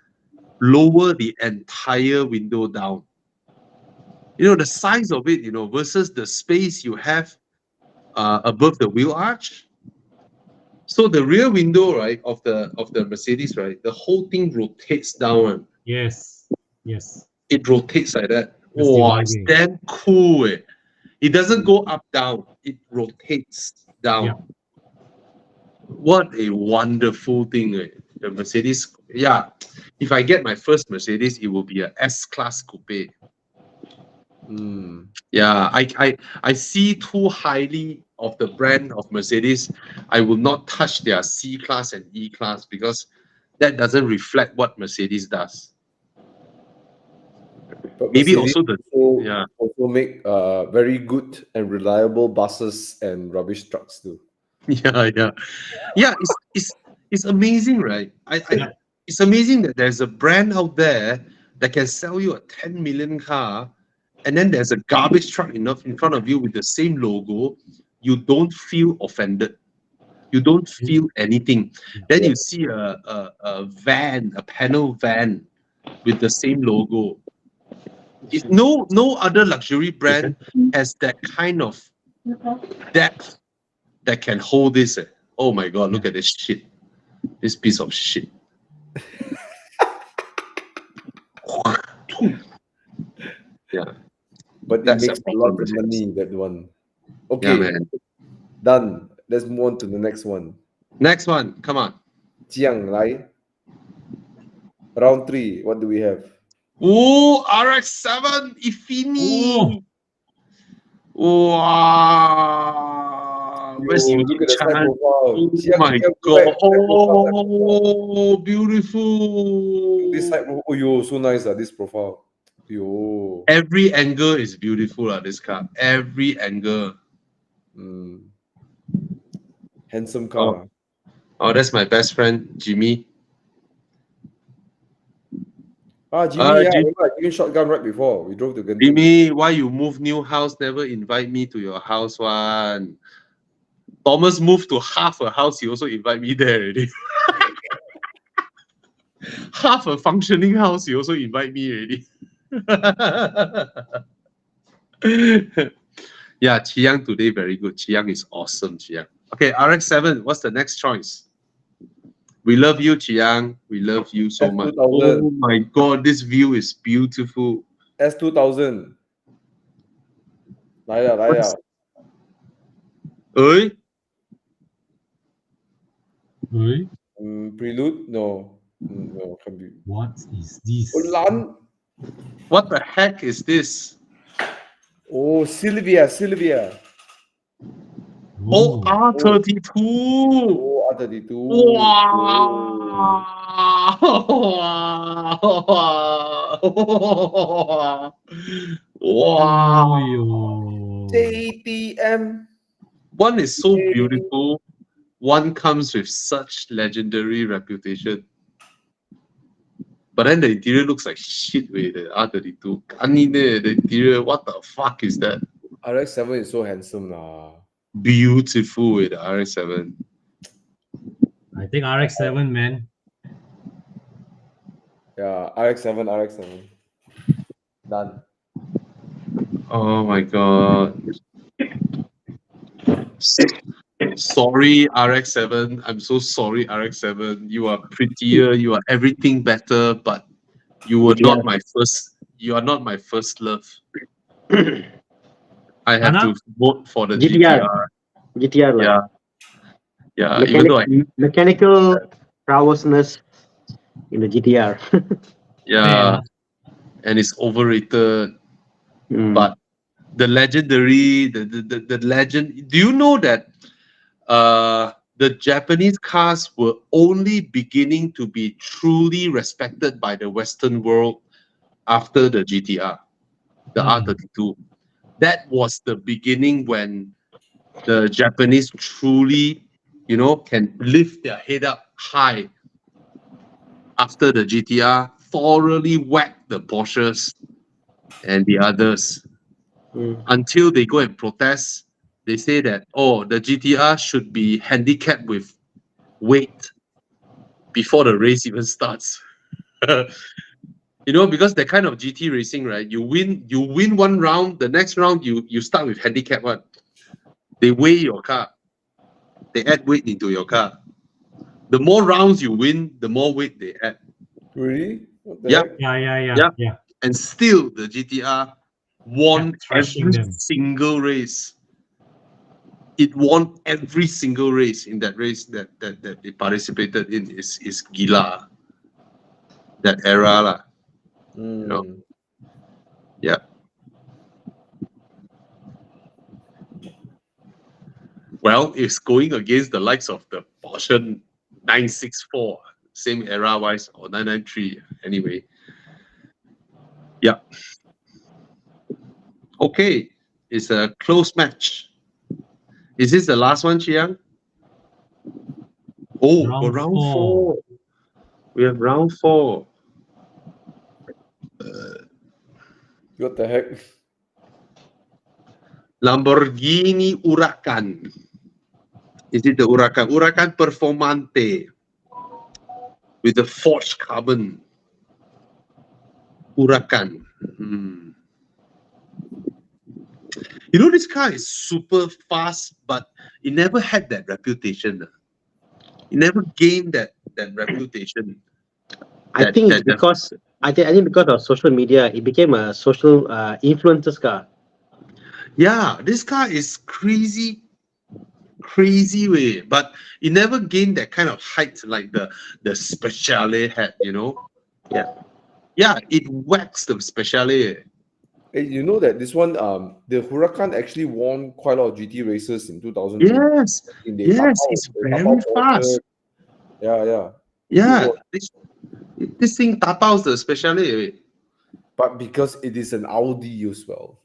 lower the entire window down? The size of it, versus the space you have above the wheel arch. So the rear window, right, of the Mercedes, right, the whole thing rotates down. Yes. Yes. It rotates like that. That's the Oh, only it's way. damn cool. It doesn't go up down. It rotates down. Yeah. What a wonderful thing. The Mercedes. Yeah. If I get my first Mercedes, it will be a S-Class coupe. Mm. Yeah, I see too highly of the brand of Mercedes. I will not touch their C-Class and E-Class because that doesn't reflect what Mercedes does. But Maybe Mercedes also make very good and reliable buses and rubbish trucks too. Yeah. It's amazing, right? It's amazing that there's a brand out there that can sell you a 10 million car, and then there's a garbage truck enough in front of you with the same logo. You don't feel offended. You don't feel anything. Then you see a van, a panel van with the same logo. If no other luxury brand has that kind of depth that can hold this. Oh my god, look at this shit. This piece of shit. Yeah. But That's it makes a a lot of proper money, that one. Yeah, Okay, man. done. Let's move on to the next one. Next one, come on. Chiang Lai. Round 3, what do we have? Oh, RX-7 Ifini. Wow. Where's Yo, Eugene look at the side Chan? profile. Oh Chiang, my Chiang, god. side profile. Oh, beautiful. This side, oh yo, so nice, this profile. Yo. Every angle is beautiful, this car. Every angle. Mm. Handsome car. Oh, that's my best friend, Jimmy. Jimmy, yeah, Jim- I gave shotgun right before. We drove to Genting. Jimmy, why you move new house, never invite me to your house one? Thomas moved to half a house, he also invite me there already. Half a functioning house, he also invite me already. Yeah, Chiang today very good. Chiang is awesome, Chiang. Okay, RX-7, what's the next choice? We love you, Chiang. We love you so much. S2000. Oh my god, this view is beautiful. S2000. 来了。 Oi? Hey, Prelude? No. No, can't be. what is this? Oh, Lan. What the heck is this? Oh, Sylvia. Oh, R32. Oh, R32. Wow! Wow! Yo. JTM. One is so beautiful. One comes with such legendary reputation. But then the interior looks like shit with the R32. The interior, what the fuck is that? RX-7 is so handsome lah. Beautiful with the RX-7. I think RX-7, man. Yeah, RX-7. Done. Oh my god. Sorry, RX-7. I'm so sorry, RX-7. You are prettier, you are everything better, but you were GTR. not my first. You are not my first love. I have Thana? to vote for the GTR. GTR. GTR lah. Yeah, yeah. Even though Mechanical prowessness in the GTR. yeah, and it's overrated. But the legendary, the legend. Do you know that the Japanese cars were only beginning to be truly respected by the Western world after the GTR, the R32? That was the beginning when the Japanese truly, can lift their head up high after the GTR thoroughly whacked the Porsches and the others. Until they go and protest, they say that, the GTR should be handicapped with weight before the race even starts. Because that kind of GT racing, right? You win one round, the next round you start with handicap one. They weigh your car. They add weight into your car. The more rounds you win, the more weight they add. Really? What the Yeah. heck? Yeah. And still the GTR won Kept thrashing every them. single race. It won every single race in that race that they participated in. Is gila. That era lah. Yeah. Well, it's going against the likes of the Porsche 964, same era wise, or 993 anyway. Yeah. Okay, it's a close match. Is this the last one, Chiang? Oh, Round round 4. four. We have round 4. What the heck? Lamborghini Huracan. Is it the Huracan? Huracan Performante with the forged carbon. Huracan. This car is super fast, but it never had that reputation. It never gained that reputation. I think it's because I think because of social media, it became a social influencers car. Yeah, this car is crazy way, but it never gained that kind of height like the Speciale had. Yeah, it whacks the Speciale. Hey, you know that this one, the Huracan actually won quite a lot of GT races in 2000. Yes, it's very fast. Yeah. This thing tapaos the Speciale. But because it is an Audi as well.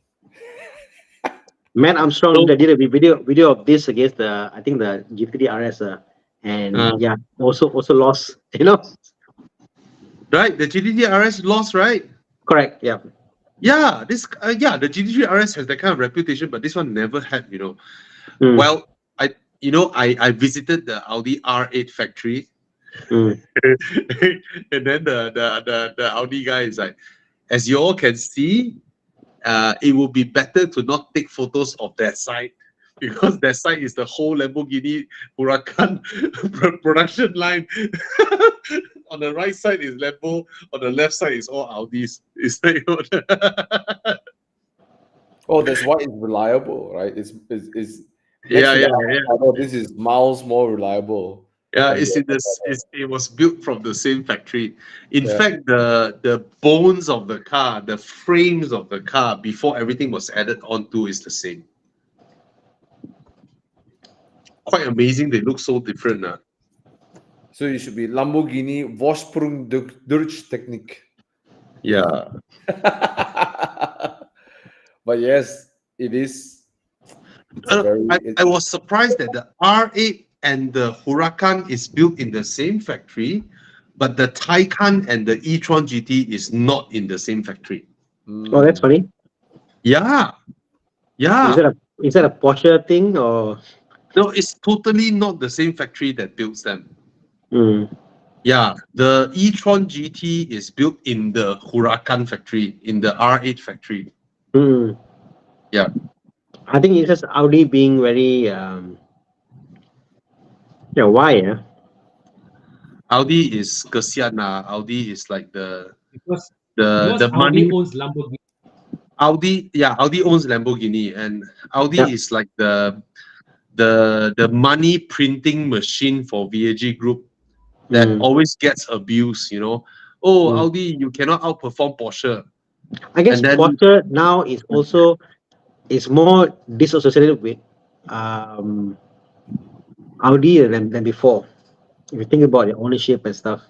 Matt Armstrong did a video of this against the GT3 RS, and also lost. Right, the GT3 RS lost, right? Correct. Yeah. Yeah, the GT3 RS has that kind of reputation, but this one never had. Well, I visited the Audi R8 factory, and then the Audi guy is like, as you all can see, it will be better to not take photos of that side because that side is the whole Lamborghini Huracan production line. On the right side is Lambo, on the left side is all Audis. It's like, that's why it's reliable, right? It's yeah. This is miles more reliable. Yeah, it was built from the same factory. In fact, the bones of the car, the frames of the car before everything was added onto is the same. Quite amazing. They look so different. So it should be Lamborghini Vorsprung durch Technik. Yeah. But yes, it is. It's very. I was surprised that the R8 and the Huracan is built in the same factory, but the Taycan and the e-tron GT is not in the same factory. Oh, that's funny. Yeah. Yeah. Is that a Porsche thing or? No, it's totally not the same factory that builds them. Mm. Yeah, the e-tron GT is built in the Huracan factory, in the R8 factory. Mm. Yeah. I think it's just Audi being very yeah, why? Yeah? Audi is kesian lah. Audi is like Because the Audi money. owns Lamborghini. Audi owns Lamborghini, and Audi Yeah. is like the money printing machine for VAG Group that Mm. always gets abused. You know, oh, Mm. Audi, you cannot outperform Porsche. I guess And then- Porsche now is also more disassociated with Audi than before. If you think about the ownership and stuff,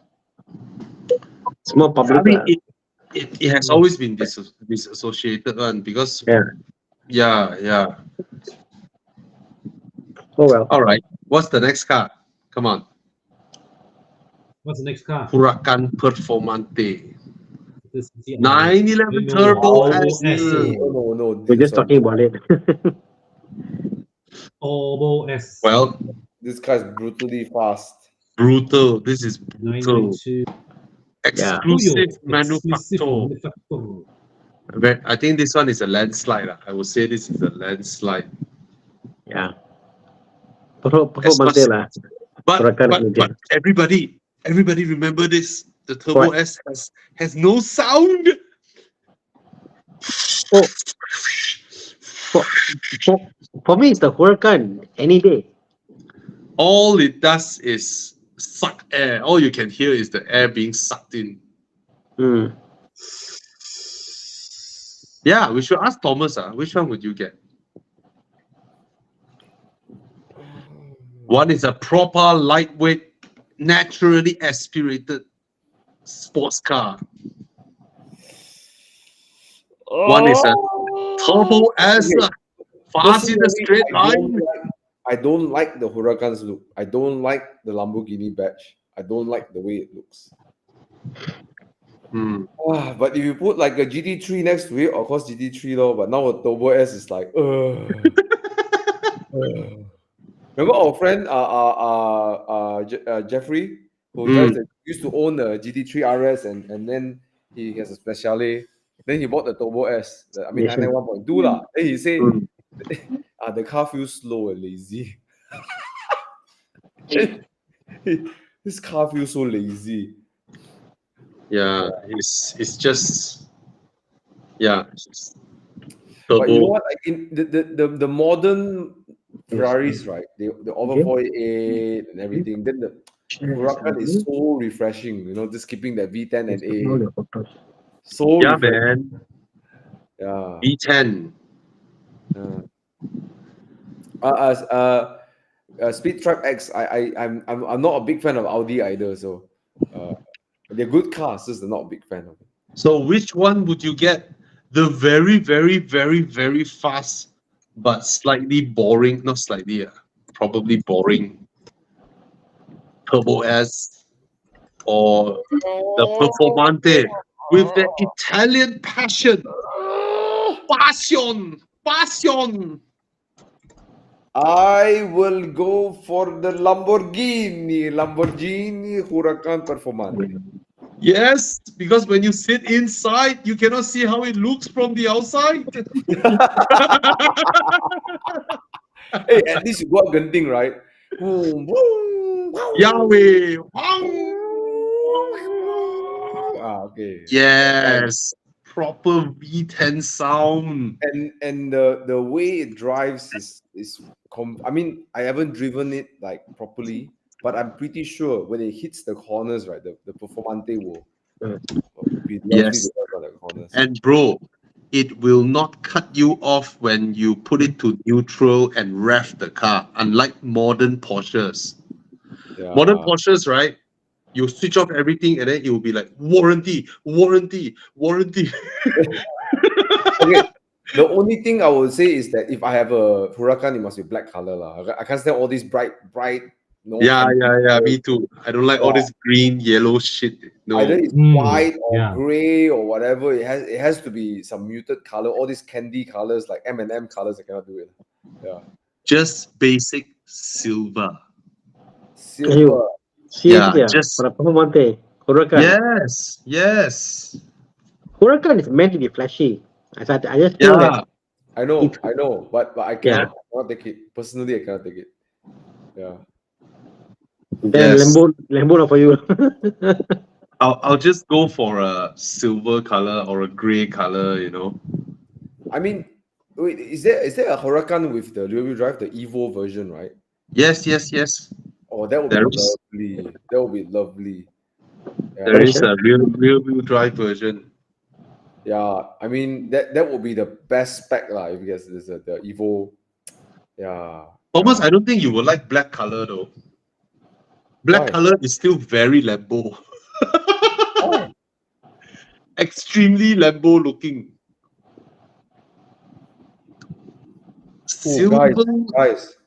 it's more public. I mean, it has always been disassociated one because Yeah. yeah. Oh well. All right, what's the next car? Come on, What's the next car? Huracan Performante. This is the 911 No, Turbo Turbo S. S. No. We're just talking about it. Turbo S. Well, This car is brutally fast. brutal. This is brutal. 992. Exclusive Exclusive manufacturer. manufacturer. I think this one is a landslide. I would say this is a landslide. Yeah. Performance lah. But Huracan everybody remember this. The Turbo S has no sound. Oh. For me, it's the Huracan any day. All it does is suck air. All you can hear is the air being sucked in. Mm. Yeah, we should ask Thomas. Which one would you get? One is a proper lightweight, naturally aspirated sports car. One is a Turbo S, fast in the straight line. I don't like the Huracan's look. I don't like the Lamborghini badge. I don't like the way it looks. But if you put like a GT3 next to it, of course GT3 though. But now a Turbo S is like, Remember our friend Jeffrey, who used to own a GT3 RS and then he has a Speciale. Then he bought the Turbo S, 991.2 lah. Then he said, the car feels slow and lazy. This car feels so lazy. Yeah, it's just But you know what? Like in the modern Ferraris, right? The over 48 and everything. Then the Huracan is so refreshing. You know, just keeping that V10 and A. So yeah, refreshing. man. Yeah. V10. Speed Trap X. I'm not a big fan of Audi either. So they're good cars, just not a big fan of it. So which one would you get? The very, very, very, very fast, but slightly boring, not slightly, probably boring Turbo S, or the Performante with the Italian passion. Passion. I will go for the Lamborghini Huracan Performante. Yes, because when you sit inside, you cannot see how it looks from the outside. Hey, at least you got Genting, right? Yahweh. Okay. Yes, proper V10 sound. And the way it drives is I mean, I haven't driven it like properly, but I'm pretty sure when it hits the corners, right, the Performante will be lovely Yes. to drive on the corners. And bro, it will not cut you off when you put it to neutral and rev the car, unlike modern Porsches. Yeah. Modern Porsches, right? You switch off everything and then it will be like warranty. Okay. The only thing I would say is that if I have a Huracan, it must be black color lah. I can't stand all these bright, no Yeah, candy colors. me too. I don't like all Yeah. this green, yellow shit. Either No. it's white or yeah. gray or whatever. It has to be some muted color. All these candy colors like M&M colors, I cannot do it. Yeah. Just basic silver. Silver. Seriously, just for a Performante, Huracan. yes. Huracan is meant to be flashy. I just feel that Yeah. I know, but I Yeah. cannot take it. Personally, I cannot take it. Yeah. then Yes. Lambo not for you. I'll just go for a silver color or a gray color, I mean, wait, is there a Huracan with the rear wheel drive, the Evo version, right? Yes. Oh, that would be There is. lovely. That would be lovely. There Yeah. is a rear wheel drive version. Yeah, I mean that would be the best spec lah. If you guys there's the Evo, yeah. Thomas, yeah. I don't think you will like black color though. Black Why? color is still very Lambo. Why? Extremely Lambo looking. Silver. Guys,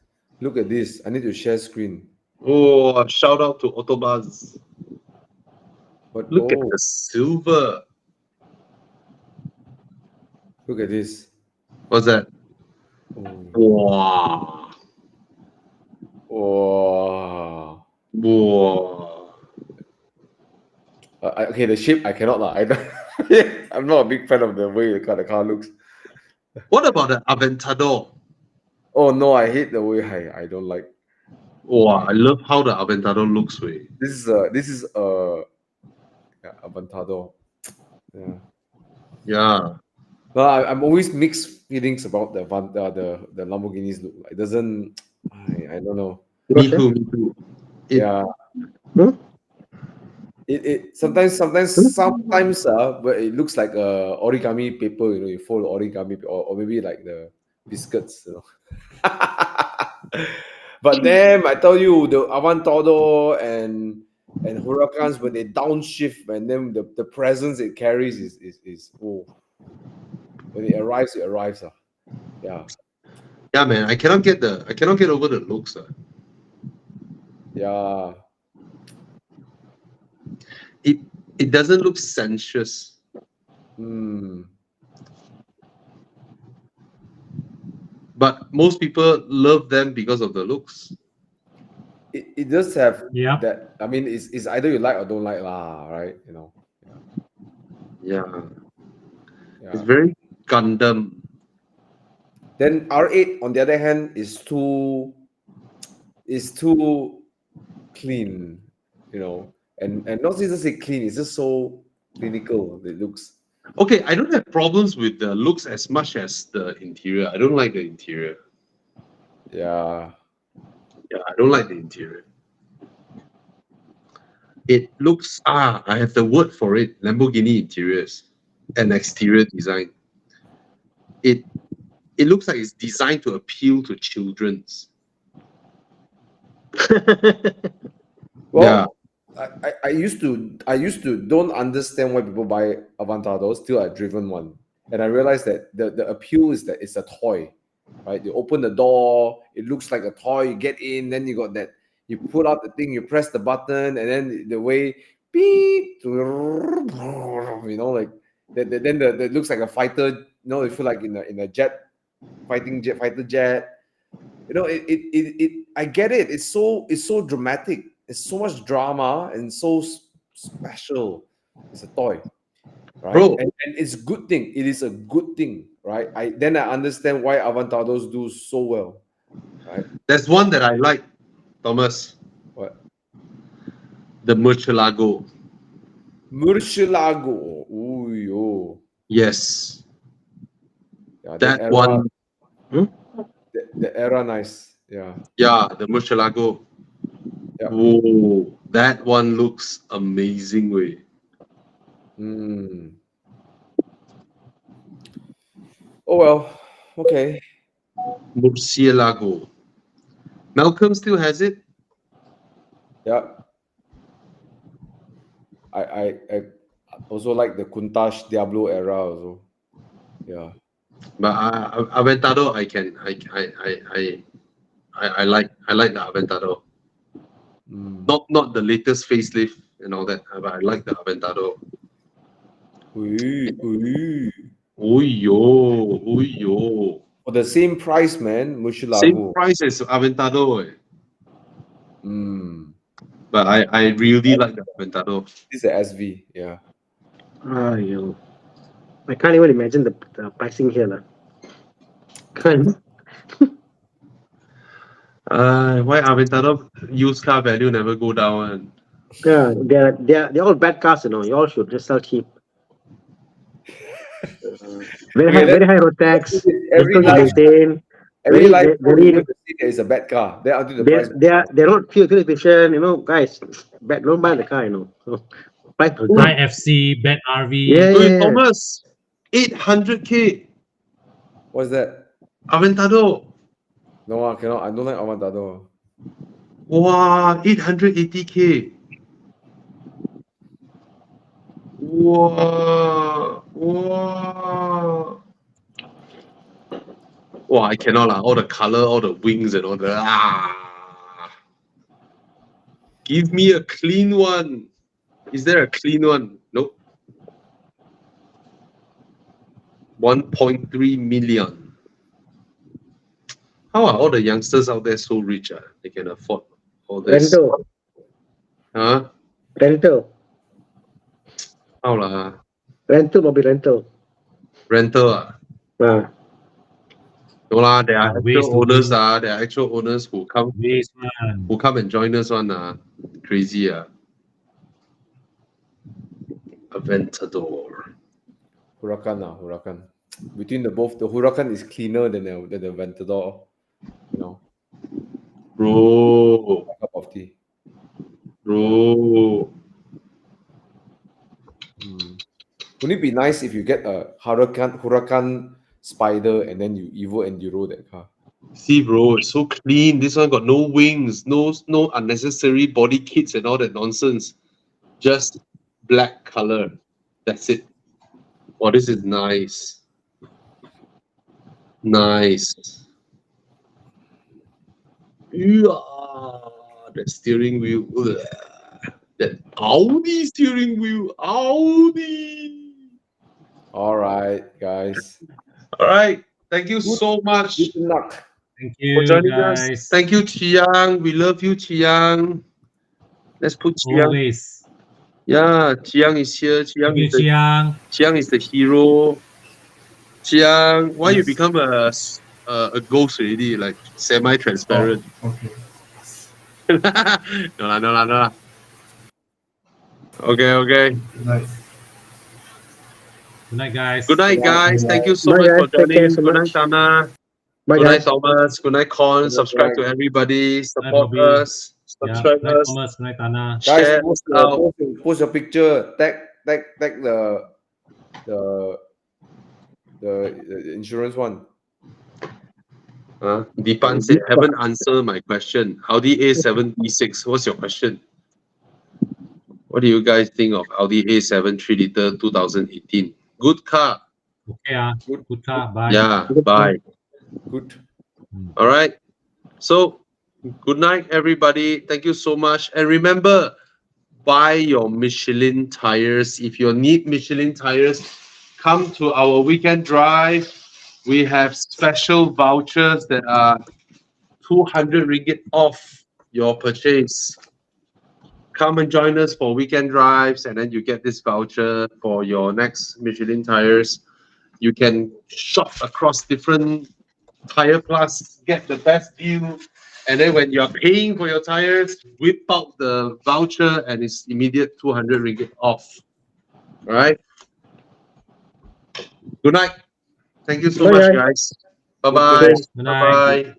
look at this. I need to share screen. Oh, shout out to Autobahns. But Look at the silver. look at this. What's that? Oh. Wow. Wow. Wow. Okay, the shape I cannot lah. I'm not a big fan of the way the car looks. What about the Aventador? Oh no, I hate the way I don't like. Wow, I love how the Aventador looks. Way. This is Aventador. Yeah. Yeah. No, I'm always mixed feelings about the Lamborghinis look. It doesn't. I don't know. Me too. Yeah. Hmm? It sometimes but it looks like origami paper. You fold origami or maybe like the biscuits. But then I tell you, the Aventador and Huracans, when they downshift and then the presence it carries is when it arrives. Yeah. Yeah, man. I cannot get over the looks. Yeah. It doesn't look sensuous. But most people love them because of the looks. It does have Yeah. that. I mean, it's either you like or don't like lah, right? Yeah. Yeah. It's very Gundam. Then R8 on the other hand is too clean, and not just say clean, it's just so clinical. It looks. Okay, I don't have problems with the looks as much as the interior. I don't like the interior. Yeah. Yeah, I don't like the interior. It looks I have the word for it. Lamborghini interiors and exterior design. It looks like it's designed to appeal to children's. Well, yeah. I used to don't understand why people buy Aventadors till I've driven one, and I realized that the appeal is that it's a toy, right? You open the door, it looks like a toy. You get in, then you got that. You pull out the thing, you press the button, and then the way beep, like that. Then the looks like a fighter. You feel like in a jet, fighter jet. I get it. It's so dramatic. It's so much drama and so special. It's a toy, right? Bro. And it's a good thing. It is a good thing, right? I understand why Aventados do so well, right? There's one that I like, Thomas. What? The Murcielago. Murcielago. Ooh, yo. Yes. Yeah, that era, one. The era, nice. Yeah. Yeah, the Murcielago. Yeah. Whoa, that one looks amazing, way. Oh well, okay. Murcielago. Malcolm still has it? Yeah. I also like the Countach Diablo era also. Yeah. But Aventador, I like the Aventador. Not the latest facelift and all that, but I like the Aventador. Oh yo. For the same price, man, Same Murcielago. price as Aventador. Mm. But I really like the Aventador. This is a SV, yeah. Yo. I can't even imagine the pricing here. Lah. Can't. Why Aventador used car value never go down? Yeah, they're all bad cars, you know. You all should just sell cheap. Very high road tax. Every Difficult to life, maintain. every life Very, you see there is a bad car. Then until the price. they're not fuel efficient, you know, guys. Don't buy the car, you know. So, like, High FC, bad RV. yeah, Hey, Thomas, 800k What's that? Aventador. No, I cannot. I don't like Aventador. Wow, 880k. Wow, wow. Wow, I cannot lah. All the color, all the wings and all the Give me a clean one. Is there a clean one? Nope. 1.3 million. How are all the youngsters out there so rich? They can afford all this. rental. Huh? Rental. How lah? Rental will be rental. Rental Ah. No lah, there are ways actual to owners do. There are actual owners who come and join us crazy Aventador. Huracan. Between the both, the Huracan is cleaner than the Aventador. You know. Bro. Cup of tea. Bro. Wouldn't it be nice if you get a Huracan Spider and then you Evo Enduro that car? See, bro, it's so clean. This one got no wings, no unnecessary body kits and all that nonsense. Just black color. That's it. Oh, this is nice. Nice. Yeah, that steering wheel. Ugh. That Audi steering wheel. Audi. All right, guys. All right. Thank you so much Good luck. Thank for you, joining guys. us. Thank you, Chiang. We love you, Chiang. Let's put Chiang. Always. Yeah, Chiang is here. Thank you, Chiang. Chiang is the hero. Chiang, why you Yes. become a ghost already, like semi-transparent? Okay. No lah. Okay. Good night. Good night, guys. Good night, guys. Thank you so Bye, much guys. for Take care joining. so Good night, much. Thana. Bye, Good night, guys. Thomas. Good night, Con. Good night, Subscribe to guys. everybody. Support Bobby. us. Yeah. Subscribe Good night, us. Thomas. Good night, Thana. Guys, Share post, us out. post your picture. Tag the insurance one. Deepan said, haven't answered my question. Audi A7 B6. What's your question? What do you guys think of Audi A7 3-liter 2018? Good car. Okay, good car. Bye. Yeah, bye. Good. All right. So, good night, everybody. Thank you so much. And remember, buy your Michelin tires. If you need Michelin tires, come to our weekend drive. We have special vouchers that are 200 ringgit off your purchase. Come and join us for weekend drives, and then you get this voucher for your next Michelin tires. You can shop across different Tire Plus, get the best deal, and then when you're paying for your tires, whip out the voucher and it's immediate 200 ringgit off. All right. Good night. Thank you so Bye, much, guys. guys. Bye-bye. Good night. Bye-bye.